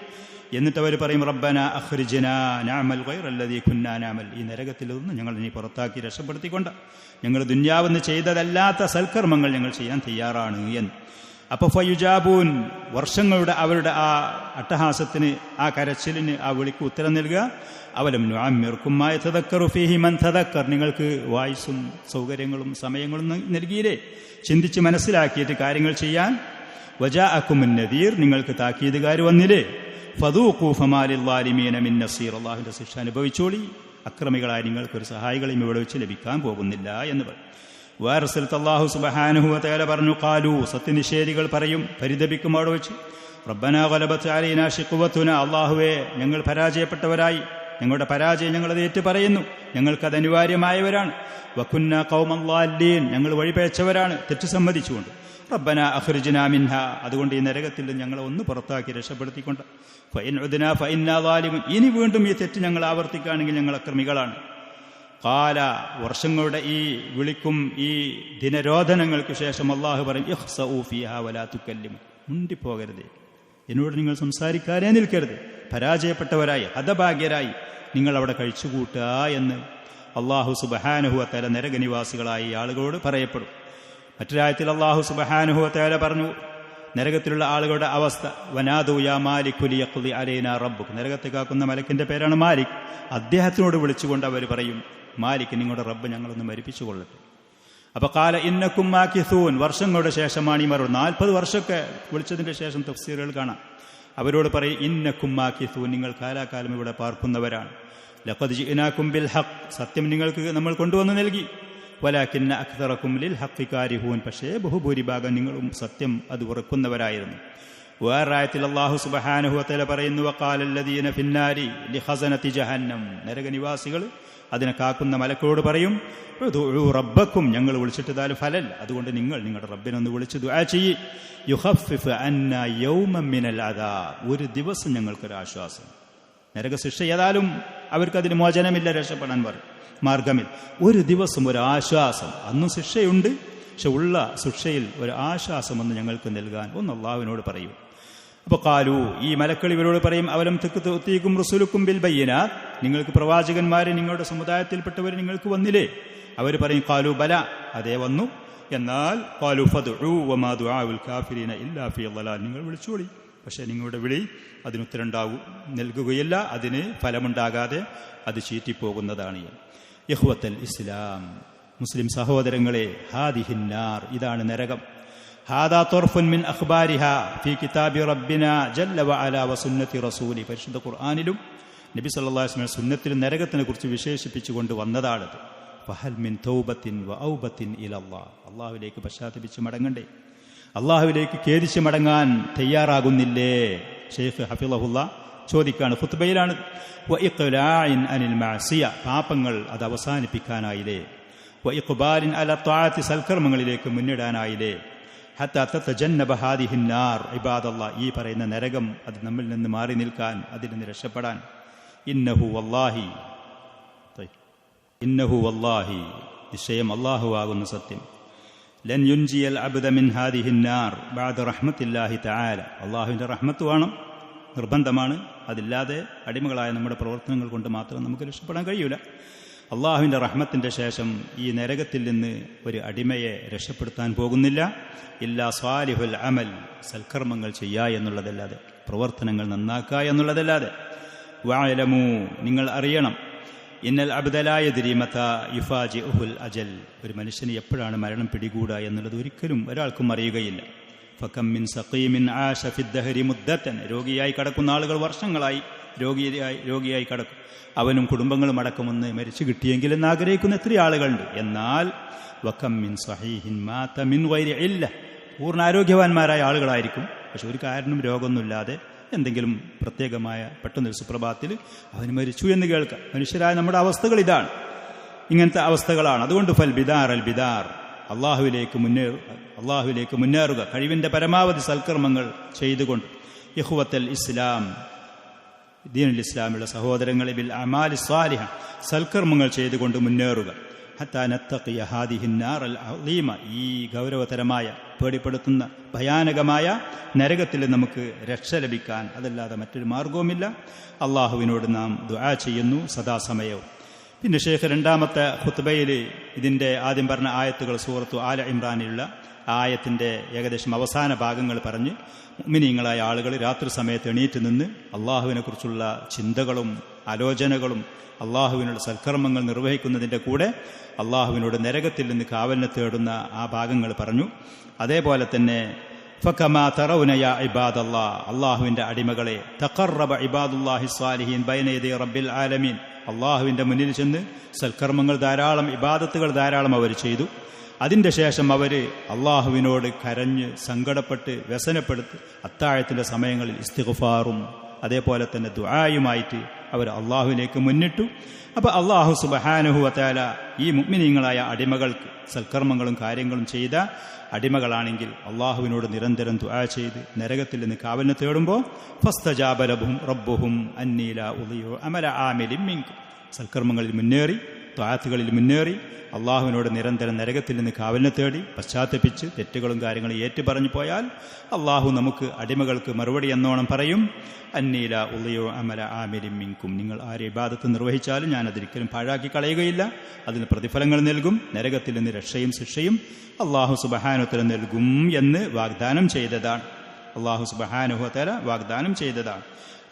എന്നിട്ട് അവർ പറയും, റബ്ബന അഖ്രിജ്നാ നഅമൽ ഗൈറല്ലദീ കുന്നാ നഅമൽ, ഈ നരകത്തിൽ നിന്ന് ഞങ്ങൾ ഇനി പുറത്താക്കി രക്ഷപ്പെടുത്തിക്കൊണ്ട് ഞങ്ങൾ ദുന്യാവെന്ന് ചെയ്തതല്ലാത്ത സൽക്കർമ്മങ്ങൾ ഞങ്ങൾ ചെയ്യാൻ തയ്യാറാണ് എന്ന്. അപ്പോൾ ഫയുജാബൂൻ, വർഷങ്ങളുടെ അവരുടെ ആ അട്ടഹാസത്തിന്, ആ കരച്ചിലിന്, ആ വിളിക്ക് ഉത്തരം നൽകുക. അവലം നുഅമ്മിർകും മാ യതദക്കറു ഫീഹി മൻ തദക്കർ, നിങ്ങൾക്ക് വായുസും സൗകര്യങ്ങളും സമയങ്ങളും നൽകിയില്ലേ ചിന്തിച്ച് മനസ്സിലാക്കിയിട്ട് കാര്യങ്ങൾ ചെയ്യാൻ. വജാഅകുമുൻ നദീർ, നിങ്ങൾക്ക് താക്കീതുകാർ വന്നില്ലേ. ഫദൂഖൂ ഫമാ ലിദ്ദാലിമീന മിൻ നസീർ, അല്ലാഹുവിന്റെ ശിക്ഷ അനുഭവിച്ചോളി, അക്രമികളായ നിങ്ങൾക്കൊരു സഹായികളെയും ഇവിടെ വെച്ച് ലഭിക്കാൻ പോകുന്നില്ല എന്ന് പറയും. വേറെ സ്ഥലത്ത് അല്ലാഹു സുബ്ഹാനഹു വ തആല പറഞ്ഞു, ഖാലു, സത്യനിഷേധികൾ പറയും, പരിതപിക്കും അവിടെ വെച്ച്, റബ്ബനാ ഗലബത് അലൈനാ ശിഖ്വതുനാ, അല്ലാഹുവേ ഞങ്ങൾ പരാജയപ്പെട്ടവരായി, ഞങ്ങളുടെ പരാജയം ഞങ്ങളത് ഏറ്റു പറയുന്നു, ഞങ്ങൾക്കത് അനിവാര്യമായവരാണ്. വകുന്നാ ഖൗമൻ ളാല്ലീൻ, ഞങ്ങൾ വഴിപഴച്ചവരാണ്, തെറ്റ് സമ്മതിച്ചുകൊണ്ട്. റബ്ബന അഖ്രിജ്നാ മിൻഹാ, അതുകൊണ്ട് ഈ നരകത്തിൽ നിന്ന് ഞങ്ങളെ ഒന്ന് പുറത്താക്കി രക്ഷപ്പെടുത്തിക്കൊണ്ട്. ഫഇൻ ഉദ്നാ ഫഇന്നാ ളാലിമൂൻ, ഇനി വീണ്ടും ഈ തെറ്റ് ഞങ്ങൾ ആവർത്തിക്കുകയാണെങ്കിൽ ഞങ്ങൾ അക്രമികളാണ്. ഖാല, വർഷങ്ങളുടെ ഈ വിളിക്കും ഈ ദിനരോധനങ്ങൾക്ക് ശേഷം അല്ലാഹു പറയും, ഇഖ്സഊ ഫീഹാ വലാ തുകല്ലിമു, മുണ്ടിപ്പോകരുത്, എന്നോട് നിങ്ങൾ സംസാരിക്കാനേ നിൽക്കരുത്, പരാജയപ്പെട്ടവരായി ഹതഭാഗ്യരായി നിങ്ങൾ അവിടെ കഴിച്ചുകൂട്ടുക എന്ന് അല്ലാഹു സുബ്ഹാനഹു വ തആല നരകനിവാസികളായ ആളുകളോട് പറയപ്പെടും. മറ്റൊരായത്തിൽ അല്ലാഹു സുബ്ഹാനഹു വ തആല പറഞ്ഞു നരകത്തിലുള്ള ആളുകളുടെ അവസ്ഥ, വനാദു യാ മാലികു ലിയഖ്ദി അലൈനാ റബ്ബുക്, നരകത്തെ കാക്കുന്ന മലക്കിന്റെ പേരാണ് മാലിക്. അദ്ദേഹത്തിനോട് വിളിച്ചുകൊണ്ട് അവർ പറയും, മാലിക്, നിങ്ങളുടെ റബ്ബ് ഞങ്ങളൊന്ന് മരിപ്പിച്ചു കൊള്ളട്ടെ. അപ്പൊ ഖാല ഇന്നകും മാകിസൂൻ, വർഷങ്ങളുടെ ശേഷമാണ് ഈ മറുപടി. 40 വർഷമൊക്കെ വിളിച്ചതിന്റെ ശേഷം തഫ്സീറുകൾ കാണാം. അവരോട് പറയും, ഇന്നകും മാകിസൂൻ, നിങ്ങൾ കാലാകാലം ഇവിടെ പാർക്കുന്നവരാണ്. ലഖദ് ജിഇനാകും ബിൽ ഹഖ്, സത്യം നിങ്ങൾക്ക് നമ്മൾ കൊണ്ടുവന്ന് നൽകി. വലാകിന്ന അക്തറക്കും ലിൽ ഹഖ് കാരിഹൂൻ, പക്ഷേ ബഹുഭൂരിഭാഗം നിങ്ങളും സത്യം അത് ഉറക്കുന്നവരായിരുന്നു. വേറായത്തിൽ അല്ലാഹു സുബ്ഹാനഹു വ തആല പറയുന്നു, വഖാലല്ലദീന ഫിന്നാരി ലിഖസനതി ജഹന്നം, നരകനിവാസികൾ അതിനെ കാക്കുന്ന മലക്കളോട് പറയും, ഉദൂ റബ്ബക്കും, ഞങ്ങൾ വിളിച്ചിട്ടതാൽ ഫലൽ, അതുകൊണ്ട് നിങ്ങൾ നിങ്ങളുടെ റബ്ബിനൊന്ന് വിളിച്ച് ദുആ ചെയ്യ്. യുഖഫിഫ് അന്നാ യൗമൻ മിനൽ അദാബ്, ഒരു ദിവസം ഞങ്ങൾക്കൊരാശ്വാസം. നരകശിക്ഷ ഏതായാലും അവർക്കതിന് മോചനമില്ല, രക്ഷപ്പെടാൻ മാർഗമില്ല. ഒരു ദിവസം ഒരു ആശ്വാസം, അന്നും ശിക്ഷയുണ്ട്, പക്ഷെ ഉള്ള ശിക്ഷയിൽ ഒരു ആശ്വാസം ഒന്ന് ഞങ്ങൾക്ക് നൽകാൻ ഒന്ന് അല്ലാഹുവിനോട് പറയൂ. അപ്പോൾ കാലു, ഈ മലക്കൾ ഇവരോട് പറയും, അവലം തഅതീകും റസൂലുക്കും ബിൽ ബയ്യിനാത്ത്, നിങ്ങൾക്ക് പ്രവാചകന്മാർ നിങ്ങളുടെ സമുദായത്തിൽപ്പെട്ടവർ നിങ്ങൾക്ക് വന്നില്ലേ? അവർ പറയും, കാലു ബല, അതേ വന്നു. എന്നാൽ കാലു ഫദ്ഉ വമാ ദുആഉൽ കാഫിരീന ഇല്ലാ ഫീ ളലാൽ, നിങ്ങൾ വിളിച്ചോളി, പക്ഷേ നിങ്ങളുടെ വിളി അതിനുത്തരം നൽകുകയില്ല, അതിന് ഫലമുണ്ടാകാതെ അത് ചീറ്റിപ്പോകുന്നതാണ്. ഇഖ്വത്തൽ ഇസ്ലാം, മുസ്ലിം സഹോദരങ്ങളെ, ഹാദിഹിന്നാർ, ഇതാണ് നരകം. ഹാദാ ത്വർഫുൻ മിൻ അഖ്ബാരിഹാ ഫീ കിതാബി റബ്ബിനാ ജല്ല വഅലാ വസുന്നതി റസൂലി, പരിശുദ്ധ ഖുർആനിലും നബി സല്ലല്ലാഹു അലൈഹി വസല്ലം സുന്നത്തിലും നരകത്തിനെ കുറിച്ച് വിശേഷിപ്പിച്ചുകൊണ്ട് വന്നതാണത്. ഫഹൽ മിൻ തൗബത്തിൻ വഔബത്തിൻ ഇലല്ലാഹ്, അല്ലാഹുവിലേക്ക് പശ്ചാത്തപിച്ച് മടങ്ങണ്ടേ? അല്ലാഹുവിലേക്ക് ഖേദിച്ച് മടങ്ങാൻ തയ്യാറാകുന്നില്ലേ? ഷെയ്ഖ് ഹഫിളഹുല്ലാ ചോദിക്കാണ്, ഖുത്ബയിലാണ്. വഇഖ്ലാഇൻ അനിൽ മഅസിയ, പാപങ്ങൾ അത് അവസാനിപ്പിക്കാനായില്ലേ. വഇഖ്ബാലിൻ അല ത്വാഅത്തി, സൽക്കർമ്മങ്ങളിലേക്ക് മുന്നിടാനായില്ലേ. ഹത്താ തതജന്നബ ഹാദിഹിൻ നാർ ഇബാദല്ലാഹ്, ഈ പറയുന്ന നരകം അത് നമ്മിൽ നിന്ന് മാറി നിൽക്കാൻ, അതിൽ നിന്ന് രക്ഷപ്പെടാൻ. ഇന്നഹു വല്ലാഹി, നിശ്ചയം അല്ലാഹു ആകുന്ന സത്യം, ലൻ യുൻജിയൽ അബ്ദ മിൻ ഹാദിഹിൻ നാർ ബഅദ റഹ്മത്തില്ലാഹി തആല, അല്ലാഹുവിന്റെ റഹ്മത്ത് വേണം, നിർബന്ധമാണ്. അതില്ലാതെ അടിമകളായ നമ്മുടെ പ്രവർത്തനങ്ങൾ കൊണ്ട് മാത്രം നമുക്ക് രക്ഷപ്പെടാൻ കഴിയൂല. അള്ളാഹുവിൻ്റെ റഹ്മത്തിൻ്റെ ശേഷം ഈ നരകത്തിൽ നിന്ന് ഒരു അടിമയെ രക്ഷപ്പെടുത്താൻ പോകുന്നില്ല. ഇല്ലാ സ്വാലിഹുൽ അമൽ, സൽക്കർമ്മങ്ങൾ ചെയ്യുക എന്നുള്ളതല്ലാതെ, പ്രവർത്തനങ്ങൾ നന്നാക്കുക എന്നുള്ളതല്ലാതെ. വഅലമൂ, നിങ്ങൾ അറിയണം, ഇന്നൽ അബ്ദ ലാ യദ്രി മതാ യുഫാജിഉഹുൽ അജൽ, ഒരു മനുഷ്യന് എപ്പോഴാണ് മരണം പിടികൂടുക എന്നുള്ളത് ഒരിക്കലും ഒരാൾക്കും അറിയുകയില്ല. ഫകം മിൻ സഖീമിൻ ആശ ഫിദ്ദഹരി മുദ്ദത്തൻ, രോഗിയായി കിടക്കുന്ന ആളുകൾ വർഷങ്ങളായി രോഗിയായി കിടക്കും. അവനും കുടുംബങ്ങളും അടക്കമൊന്ന് മരിച്ചു കിട്ടിയെങ്കിലെന്ന് ആഗ്രഹിക്കുന്ന എത്രയോ ആളുകളുണ്ട്. എന്നാൽ വകം മിൻ സ്വഹീഹിൻ മാത മിൻ ഗൈരി ഇല്ല, പൂർണ്ണ ആരോഗ്യവാന്മാരായ ആളുകളായിരിക്കും. പക്ഷെ ഒരു കാരണം രോഗമൊന്നുമില്ലാതെ എന്തെങ്കിലും പ്രത്യേകമായ പെട്ടെന്നൊരു സുപ്രഭാതത്തിൽ അവന് മരിച്ചു എന്ന് കേൾക്കാം. മനുഷ്യരായ നമ്മുടെ അവസ്ഥകൾ ഇതാണ്, ഇങ്ങനത്തെ അവസ്ഥകളാണ്. അതുകൊണ്ട് ഫൽ ബിദാർ അൽ ബിദാർ, അള്ളാഹുവിലേക്ക് മുന്നേറുക, കഴിവിൻ്റെ പരമാവധി സൽക്കർമ്മങ്ങൾ ചെയ്തുകൊണ്ട്. ഇഖ്വത്തൽ ഇസ്ലാം, ദീനുൽ ഇസ്ലാമിലുള്ള സഹോദരങ്ങളെ, ബിൽ അമാലി സ്വാലിഹ, സൽക്കർമ്മങ്ങൾ ചെയ്തുകൊണ്ട് മുന്നേറുക. ഹത്താ നത്തഖിയ ഹാദിഹിൻ നാർ അൽ അളീമ, ഈ ഗൗരവതരമായ, പേടിപ്പെടുത്തുന്ന, ഭയാനകമായ നരകത്തിൽ നമുക്ക് രക്ഷ ലഭിക്കാൻ അതല്ലാതെ മറ്റൊരു മാർഗവുമില്ല. അള്ളാഹുവിനോട് നാം ദുആ ചെയ്യുന്നു സദാസമയവും. പിന്നെ ഷെയ്ഖ് രണ്ടാമത്തെ ഖുത്ബയിൽ ഇതിൻ്റെ ആദ്യം പറഞ്ഞ ആയത്തുകൾ സൂറത്തു ആല ഇമ്രാനിലുള്ള ആയത്തിൻ്റെ ഏകദേശം അവസാന ഭാഗങ്ങൾ പറഞ്ഞ് മുഅ്മിനീങ്ങളായ ആളുകൾ രാത്രി സമയത്ത് എണീറ്റ് നിന്ന് അള്ളാഹുവിനെക്കുറിച്ചുള്ള ചിന്തകളും ആലോചനകളും അള്ളാഹുവിനുള്ള സൽക്കർമ്മങ്ങൾ നിർവഹിക്കുന്നതിൻ്റെ കൂടെ അള്ളാഹുവിനോട് നരകത്തിൽ നിന്ന് കാവലിനെ തേടുന്ന ആ ഭാഗങ്ങൾ പറഞ്ഞു. അതേപോലെ തന്നെ ഫകമാ തറൗന യാ ഇബാദല്ലാഹ്, അള്ളാഹുവിൻ്റെ അടിമകളെ, തഖറബ ഇബാദുല്ലാഹി സ്വാലിഹീൻ ബൈന യദി റബ്ബിൽ ആലമീൻ, അള്ളാഹുവിൻ്റെ മുന്നിൽ ചെന്ന് സൽക്കർമ്മങ്ങൾ ധാരാളം, ഇബാദത്തുകൾ ധാരാളം അവർ ചെയ്തു. അതിൻ്റെ ശേഷം അവർ അള്ളാഹുവിനോട് കരഞ്ഞ് സങ്കടപ്പെട്ട് വ്യസനപ്പെടുത്ത് അത്താഴത്തിൻ്റെ സമയങ്ങളിൽ ഇസ്തിഗ്ഫാറും അതേപോലെ തന്നെ ദുആയുമായിട്ട് അവർ അള്ളാഹുവിലേക്ക് മുന്നിട്ടു. അപ്പോൾ അള്ളാഹു സുബ്ഹാനഹു വ തആല ഈ മുഅ്മിനീങ്ങളായ അടിമകൾക്ക് സൽക്കർമ്മങ്ങളും കാര്യങ്ങളും ചെയ്ത അടിമകളാണെങ്കിൽ അള്ളാഹുവിനോട് നിരന്തരം ദുആ ചെയ്ത് നരകത്തിൽ നിന്ന് കാവലിനെ തേടുമ്പോൾ ഫസ്തജാബ ലഹും റബ്ബുഹും അന്നീ ലാ ഉളിയു അമല ആമിലിൻ മിൻകും, സൽക്കർമ്മങ്ങളിൽ മുന്നേറി, ത്വാഅത്തുകളിൽ മുന്നേറി അള്ളാഹുവിനോട് നിരന്തരം നരകത്തിൽ നിന്ന് കാവലിനെ തേടി പശ്ചാത്തപിച്ച് തെറ്റുകളും കാര്യങ്ങളും ഏറ്റുപറഞ്ഞു പോയാൽ അള്ളാഹു നമുക്ക് അടിമകൾക്ക് മറുപടി എന്നോണം പറയും, അന്നീ ലാ ഉളിയു അമല ആമിലിൻ മിൻകും, നിങ്ങൾ ആര് ഇബാദത്ത് നിർവഹിച്ചാലും ഞാൻ അതൊരിക്കലും പാഴാക്കി കളയുകയില്ല, അതിന് പ്രതിഫലങ്ങൾ നൽകും, നരകത്തിൽ നിന്ന് രക്ഷയും ശിക്ഷയും അള്ളാഹു സുബ്ഹാനഹു വ തആല നൽകും എന്ന് വാഗ്ദാനം ചെയ്തതാണ്. അള്ളാഹു സുബ്ഹാനഹു വ തആല വാഗ്ദാനം ചെയ്തതാണ്.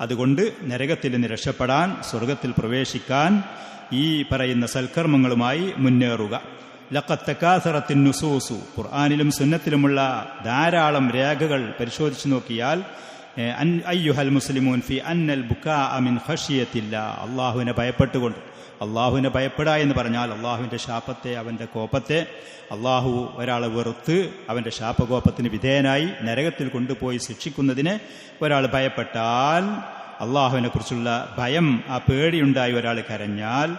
അതുകൊണ്ട് നരകത്തിൽ നിന്ന് രക്ഷപ്പെടാൻ, സ്വർഗത്തിൽ പ്രവേശിക്കാൻ ഈ പറയുന്ന സൽക്കർമ്മങ്ങളുമായി മുന്നേറുക. ലഖദ് തകാസറത്തിൻ നുസൂസു, ഖുർആനിലും സുന്നത്തിലുമുള്ള ധാരാളം രേഖകൾ പരിശോധിച്ചു നോക്കിയാൽ അയ്യുഹൽ മുസ്ലിമൂൻ ഫി അന്നൽ ബുകാഅ മിൻ ഖശിയത്തില്ലാ, അള്ളാഹുവിനെ ഭയപ്പെട്ടുകൊണ്ട്, അള്ളാഹുവിനെ ഭയപ്പെടുക എന്ന് പറഞ്ഞാൽ അള്ളാഹുവിൻ്റെ ശാപത്തെ, അവൻ്റെ കോപത്തെ, അള്ളാഹു ഒരാളെ വെറുത്ത് അവൻ്റെ ശാപകോപത്തിന് വിധേയനായി നരകത്തിൽ കൊണ്ടുപോയി ശിക്ഷിക്കുന്നതിനെ ഒരാൾ ഭയപ്പെട്ടാൽ, അള്ളാഹുവിനെ കുറിച്ചുള്ള ഭയം, ആ പേടിയുണ്ടായി ഒരാൾ കരഞ്ഞാൽ,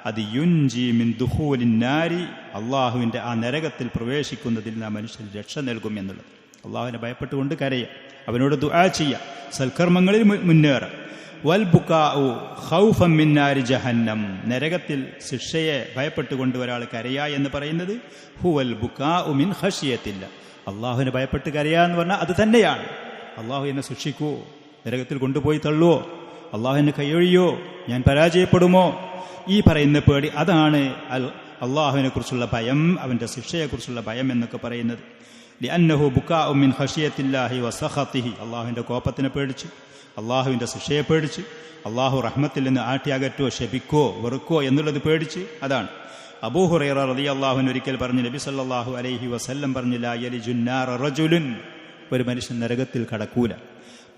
അത് യുൻജി മിൻ ദുഖൂലിൻ നാരി, അള്ളാഹുവിൻ്റെ ആ നരകത്തിൽ പ്രവേശിക്കുന്നതിൽ ആ മനുഷ്യൻ രക്ഷ നൽകും എന്നുള്ളത്. അള്ളാഹുവിനെ ഭയപ്പെട്ടുകൊണ്ട് കരയുക, അവനോട് ദുആ ചെയ്യുക, സൽക്കർമ്മങ്ങളിൽ മുന്നേറുക. വൽ ബുകാഉ ഖൗഫൻ മിൻ നാരി ജഹന്നം, നരകത്തിൽ ശിക്ഷയെ ഭയപ്പെട്ടുകൊണ്ട് ഒരാൾ കരയുക എന്ന് പറയുന്നത് ഹുവൽ ബുകാഉ മിൻ ഖശിയത്തില്ല, അള്ളാഹുവിനെ ഭയപ്പെട്ട് കരയുക എന്ന് പറഞ്ഞാൽ അത് തന്നെയാണ്. അള്ളാഹു എന്നെ ശിക്ഷിക്കുവോ, നരകത്തിൽ കൊണ്ടുപോയി തള്ളുവോ, അള്ളാഹു എന്നെ കൈയൊഴിയോ, ഞാൻ പരാജയപ്പെടുമോ, ഈ പറയുന്ന പേടി, അതാണ് അള്ളാഹുവിനെ കുറിച്ചുള്ള ഭയം, അവൻ്റെ ശിക്ഷയെക്കുറിച്ചുള്ള ഭയം എന്നൊക്കെ പറയുന്നത്. ലിഅന്നഹു ബുകാഉ മിൻ ഖശിയത്തില്ലാഹി വസഖതിഹി, അള്ളാഹുവിൻ്റെ കോപത്തിനെ പേടിച്ച്, അള്ളാഹുവിൻ്റെ ശിക്ഷയെ പേടിച്ച്, അള്ളാഹു റഹ്മത്തിൽ നിന്ന് ആട്ടിയാകറ്റോ, ശപിക്കോ, വെറുക്കോ എന്നുള്ളത് പേടിച്ച്, അതാണ്. അബൂ ഹുറൈറ റളിയല്ലാഹു അൻഹു ഒരിക്കൽ പറഞ്ഞു, നബി സല്ലല്ലാഹു അലൈഹി വസല്ലം പറഞ്ഞു, ലാ യലിജുന്നാറ റജുലുൻ, ഒരു മനുഷ്യൻ നരകത്തിൽ കടക്കൂല.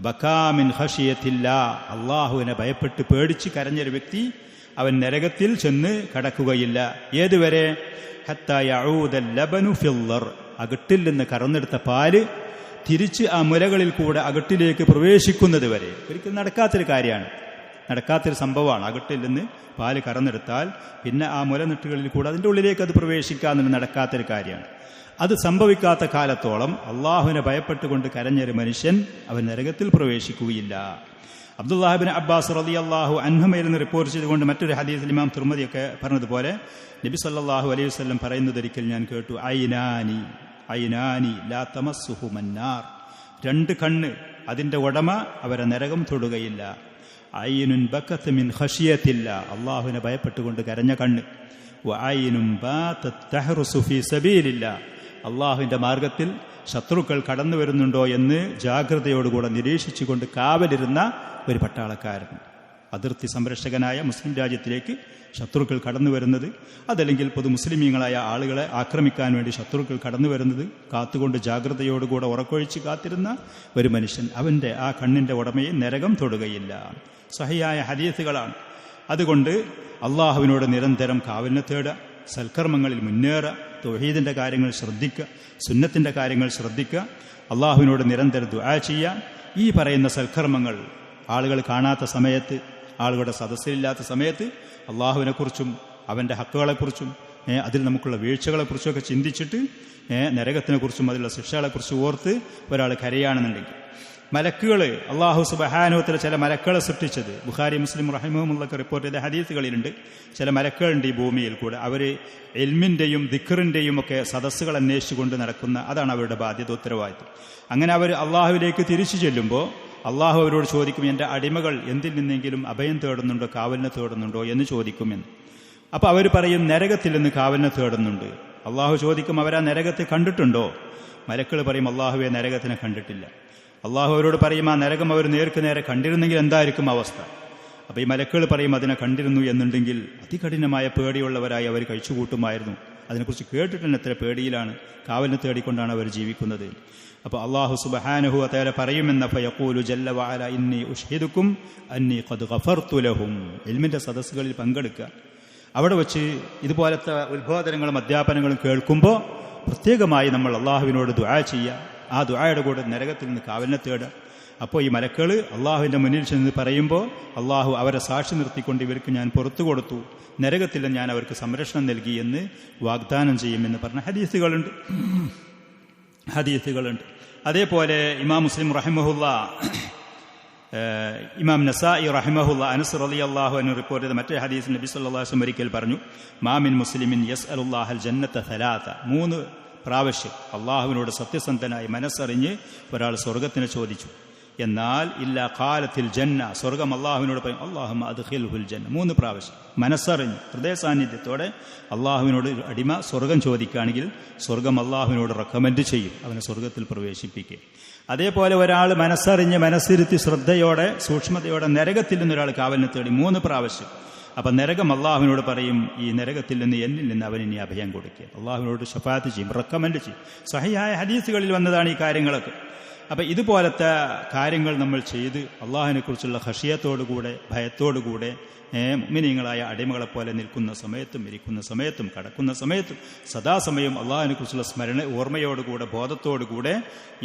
ബകാ മിൻ ഖശിയത്തില്ലാ, അള്ളാഹുവിനെ ഭയപ്പെട്ട് പേടിച്ച് കരഞ്ഞൊരു വ്യക്തി അവൻ നരകത്തിൽ ചെന്ന് കടക്കുകയില്ല. ഏതുവരെ? ഹത്താ യഊദൽ ലബനു ഫിൽ ദർ, അകട്ടിൽ നിന്ന് കറന്നെടുത്ത പാല് തിരിച്ച് ആ മുലകളിൽ കൂടെ അകട്ടിലേക്ക് പ്രവേശിക്കുന്നത് വരെ ഒരിക്കലും നടക്കാത്തൊരു കാര്യമാണ്, നടക്കാത്തൊരു സംഭവമാണ്. അകട്ടിൽ നിന്ന് പാല് കറന്നെടുത്താൽ പിന്നെ ആ മുലനെട്ടുകളിൽ കൂടെ അതിൻ്റെ ഉള്ളിലേക്ക് അത് പ്രവേശിക്കാമെന്ന് നടക്കാത്തൊരു കാര്യമാണ്. അത് സംഭവിക്കാത്ത കാലത്തോളം അള്ളാഹുവിനെ ഭയപ്പെട്ടുകൊണ്ട് കരഞ്ഞൊരു മനുഷ്യൻ അവൻ നരകത്തിൽ പ്രവേശിക്കുകയില്ല. അബ്ദുല്ലാഹിബ്നു അബ്ബാസ് റളിയല്ലാഹു അൻഹുമയിൽ നിന്ന് റിപ്പോർട്ട് ചെയ്തുകൊണ്ട് മറ്റൊരു ഹദീസിൽ ഇമാം തിർമിദിയൊക്കെ പറഞ്ഞതുപോലെ നബി സല്ലല്ലാഹു അലൈഹി വസല്ലം പറയുന്നതൊരിക്കൽ ഞാൻ കേട്ടു, ഐനാനി ലാ തമസ്സുഹുമന്നാർ, 2 കണ്ണ് അതിൻ്റെ ഉടമ അവരെ നരകം തൊടുകയില്ല. ഐനുൻ ബക്കത്ത് മിൻ ഖശിയത്തില്ല, അള്ളാഹുവിനെ ഭയപ്പെട്ടുകൊണ്ട് കരഞ്ഞ കണ്ണ്. വഐനുൻ ബാതത് തഹ്റുസു ഫീ സബീലില്ല, അള്ളാഹുവിൻ്റെ മാർഗത്തിൽ ശത്രുക്കൾ കടന്നു വരുന്നുണ്ടോ എന്ന് ജാഗ്രതയോടുകൂടെ നിരീക്ഷിച്ചുകൊണ്ട് കാവലിരുന്ന ഒരു പട്ടാളക്കാരൻ. അതിർത്തി സംരക്ഷകനായ മുസ്ലിം രാജ്യത്തിലേക്ക് ശത്രുക്കൾ കടന്നു വരുന്നത്, അതല്ലെങ്കിൽ പൊതു മുസ്ലിമീങ്ങളായ ആളുകളെ ആക്രമിക്കാൻ വേണ്ടി ശത്രുക്കൾ കടന്നു വരുന്നത് കാത്തുകൊണ്ട് ജാഗ്രതയോടുകൂടെ ഉറക്കൊഴിച്ച് കാത്തിരുന്ന ഒരു മനുഷ്യൻ, അവൻ്റെ ആ കണ്ണിൻ്റെ ഉടമയെ നരകം തൊടുകയില്ല. സഹിയായ ഹദീസുകളാണ്. അതുകൊണ്ട് അള്ളാഹുവിനോട് നിരന്തരം കാവലിനെ തേടുക, സൽക്കർമ്മങ്ങളിൽ മുന്നേറുക, തൗഹീദിൻ്റെ കാര്യങ്ങൾ ശ്രദ്ധിക്കുക, സുന്നത്തിൻ്റെ കാര്യങ്ങൾ ശ്രദ്ധിക്കുക, അള്ളാഹുവിനോട് നിരന്തരം ദുആ ചെയ്യുക. ഈ പറയുന്ന സൽക്കർമ്മങ്ങൾ ആളുകൾ കാണാത്ത സമയത്ത്, ആളുകളുടെ സദസ്സിലില്ലാത്ത സമയത്ത് അള്ളാഹുവിനെക്കുറിച്ചും അവൻ്റെ ഹക്കുകളെക്കുറിച്ചും അതിൽ നമുക്കുള്ള വീഴ്ചകളെക്കുറിച്ചൊക്കെ ചിന്തിച്ചിട്ട് നരകത്തിനെക്കുറിച്ചും അതിലുള്ള ശിക്ഷകളെക്കുറിച്ച് ഓർത്ത് ഒരാൾ കരയാണെന്നുണ്ടെങ്കിൽ, മലക്കുകൾ അള്ളാഹു സുബ്ഹാനഹു വ തആല ചില മലക്കുകളെ സൃഷ്ടിച്ചത് ബുഖാരി മുസ്ലിം റഹിമഹുമുള്ളൊക്കെ റിപ്പോർട്ട് ചെയ്ത ഹദീസുകളിലുണ്ട്. ചില മലക്കുകളുണ്ട് ഈ ഭൂമിയിൽ കൂടെ, അവർ ഇൽമിൻ്റെയും ദിക്റിൻ്റെയും ഒക്കെ സദസ്സുകൾ അന്വേഷിച്ചുകൊണ്ട് നടക്കുന്ന, അതാണ് അവരുടെ ബാധ്യത, ഉത്തരവാദിത്വം. അങ്ങനെ അവർ അള്ളാഹുവിലേക്ക് തിരിച്ചു ചെല്ലുമ്പോൾ അള്ളാഹു അവരോട് ചോദിക്കും, എൻ്റെ അടിമകൾ എന്തിൽ നിന്നെങ്കിലും അഭയം തേടുന്നുണ്ടോ, കാവലിനെ തേടുന്നുണ്ടോ എന്ന് ചോദിക്കുമെന്ന്. അപ്പോൾ അവർ പറയും, നരകത്തിൽ നിന്ന് കാവലിനെ തേടുന്നുണ്ട്. അള്ളാഹു ചോദിക്കും, അവരാ നരകത്തെ കണ്ടിട്ടുണ്ടോ? മലക്കുകൾ പറയും, അള്ളാഹുവെ നരകത്തിനെ കണ്ടിട്ടില്ല. അള്ളാഹു അവരോട് പറയും, ആ നരകം അവർ നേർക്ക് നേരെ കണ്ടിരുന്നെങ്കിൽ എന്തായിരിക്കും അവസ്ഥ? അപ്പോൾ ഈ മലക്കുകൾ പറയും, അതിനെ കണ്ടിരുന്നു എന്നുണ്ടെങ്കിൽ അതികഠിനമായ പേടിയുള്ളവരായി അവർ കഴിച്ചുകൂട്ടുമായിരുന്നു. അതിനെക്കുറിച്ച് കേട്ടിട്ട് തന്നെ എത്ര പേടിയിലാണ്, കാവലിനെ തേടിക്കൊണ്ടാണ് അവർ ജീവിക്കുന്നത്. അപ്പോൾ അള്ളാഹു സുബ്ഹാനഹു വ തആല പറയുമെന്ന ഫയഖൂലു ജല്ല വഅല ഇന്നി ഉഷ്ഹിദുക്കും അന്നി ഖദ് ഗഫർതു ലഹും. ഇൽമിൻ്റെ സദസ്സുകളിൽ പങ്കെടുക്കുക, അവിടെ വെച്ച് ഇതുപോലത്തെ ഉത്ബോധനങ്ങളും അധ്യാപനങ്ങളും കേൾക്കുമ്പോൾ പ്രത്യേകമായി നമ്മൾ അള്ളാഹുവിനോട് ദുആ ചെയ്യുക. ആ ദുആയുടെ കൂടെ നരകത്തിൽ നിന്ന് കാവലിനെ തേടുക. അപ്പോൾ ഈ മലക്കുകൾ അള്ളാഹുവിൻ്റെ മുന്നിൽ ചെന്ന് പറയുമ്പോൾ അള്ളാഹു അവരെ സാക്ഷി നിർത്തിക്കൊണ്ട് ഇവർക്ക് ഞാൻ പുറത്തു കൊടുത്തു, നരകത്തിൽ ഞാൻ അവർക്ക് സംരക്ഷണം നൽകി എന്ന് വാഗ്ദാനം ചെയ്യുമെന്ന് പറഞ്ഞ ഹദീസുകളുണ്ട്. അതേപോലെ ഇമാം മുസ്ലിം റഹിമഹുല്ല, ഇമാം നസായി റഹിമഹുല്ല അനസ് റളിയല്ലാഹു അൻഹു റിപ്പോർട്ട് ചെയ്ത മറ്റേ ഹദീസിൽ നബി സല്ലല്ലാഹു അലൈഹി വസല്ലം ഒരിക്കൽ പറഞ്ഞു, മാമിൻ മുസ്ലിമിൻ യസ്അലുല്ലാഹൽ ജന്നത സലാസ, 3 പ്രാവശ്യം അള്ളാഹുവിനോട് സത്യസന്ധനായി മനസ്സറിഞ്ഞ് ഒരാൾ സ്വർഗത്തിനെ ചോദിച്ചു. എന്നാൽ ഇല്ല ഖാലത്തിൽ ജന്ന, സ്വർഗം അള്ളാഹുവിനോട് പറയും, അല്ലാഹുമ്മ അദ്ഖിൽഹുൽ ജന്ന. 3 പ്രാവശ്യം മനസ്സറിഞ്ഞ് ഹൃദയ സാന്നിധ്യത്തോടെ അള്ളാഹുവിനോട് അടിമ സ്വർഗം ചോദിക്കുകയാണെങ്കിൽ സ്വർഗം അള്ളാഹുവിനോട് റെക്കമെൻഡ് ചെയ്യും, അവനെ സ്വർഗത്തിൽ പ്രവേശിപ്പിക്കുക. അതേപോലെ ഒരാൾ മനസ്സറിഞ്ഞ് മനസ്സിരുത്തി ശ്രദ്ധയോടെ സൂക്ഷ്മതയോടെ നരകത്തിൽ നിന്നൊരാൾ കാവലിനെ തേടി 3 പ്രാവശ്യം. അപ്പം നരകം അള്ളാഹുവിനോട് പറയും, ഈ നരകത്തിൽ നിന്ന് എന്നിൽ നിന്ന് അവൻ ഇനി അഭയം കൊടുക്കുക, അള്ളാഹുവിനോട് ശഫാഅത്ത് ചെയ്യും, റെക്കമെൻഡ് ചെയ്യും. സഹിഹായ ഹദീസുകളിൽ വന്നതാണ് ഈ കാര്യങ്ങളൊക്കെ. അപ്പം ഇതുപോലത്തെ കാര്യങ്ങൾ നമ്മൾ ചെയ്ത് അള്ളാഹുവിനെക്കുറിച്ചുള്ള ഖശിയത്തോടുകൂടെ ഭയത്തോടുകൂടെ മുഅ്മിനീങ്ങളായ അടിമകളെപ്പോലെ നിൽക്കുന്ന സമയത്തും ഇരിക്കുന്ന സമയത്തും കടക്കുന്ന സമയത്തും സദാസമയം അള്ളാഹുവിനെക്കുറിച്ചുള്ള സ്മരണ ഓർമ്മയോടുകൂടെ ബോധത്തോടുകൂടെ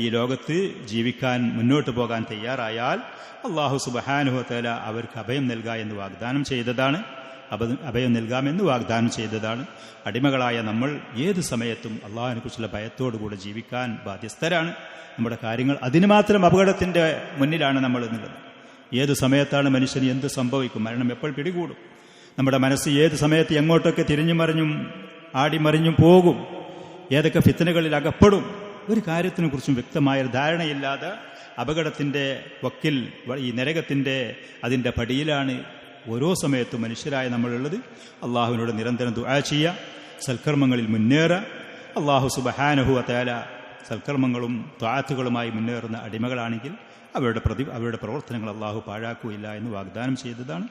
ഈ ലോകത്ത് ജീവിക്കാൻ മുന്നോട്ട് പോകാൻ തയ്യാറായാൽ അള്ളാഹു സുബ്ഹാനഹു വ തആല അവർക്ക് അഭയം നൽകുക എന്ന് വാഗ്ദാനം ചെയ്തതാണ്. അഭയം നൽകാമെന്ന് വാഗ്ദാനം ചെയ്തതാണ്. അടിമകളായ നമ്മൾ ഏത് സമയത്തും അള്ളാഹുവിനെക്കുറിച്ചുള്ള ഭയത്തോടുകൂടെ ജീവിക്കാൻ ബാധ്യസ്ഥരാണ്. നമ്മുടെ കാര്യങ്ങൾ അതിന് മാത്രം അപകടത്തിൻ്റെ മുന്നിലാണ് നമ്മൾ എന്നുള്ളത്. ഏത് സമയത്താണ് മനുഷ്യന് എന്ത് സംഭവിക്കും, മരണം എപ്പോൾ പിടികൂടും, നമ്മുടെ മനസ്സ് ഏത് സമയത്ത് എങ്ങോട്ടൊക്കെ തിരിഞ്ഞു മറിഞ്ഞും ആടിമറിഞ്ഞും പോകും, ഏതൊക്കെ ഫിത്നകളിൽ അകപ്പെടും, ഒരു കാര്യത്തിനെക്കുറിച്ചും വ്യക്തമായ ധാരണയില്ലാതെ അപകടത്തിൻ്റെ വക്കിൽ, ഈ നരകത്തിൻ്റെ അതിൻ്റെ പടിയിലാണ് ഓരോ സമയത്തും മനുഷ്യരായ നമ്മളുള്ളത്. അള്ളാഹുവിനോട് നിരന്തരം ദുആ ചെയ്യുക, സൽക്കർമ്മങ്ങളിൽ മുന്നേറുക. അള്ളാഹു സുബ്ഹാനഹു വ തആല സൽക്കർമ്മങ്ങളും ത്വാഅത്തുകളുമായി മുന്നേറുന്ന അടിമകളാണെങ്കിൽ അവരുടെ പ്രവർത്തനങ്ങൾ അള്ളാഹു പാഴാക്കുകയില്ല എന്ന് വാഗ്ദാനം ചെയ്തതാണ്.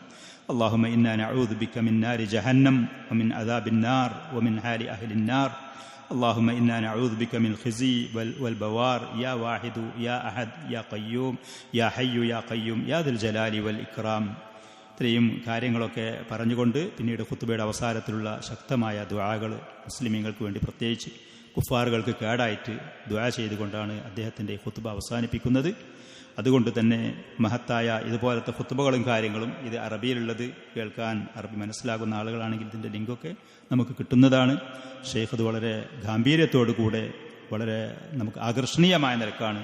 അല്ലാഹുമ്മ ഇന്നാ നഊദു ബിക മിൻ നാരി ജഹന്നം വമിൻ അദാബിൻ നാർ വമിൻ ഹാലി അഹ്ലിൻ നാർ. അല്ലാഹുമ്മ ഇന്നാ നഊദു ബിക മിൻ ഖിസി വൽ ബവാർ യാ വാഹിദു യാ അഹദ് യാ ഖയ്യൂം യാ ഹയ്യു യാ ഖയ്യൂം യാ ദുൽ ജലാലി വൽ ഇക്റാം. ഇത്രയും കാര്യങ്ങളൊക്കെ പറഞ്ഞുകൊണ്ട് പിന്നീട് ഖുത്ബയുടെ അവസാനത്തിലുള്ള ശക്തമായ ദുആകൾ മുസ്ലിമീങ്ങൾക്ക് വേണ്ടി പ്രത്യേകിച്ച് കുഫാറുകൾക്ക് കേടായിട്ട് ദുആ ചെയ്തുകൊണ്ടാണ് അദ്ദേഹത്തിൻ്റെ ഖുത്ബ അവസാനിപ്പിക്കുന്നത്. അതുകൊണ്ട് തന്നെ മഹത്തായ ഇതുപോലത്തെ ഖുത്ബകളും കാര്യങ്ങളും ഇത് അറബിയിലുള്ളത് കേൾക്കാൻ അറബി മനസ്സിലാകുന്ന ആളുകളാണെങ്കിൽ ഇതിൻ്റെ ലിങ്കൊക്കെ നമുക്ക് കിട്ടുന്നതാണ്. ഷെയ്ഖ് അത് വളരെ ഗാംഭീര്യത്തോടു കൂടെ വളരെ നമുക്ക് ആകർഷണീയമായ നിലക്കാണ്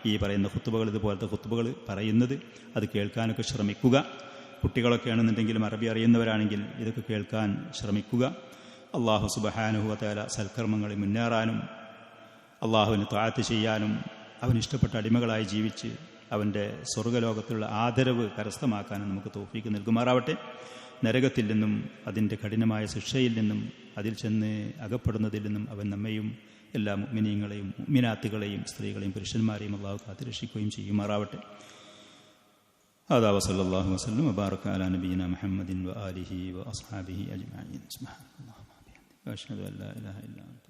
ഈ പറയുന്ന ഖുത്ബകൾ, ഇതുപോലത്തെ ഖുത്ബകൾ പറയുന്നത്. അത് കേൾക്കാനൊക്കെ ശ്രമിക്കുക. കുട്ടികളൊക്കെ ആണെന്നുണ്ടെങ്കിലും അറബി അറിയുന്നവരാണെങ്കിൽ ഇതൊക്കെ കേൾക്കാൻ ശ്രമിക്കുക. അള്ളാഹു സുബ്ഹാനഹു വ തആല സൽക്കർമ്മങ്ങളിൽ മുന്നേറാനും അള്ളാഹുവിന് ത്വാഅത്ത് ചെയ്യാനും അവനിഷ്ടപ്പെട്ട അടിമകളായി ജീവിച്ച് അവൻ്റെ സ്വർഗ്ഗലോകത്തുള്ള ആദരവ് കരസ്ഥമാക്കാനും നമുക്ക് തൗഫീക്ക് നൽകുമാറാവട്ടെ. നരകത്തിൽ നിന്നും അതിൻ്റെ കഠിനമായ ശിക്ഷയിൽ നിന്നും അതിൽ ചെന്ന് അകപ്പെടുന്നതിൽ നിന്നും അവൻ നമ്മയും എല്ലാ മുഅ്മിനീങ്ങളെയും മുഅ്മിനാത്തുകളെയും സ്ത്രീകളെയും പുരുഷന്മാരെയും അള്ളാഹു കാത്തുരക്ഷിക്കുകയും ചെയ്യുമാറാവട്ടെ. هذا وصلى الله وسلم وبارك على نبينا محمد وآله وأصحابه أجمعين. سبحان الله وبحمده وأشهد أن لا إله إلا أنت